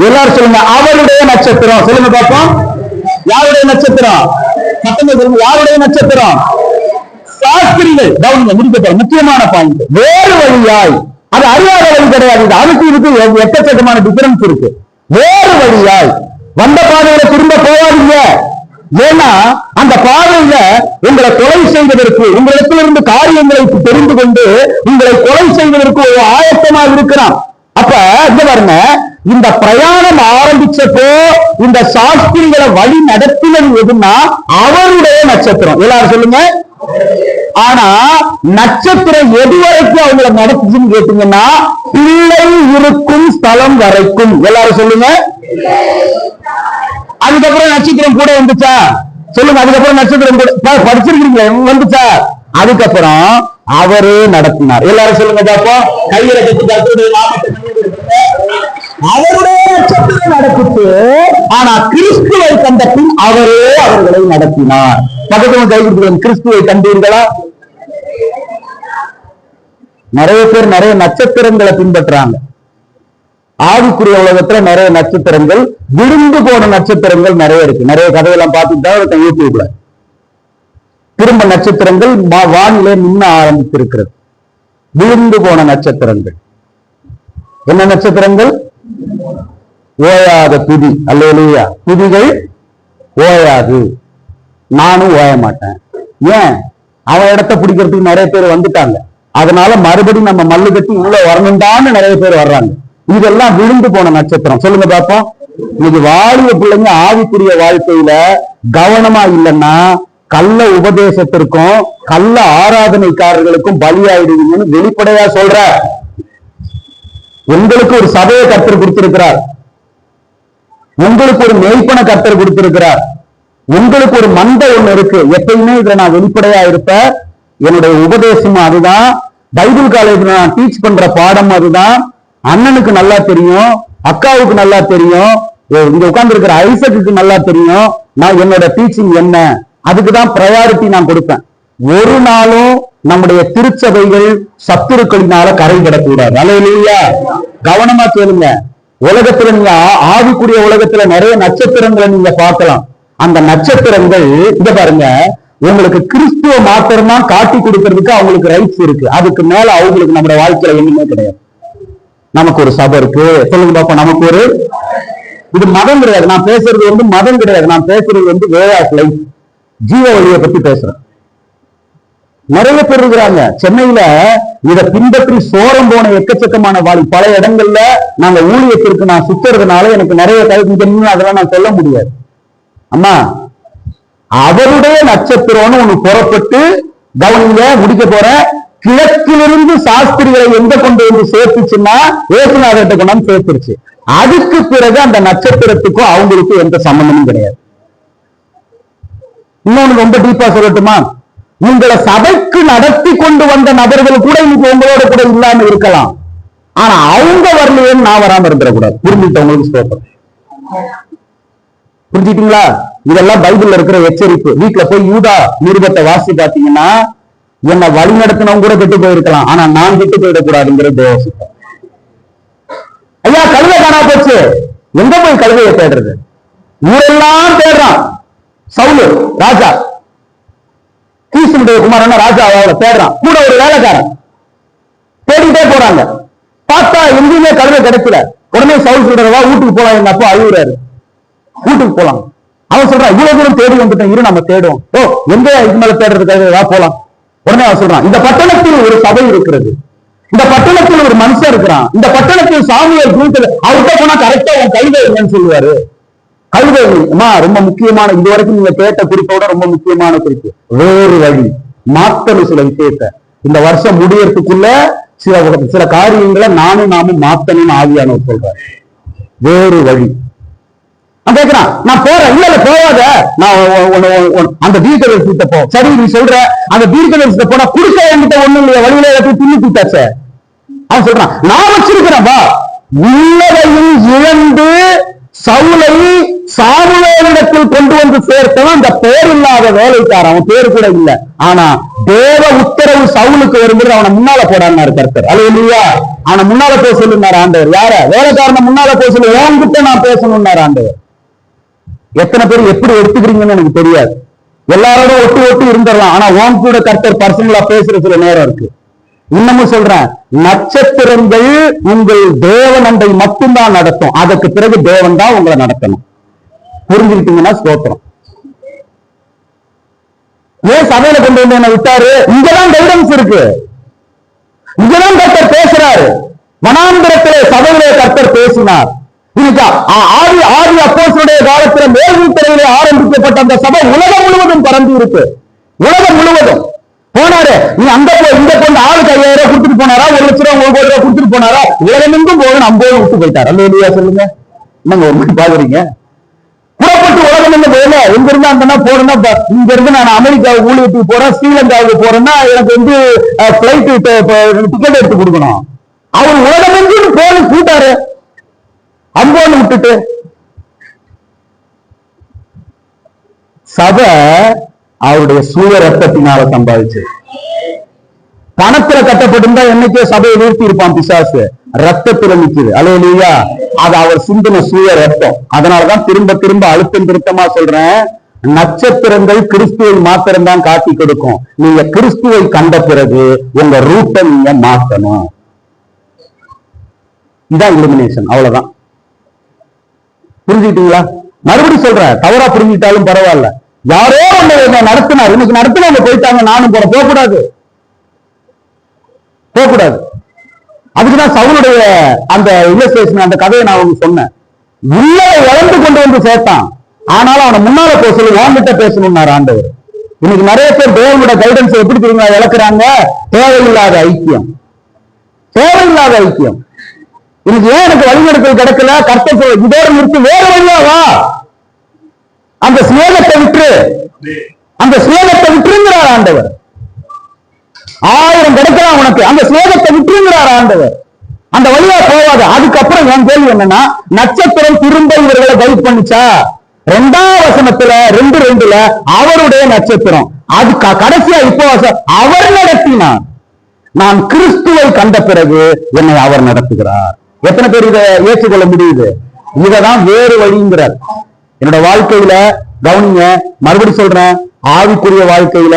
எல்லாரும் சொல்லுங்க, அவருடைய நட்சத்திரம். சொல்லுங்க பாப்போம், யாருடைய நட்சத்திரம்? சொல்லுங்க, யாருடைய நட்சத்திரம்? சாஸ்திரிகள். கவனிங்க, முடிக்க முக்கியமான பாயிண்ட். வேறு வழியாய், அது அறியாத வழி கிடையாது. அதுக்கு இதுக்கு எக்கச்சக்கமான டிஃபரன்ஸ் இருக்கு. வேறு வழியாய் வந்த பாதையில திரும்ப போவாதீங்க. ஏன்னா அந்த பாதையில உங்களை கொலை செய்வதற்கு, உங்களிடத்திலிருந்து காரியங்களை தெரிந்து கொண்டு உங்களை கொலை செய்வதற்கு ஒரு ஆயத்தமாக இருக்கிறான். அப்ப இங்க பாருங்க, இந்த பிரயாணம் ஆரம்பிச்சப்போ இந்த சாஸ்திரிகளை வழி நடத்தினது எதுன்னா அவருடைய நட்சத்திரம். எல்லாரும் சொல்லுங்க. ஆனா நட்சத்திரம் எது வரைக்கும் அவங்களை நடத்துச்சுன்னு கேட்டீங்கன்னா, பிள்ளை இருக்கும் ஸ்தலம் வரைக்கும். எல்லாரும் சொல்லுங்க. அதுக்கப்புறம் நட்சத்திரம் கூட வந்துச்சா? சொல்லுங்க, அதுக்கப்புறம் நட்சத்திரம் கூட படிச்சிருக்கீங்களா? வந்துச்சா? அதுக்கப்புறம் அவரே நடத்தினார். எல்லாரும் சொல்லுங்க பாப்போம். கையில அவருடைய நட்சத்திரம் நடத்திட்டு, ஆனா கிறிஸ்துவை கண்ட பின் அவரே அவர்களை நடத்தினார். பக்கத்துல கை கொடுத்து, கிறிஸ்துவை கண்டீர்களா? நிறைய பேர் நிறைய நட்சத்திரங்களை பின்பற்றாங்க. ஆவிக்குரிய உலகத்துல நிறைய நட்சத்திரங்கள், விழுந்து போன நட்சத்திரங்கள் நிறைய இருக்கு. நிறைய கதையெல்லாம் பார்த்துட்டா யூடியூப்ல திரும்ப நட்சத்திரங்கள் வானிலை நின்ன ஆரம்பித்திருக்கிறது. விழுந்து போன நட்சத்திரங்கள் என்ன நட்சத்திரங்கள்? ஓயாத துதி. அல்லேலூயா. துதிகள் ஓயாது. நானும் ஓய மாட்டேன். ஏன்? அவன் இடத்த பிடிக்கிறதுக்கு நிறைய பேர் வந்துட்டாங்க. அதனால மறுபடியும் நம்ம மல்லு கட்டி உள்ள வரணும்டான்னு நிறைய பேர் வர்றாங்க. இதெல்லாம் விழுந்து போன நட்சத்திரம். சொல்லுங்க பாப்போம். இன்னைக்கு வாலிப பிள்ளைங்க ஆவிக்குரிய வாழ்க்கையில கவனமா இல்லைன்னா கள்ள உபதேசத்திற்கும் கள்ள ஆராதனைக்காரர்களுக்கும் பலியாயிடுவீங்கன்னு வெளிப்படையா சொல்ற. உங்களுக்கு ஒரு சபையை கர்த்தர் கொடுத்திருக்கிறார், உங்களுக்கு ஒரு மெய்ப்பன கர்த்தர் கொடுத்திருக்கிறார், உங்களுக்கு ஒரு மந்தை ஒண்ணு இருக்கு. எப்பயுமே இதுல நான் வெளிப்படையா இருப்பேன். என்னுடைய உபதேசம் அதுதான். பைபிள் காலேஜ்ல நான் டீச் பண்ற பாடம் அதுதான். அண்ணனுக்கு நல்லா தெரியும், அக்காவுக்கு நல்லா தெரியும், இங்க உட்கார்ந்து இருக்கிற ஐசக்கு நல்லா தெரியும் நான் என்னோட டீச்சிங் என்ன. அதுக்குதான் ப்ரையாரிட்டி நான் கொடுப்பேன். ஒரு நாளும் நம்முடைய திருச்சபைகள் சத்துருக்களினால கரை கிடக்கூடாது. அல்லேலூயா. கவனமா கேளுங்க. உலகத்துல நீங்க ஆவிக்குரிய உலகத்துல நிறைய நட்சத்திரங்களை நீங்க பார்க்கலாம். அந்த நட்சத்திரங்கள் இங்க பாருங்க, உங்களுக்கு கிறிஸ்துவ மாத்திரமா காட்டி கொடுக்கறதுக்கு அவங்களுக்கு ரைட்ஸ் இருக்கு. அதுக்கு மேல அவங்களுக்கு நம்மளோட வாழ்க்கையில எண்ணுமே கிடையாது. நமக்கு ஒரு சபை இருக்கு. சொல்லுங்க பாப்போம். நமக்கு ஒரு, இது மதம் கிடையாது. நான் பேசுறது வந்து மதம் கிடையாது. நான் பேசுறது வந்து வே ஆஃப் லைஃப், ஜீவ வழியை பத்தி பேசுறேன். நிறைய பேர் இருக்கிறாங்க சென்னையில இதை பின்பற்றி சோரம் போன எக்கச்சக்கமான பல இடங்கள்ல நாங்க ஊழியத்திற்கு நான் சுத்துறதுனால எனக்கு நிறைய கருத்து அதெல்லாம் நான் சொல்ல முடியாது. அம்மா, அவருடைய நட்சத்திரம்னு ஒண்ணு புறப்பட்டு கவனிங்க, முடிக்க போற. கிழக்கிலிருந்து சாஸ்திரிகளை எங்க கொண்டு வந்து சேர்த்துச்சுன்னா ஏசுநாதத்தை கொண்டாந்து சேர்த்துருச்சு. அதுக்கு பிறகு அந்த நட்சத்திரத்துக்கும் அவங்களுக்கும் எந்த சம்பந்தமும் கிடையாது. இன்னொன்னு ரொம்ப டீப்பா சொல்லட்டுமா? உங்களை சபைக்கு நடத்தி கொண்டு வந்த நபர்கள் கூட இன்னைக்கு உங்களோட கூட இல்லாம இருக்கலாம். ஆனா அவங்க வரலையேன்னு நான் வராம இருந்துடக்கூடாது. புரிஞ்சுட்டவங்களுக்கு ஸ்தோத்திரம். புரிஞ்சுட்டீங்களா? இதெல்லாம் பைபிள்ல இருக்கிற எச்சரிப்பு. வீட்டுல போய் யூதா நிருபத்தை வாசி பாத்தீங்கன்னா, என்னை வழி நடத்தினவங்க கூட கெட்டு போயிருக்கலாம், ஆனா நான் கெட்டு போயிடக்கூடாதுங்கிறது தேவ சித்தம். ஐயா, கழுதை காணா போச்சு. எங்க போய் கழுதையை தேடுறது? ஊரெல்லாம் தேடுறான். சவுலு ராஜா, கீசுடைய குமாரன் ராஜா அவளை தேடுறான். கூட ஒரு வேலைக்காரன் தேடிட்டே போறாங்க. பார்த்தா எங்கேயுமே கழுதை கிடைக்கல. உடனே சவுல் சொல்றவா வீட்டுக்கு போலாம், எங்க அப்பா அழுகுறாரு, வீட்டுக்கு போலாம். அவன் சொல்றான், இவ்வளவு தூரம் தேடி வந்துட்டேன், இரு நம்ம தேடுவோம். ஓ, எங்க இது மேல தேடுறதுக்காக வா போலாம். உடனே அவன் சொல்றான், இந்த பட்டணத்தில் ஒரு சபை இருக்கிறது, இந்த பட்டணத்தில் ஒரு மனுஷன் இருக்கிறான், இந்த பட்டணத்தில் சாமியார் அவர்கிட்ட போனா கரெக்டா அவன் கழுதை என்னன்னு சொல்லுவாரு. கழுதை ரொம்ப முக்கியமான, இதுவரைக்கும் நீங்க கேட்ட குறிப்போட ரொம்ப முக்கியமான குறிப்பு. வேறு வழி மாத்தணும் சில விஷயத்த. இந்த வருஷம் முடியறதுக்குள்ள சில காரியங்களை நானும் மாத்தணும்னு ஆவியானவர் சொல்றாரு. வேறு வழி. நான் கேட்கிறான், நான் போறேன். இல்ல போவாத, நான் அந்த தீர்க்கதரிசிட்ட போ. சரி, நீ சொல்ற அந்த தீர்க்கதரிசிட்ட போனா குடுக்க என்கிட்ட ஒண்ணும் இல்லையா, வழியில எல்லாத்தையும் தின்னு தீட்டாச்சே. அவன் சொல்றான், நான் வச்சிருக்கிறேன் வா. உள்ளதையும் இழந்து சவுலை சாமுவேலிடத்தில் கொண்டு வந்து சேர்த்தவன் அந்த பேர் இல்லாத வேலைக்காரன். அவன் பேர் கூட இல்ல, ஆனா தேவ உத்தரவு சவுலுக்கு வரும்போது அவனை முன்னால போடான்னாரு கர்த்தர். அல்லேலூயா. அவனை முன்னால பேச சொல்லுனாரு ஆண்டவர். யார? வேலைக்காரனை முன்னால பேச சொல்லு, உன்கிட்ட நான் பேசணும்னாரு ஆண்டவர். எத்தனை பேர் எப்படி எடுத்துக்கிறீங்கன்னு எனக்கு தெரியாது. எல்லாரோட ஒட்டு இருந்துடலாம், ஆனா உன் கூட கர்த்தர் பர்சனலா பேசுற சில நேரம் இருக்கு. இன்னமும் சொல்றேன், நட்சத்திரங்கள் உங்கள் தேவன் அண்டை மட்டும்தான் நடத்தும். அதற்கு பிறகு தேவன் தான் உங்களை நடத்தணும். புரிஞ்சுக்கிட்டீங்கன்னா ஸ்தோத்திரம். ஏன் சபையில கொண்டு வந்து என்ன விட்டாரு? இங்கதான் கைடன்ஸ் இருக்கு, இங்கதான் கர்த்தர் பேசுறாரு. வனாந்திரத்திலே சபையிலே கர்த்தர் பேசினார். ஆதி அப்போஸ்தலருடைய காலத்துல மேல்வீட்டறையிலே ஆரம்பிக்கப்பட்ட அந்த சபை உலகம் முழுவதும் பரம்பி இருக்கு. உலகம் முழுவதும் போனாரு. நீ அங்க போய் இங்க கொண்டு ஆளுக்கு 5000 கொடுத்துட்டு போனாரா, 1,00,000 1 கோடி ரூபாய் கொடுத்துட்டு போனாரா? உலகமெங்கும் போகணும், 50 விட்டு போயிட்டார். அல்லேலூயா சொல்லுங்க. என்னங்க ஒரு மாதிரி பாக்குறீங்க? புறப்பட்டு உலகம் எங்க போகல. எங்க இருந்தா அந்த போறேன்னா, இங்க இருந்து நான் அமெரிக்காவுக்கு ஊழியத்துக்கு போறேன், ஸ்ரீலங்காவுக்கு போறேன்னா எனக்கு வந்து பிளைட் டிக்கெட் எடுத்து கொடுக்கணும். அவர் உலகமெங்கும் போன கூட்டாரு, அம்போன்னு விட்டுட்டு. சபை அவருடைய சூழ ரத்தத்தினால சம்பாதிச்சு. பணத்துல கட்டப்பட்டிருந்தா என்னைக்கே சபையை நிறுத்தி இருப்பான் பிசாசு. ரத்தத்துல நிக்குது. அல்லேலூயா. அது அவர் சிந்தின சூழ ரத்தம். அதனாலதான் திரும்ப திரும்ப அழுத்தம் திருத்தமா சொல்றேன், நட்சத்திரங்கள் கிறிஸ்துவை மாத்திரம் தான் காட்டி கொடுக்கும். நீங்க கிறிஸ்துவை கண்ட பிறகு உங்க ரூட்டை நீங்க மாற்றணும். இதான் இலுமினேஷன். அவ்வளவுதான். புரிஞ்சுக்கிட்டீங்களா? மறுபடியும் சொல்றேன், தவறா புரிஞ்சுக்கிட்டாலும் பரவாயில்ல. யாரோ ஒண்ணு நடத்தினார், இன்னைக்கு நடத்தினவங்க போயிட்டாங்க, நானும் போறேன். போகக்கூடாது, போகக்கூடாது. அதுக்குதான் சவுலுடைய அந்த இல்லஸ்ட்ரேஷன், அந்த கதையை நான் உங்களுக்கு சொன்னேன். உள்ளதை இழந்து கொண்டு வந்து சேர்த்தான், ஆனாலும் அவனை முன்னால போக சொல்லி வாங்கிட்ட பேசணும்னாரு ஆண்டவர். இன்னைக்கு நிறைய பேர் தேவனோட கைடன்ஸ் எப்படி தெரியுமா இழக்கிறாங்க? தேவையில்லாத ஐக்கியம், தேவையில்லாத ஐக்கியம். இன்னைக்கு ஏன் எனக்கு வழிநடத்தல் கிடைக்கல? கர்த்தர் இதோட நிறுத்தி வேற வழியா வா. அந்த சிநேகத்தை விட்டு, அந்த சிநேகத்தை விட்டுங்கிறார் ஆண்டவர். 1000 கிடைக்கலாம் உனக்கு, அந்த சிநேகத்தை விட்டுங்கிறார் ஆண்டவர். அந்த வழியா போவாது. அதுக்கப்புறம் என் கேள்வி என்னன்னா, நட்சத்திரம் திரும்ப இவர்களை கைட் பண்ணிச்சா? 2ஆம் வசனத்துல 2:2 அவருடைய நட்சத்திரம். அது கடைசியா இப்போ அவர் நடத்தினார். நான் கிறிஸ்துவை கண்ட பிறகு என்னை அவர் நடத்துகிறார். எத்தனை பேர் இதை ஏற்றுக்கொள்ள முடியுது? இததான் வேறு வழிங்கிறார். என்னோட வாழ்க்கையில கவனிங்க, மறுபடி சொல்றேன், ஆவிக்குரிய வாழ்க்கையில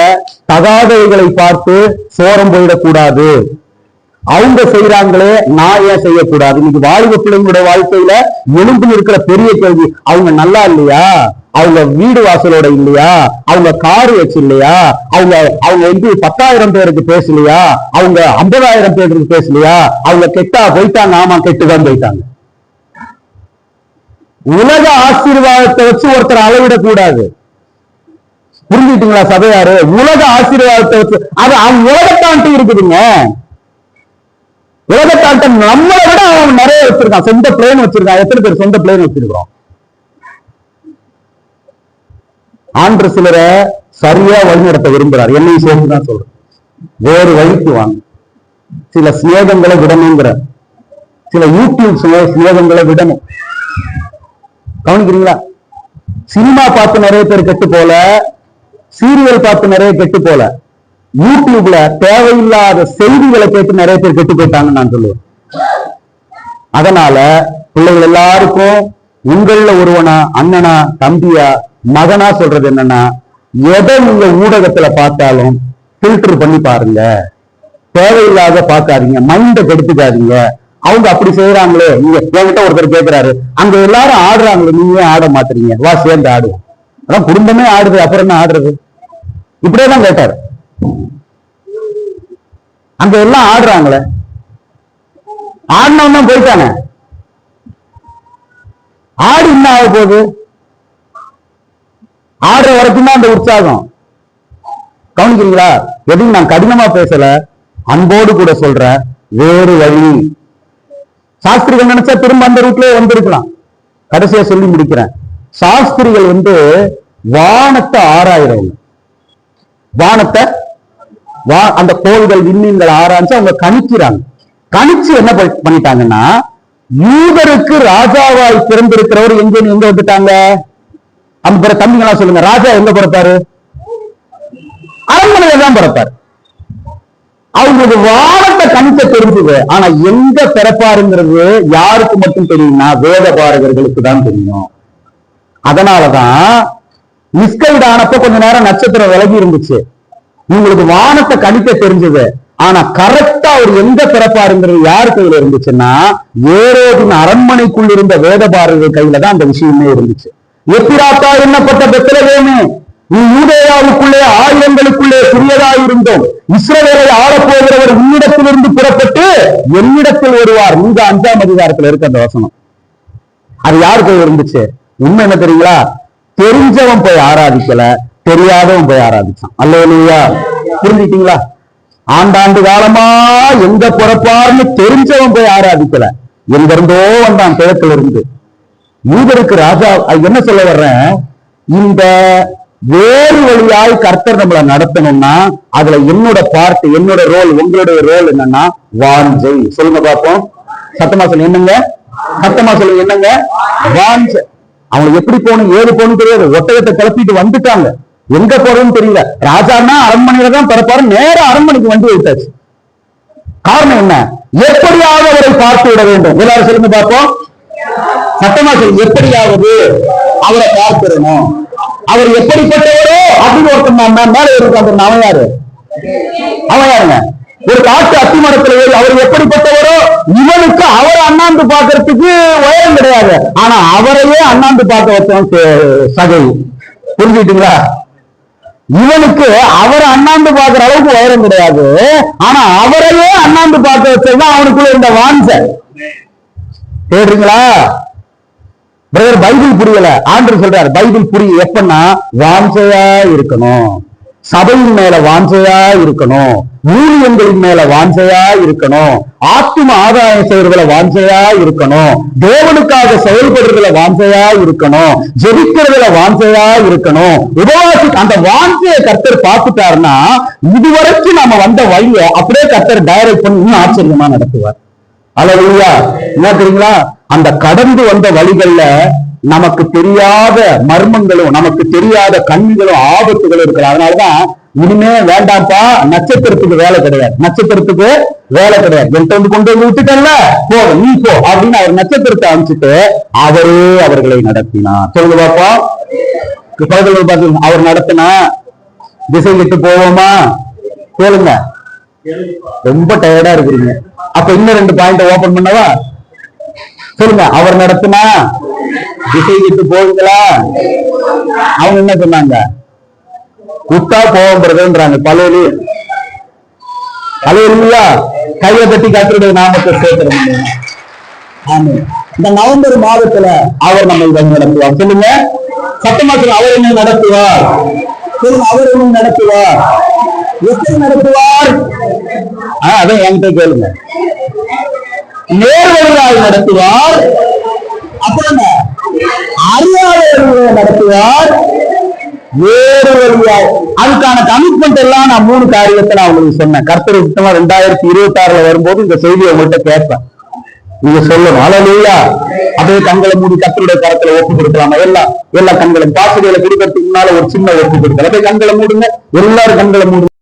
தகாதவைகளை பார்த்து சோரம் போயிடக்கூடாது. அவங்க செய்யறாங்களே, நான் ஏன் செய்யக்கூடாது? இன்னைக்கு வாலிப பிள்ளைங்களுடைய வாழ்க்கையில எலும்பு இருக்கிற பெரிய கேள்வி, அவங்க நல்லா இல்லையா? அவங்க வீடு வாசலோட இல்லையா? அவங்க காரு வச்சு இல்லையா? அவங்க வந்து 10,000 பேருக்கு பேசலையா? அவங்க 50,000 பேருக்கு பேசலையா? அவங்க கெட்டா போயிட்டாங்க. ஆமா, கெட்டுதான் போயிட்டாங்க. உலக ஆசீர்வாதத்தை வச்சு ஒருத்தர் அளவிடக் கூடாது. புரிஞ்சுட்டீங்களா சபையாரு? உலக ஆசீர்வாதத்தை வச்சு அது அவன் உலகத்தாண்டி இருக்குதுங்க. உலகத்தாண்ட நம்மளை விட அவன் நிறைய வச்சிருக்கான். சொந்த பிளேன் வச்சிருக்கான். எத்தனை பேர் சொந்த பிளேன் வச்சிருக்கிறோம்? ஆண்டு சிலரை சரியா வழிநடத்த விரும்புறார். என்னையும் சேர்த்துதான் சொல்றேன், வேறு வழிக்கு வாங்க. சில சிநேகங்களை விடணுங்கிற, சில யூடியூப் சிநேகங்களை விடணும். கவனிக்கிறீங்களா? சினிமா பார்த்து நிறைய பேர் கெட்டு போல, சீரியல் பார்த்து நிறைய கெட்டு போல, யூடியூப்ல தேவையில்லாத செய்திகளை கேட்டு நிறைய பேர் கெட்டு போயிட்டாங்கன்னு நான் சொல்லுவேன். அதனால பிள்ளைகள் எல்லாருக்கும் உங்கள ஒருவனா, அண்ணனா, தம்பியா, மகனா சொல்றது என்னன்னா, எதை நீங்க ஊடகத்துல பார்த்தாலும் ஃபில்டர் பண்ணி பாருங்க. தேவையில்லாத பார்க்காதீங்க, மைண்ட கெடுத்துக்காதீங்க. அவங்க அப்படி செய்யறாங்களே, நீங்க என்கிட்ட ஒருத்தர் கேட்கிறாரு, அங்க எல்லாரும் ஆடுறாங்களே, நீங்க ஏன் ஆட மாட்டீங்க, வா சேர்ந்து ஆடுவோம். அதான் குடும்பமே ஆடுது, அப்புறம் என்ன ஆடுறது? இப்படியேதான் கேட்டாரு. அங்க எல்லாம் ஆடுறாங்களே, ஆடினவன் தான் போயிட்டானே, ஆடு என்ன ஆக போகுது? ஆடுற வரைக்கும் தான் அந்த உற்சாகம். கவனிக்கிறீங்களா? எதையும் நான் கடினமா பேசல, அன்போடு கூட சொல்ற. வேறு வழி. சாஸ்திரிகள் நினைச்சா திரும்ப அந்த ரூட்லயே வந்திருக்கலாம். கடைசியா சொல்லி முடிக்கிறேன். சாஸ்திரிகள் வானத்தை ஆராயிறவங்க. வானத்தை அந்த கோள்கள் விண்மீன்கள் ஆராய்ச்சி அவங்க கணிக்கிறாங்க. கணிச்சு என்ன பண்ணிட்டாங்கன்னா, யூதருக்கு ராஜாவாய் பிறந்திருக்கிறவர் எங்க வந்துட்டாங்க? அந்த பிற தம்பிங்களா சொல்லுங்க, ராஜா எங்க பிறப்பாரு? அரண்மனையில தான் பிறப்பாரு. அவங்களுக்கு வானத்தை கணிக்க தெரிஞ்சது. ஆனா எங்க பிறப்பாருங்கிறது யாருக்கு மட்டும் தெரியும்னா, வேத பாரகர்களுக்கு தான் தெரியும். அதனாலதான் மிஸ்கைட் ஆனப்ப கொஞ்ச நேரம் நட்சத்திரம் விலகி இருந்துச்சு. உங்களுக்கு வானத்தை கணிக்க தெரிஞ்சது. ஆனா கரெக்டா அவர் எங்க பிறப்பாருங்கிறது யார் கையில இருந்துச்சுன்னா, ஏரோதின் அரண்மனைக்குள் இருந்த வேத பாரகர்கள் கையில தான் அந்த விஷயமே இருந்துச்சு. எப்பிராத்தா என்னப்பட்ட பெத்லகேமே, நீ யூதேயாவுக்குள்ளே ஆயிரங்களுக்குள்ளே சிறியதாயிருந்தோம், இஸ்ரவேலை ஆளப்போகிறவர் உன்னிடத்திலிருந்து புறப்பட்டு என்னிடத்தில் வருவார். நீங்க 5ஆம் அதிகாரத்துல இருக்க அந்த வசனம். அது யார் போய் இருந்துச்சு? உண்மை என்ன தெரியுங்களா? தெரிஞ்சவன் போய் ஆராதிக்கல, தெரியாதவன் போய் ஆராதிச்சான். அல்லேலூயா. புரிஞ்சுட்டீங்களா? ஆண்டாண்டு காலமா எங்க பிறப்பார்னு தெரிஞ்சவன் போய் ஆராதிக்கல, எங்க இருந்தோ வந்தான் கிழக்குல இருந்து. யூதருக்கு ராஜா. என்ன சொல்ல வர்றேன், இந்த வேறு வழியாய் கர்த்தர் நம்மளை நடத்தணும்னா அதுல என்னோட பார்ட், என்னோட ரோல், உங்களுடைய ரோல் என்னன்னா வாஞ்சை. சொல்லுங்க பாப்போம், சத்தமா சொல்லுங்க. என்னங்க? சத்தமா சொல்லுங்க. என்னங்க? வாஞ்சை. அவங்க எப்படி போகணும், ஏது போகணும் தெரியாது. ஒட்டகத்தை கிளப்பிட்டு வந்துட்டாங்க, எங்க போறதுன்னு தெரியல. ராஜான்னா அரண்மனையில தான் பிறப்பாரு, நேர அரண்மனைக்கு வண்டி விட்டாச்சு. காரணம் என்ன? எப்படியாவது அவரை பார்த்து விட வேண்டும். எல்லாரும் சொல்லுங்க பார்ப்போம், சத்தமா சொல்லுங்க. எப்படியாவது அவரை பார்த்துடணும். அவர் எப்படிப்பட்டவரோ அப்படின்னு ஒருத்தர் மேல இருக்காங்க. அவன் யாரு? அவன் யாருங்க? ஒரு காட்டு அத்திமரத்துல ஏறி அவர் எப்படிப்பட்டவரோ, இவனுக்கு அவரை அண்ணாந்து பாக்குறதுக்கு உயரம் கிடையாது, ஆனா அவரையே அண்ணாந்து பார்க்க வச்சவன் சகை. புரிஞ்சுட்டீங்களா? இவனுக்கு அவரை அண்ணாந்து பாக்குற அளவுக்கு உயரம் கிடையாது, ஆனா அவரையே அண்ணாந்து பார்க்க வச்சதுதான் அவனுக்குள்ள இருந்த வாஞ்சை. கேடுறீங்களா? பிரதர் பைபிள் புரியல. ஆண்டவர் சொல்றாரு பைபிள் புரிய எப்பன்னா, வாஞ்சையா இருக்கணும், சபையின் மேல வாஞ்சையா இருக்கணும், ஊழியங்களின் மேல வாஞ்சையா இருக்கணும், ஆத்தும ஆதாயம் செய்யறதுல வாஞ்சையா இருக்கணும், தேவனுக்காக செயல்படுறதுல வாஞ்சையா இருக்கணும், ஜெபிக்கிறதுல வாஞ்சையா இருக்கணும், உபவாசி. அந்த வாஞ்சையை கர்த்தர் பார்த்துட்டாருன்னா, இதுவரைக்கும் நாம வந்த வழியை அப்படியே கர்த்தர் டைரக்ட் பண்ணி இன்னும் ஆச்சரியமா நடத்துவார். அல்லேலூயா. என்ன தெரியுங்களா? அந்த கடந்து வந்த வழிகள்ல நமக்கு தெரியாத மர்மங்களும், நமக்கு தெரியாத கண்ணிகளும், ஆபத்துகளும் இருக்கிற. அதனாலதான் இனிமே வேண்டாம்ப்பா, நட்சத்திரத்துக்கு வேலை கிடையாது, நட்சத்திரத்துக்கு வேலை கிடையாது, என்கிட்ட கொண்டு வந்து விட்டுட்டல்ல, போ நீ போ அப்படின்னு அவர் நட்சத்திரத்தை அனுப்பிச்சுட்டு அவரே அவர்களை நடத்தினார். சொல்லுங்க பாப்பா, அவர் நடத்தினா திசை விட்டு போவோமா? கேளுங்க. ரொம்ப டயர்டா இருக்கிறீங்க. அப்ப இன்னும் 2 பாயிண்ட் ஓபன் பண்ணவா? சொல்லுங்க. அவர் நடத்தினா திசை விட்டு போவீங்களா? அவங்க என்ன சொன்னாங்க? விட்டா போவோம்ன்றதுன்றாங்க. பழைய கையை தட்டி கர்த்தருடைய நாமத்தை சேர்க்கிறோம். ஆமா, இந்த நவம்பர் மாதத்துல அவர் நம்மை நடத்துவார். சொல்லுங்க, சத்தமா சொல்லுங்க. அவர் என்ன நடத்துவார்? சொல்லுங்க, அவர் என்ன நடத்துவார்? எப்படி நடத்துவார்? அதான் என்கிட்ட கேளுங்க. நேர்வழியாக நடத்துவார், அப்புறம் அறியாதவர்களை நடத்துவார், வேறு வழியாய். அதுக்கான கமிட்மெண்ட் எல்லாம் நான் 3 காரியத்தை நான் உங்களுக்கு சொன்னேன். கர்த்தர் சுத்தமா 2026 வரும்போது இந்த செய்தியை உங்கள்கிட்ட கேட்பேன். நீங்க சொல்லணும் ஹல்லேலூயா. அதே கண்களை மூடி கர்த்தருடைய கரத்துல ஒப்பு கொடுக்கலாமா? எல்லா கண்களும் பாசிரியர்களை கொடுக்கறதுக்கு முன்னால ஒரு சின்ன ஒப்பு கொடுக்கலாம். அதே கண்களை மூடுங்க, எல்லாரும் கண்களை மூடுங்க.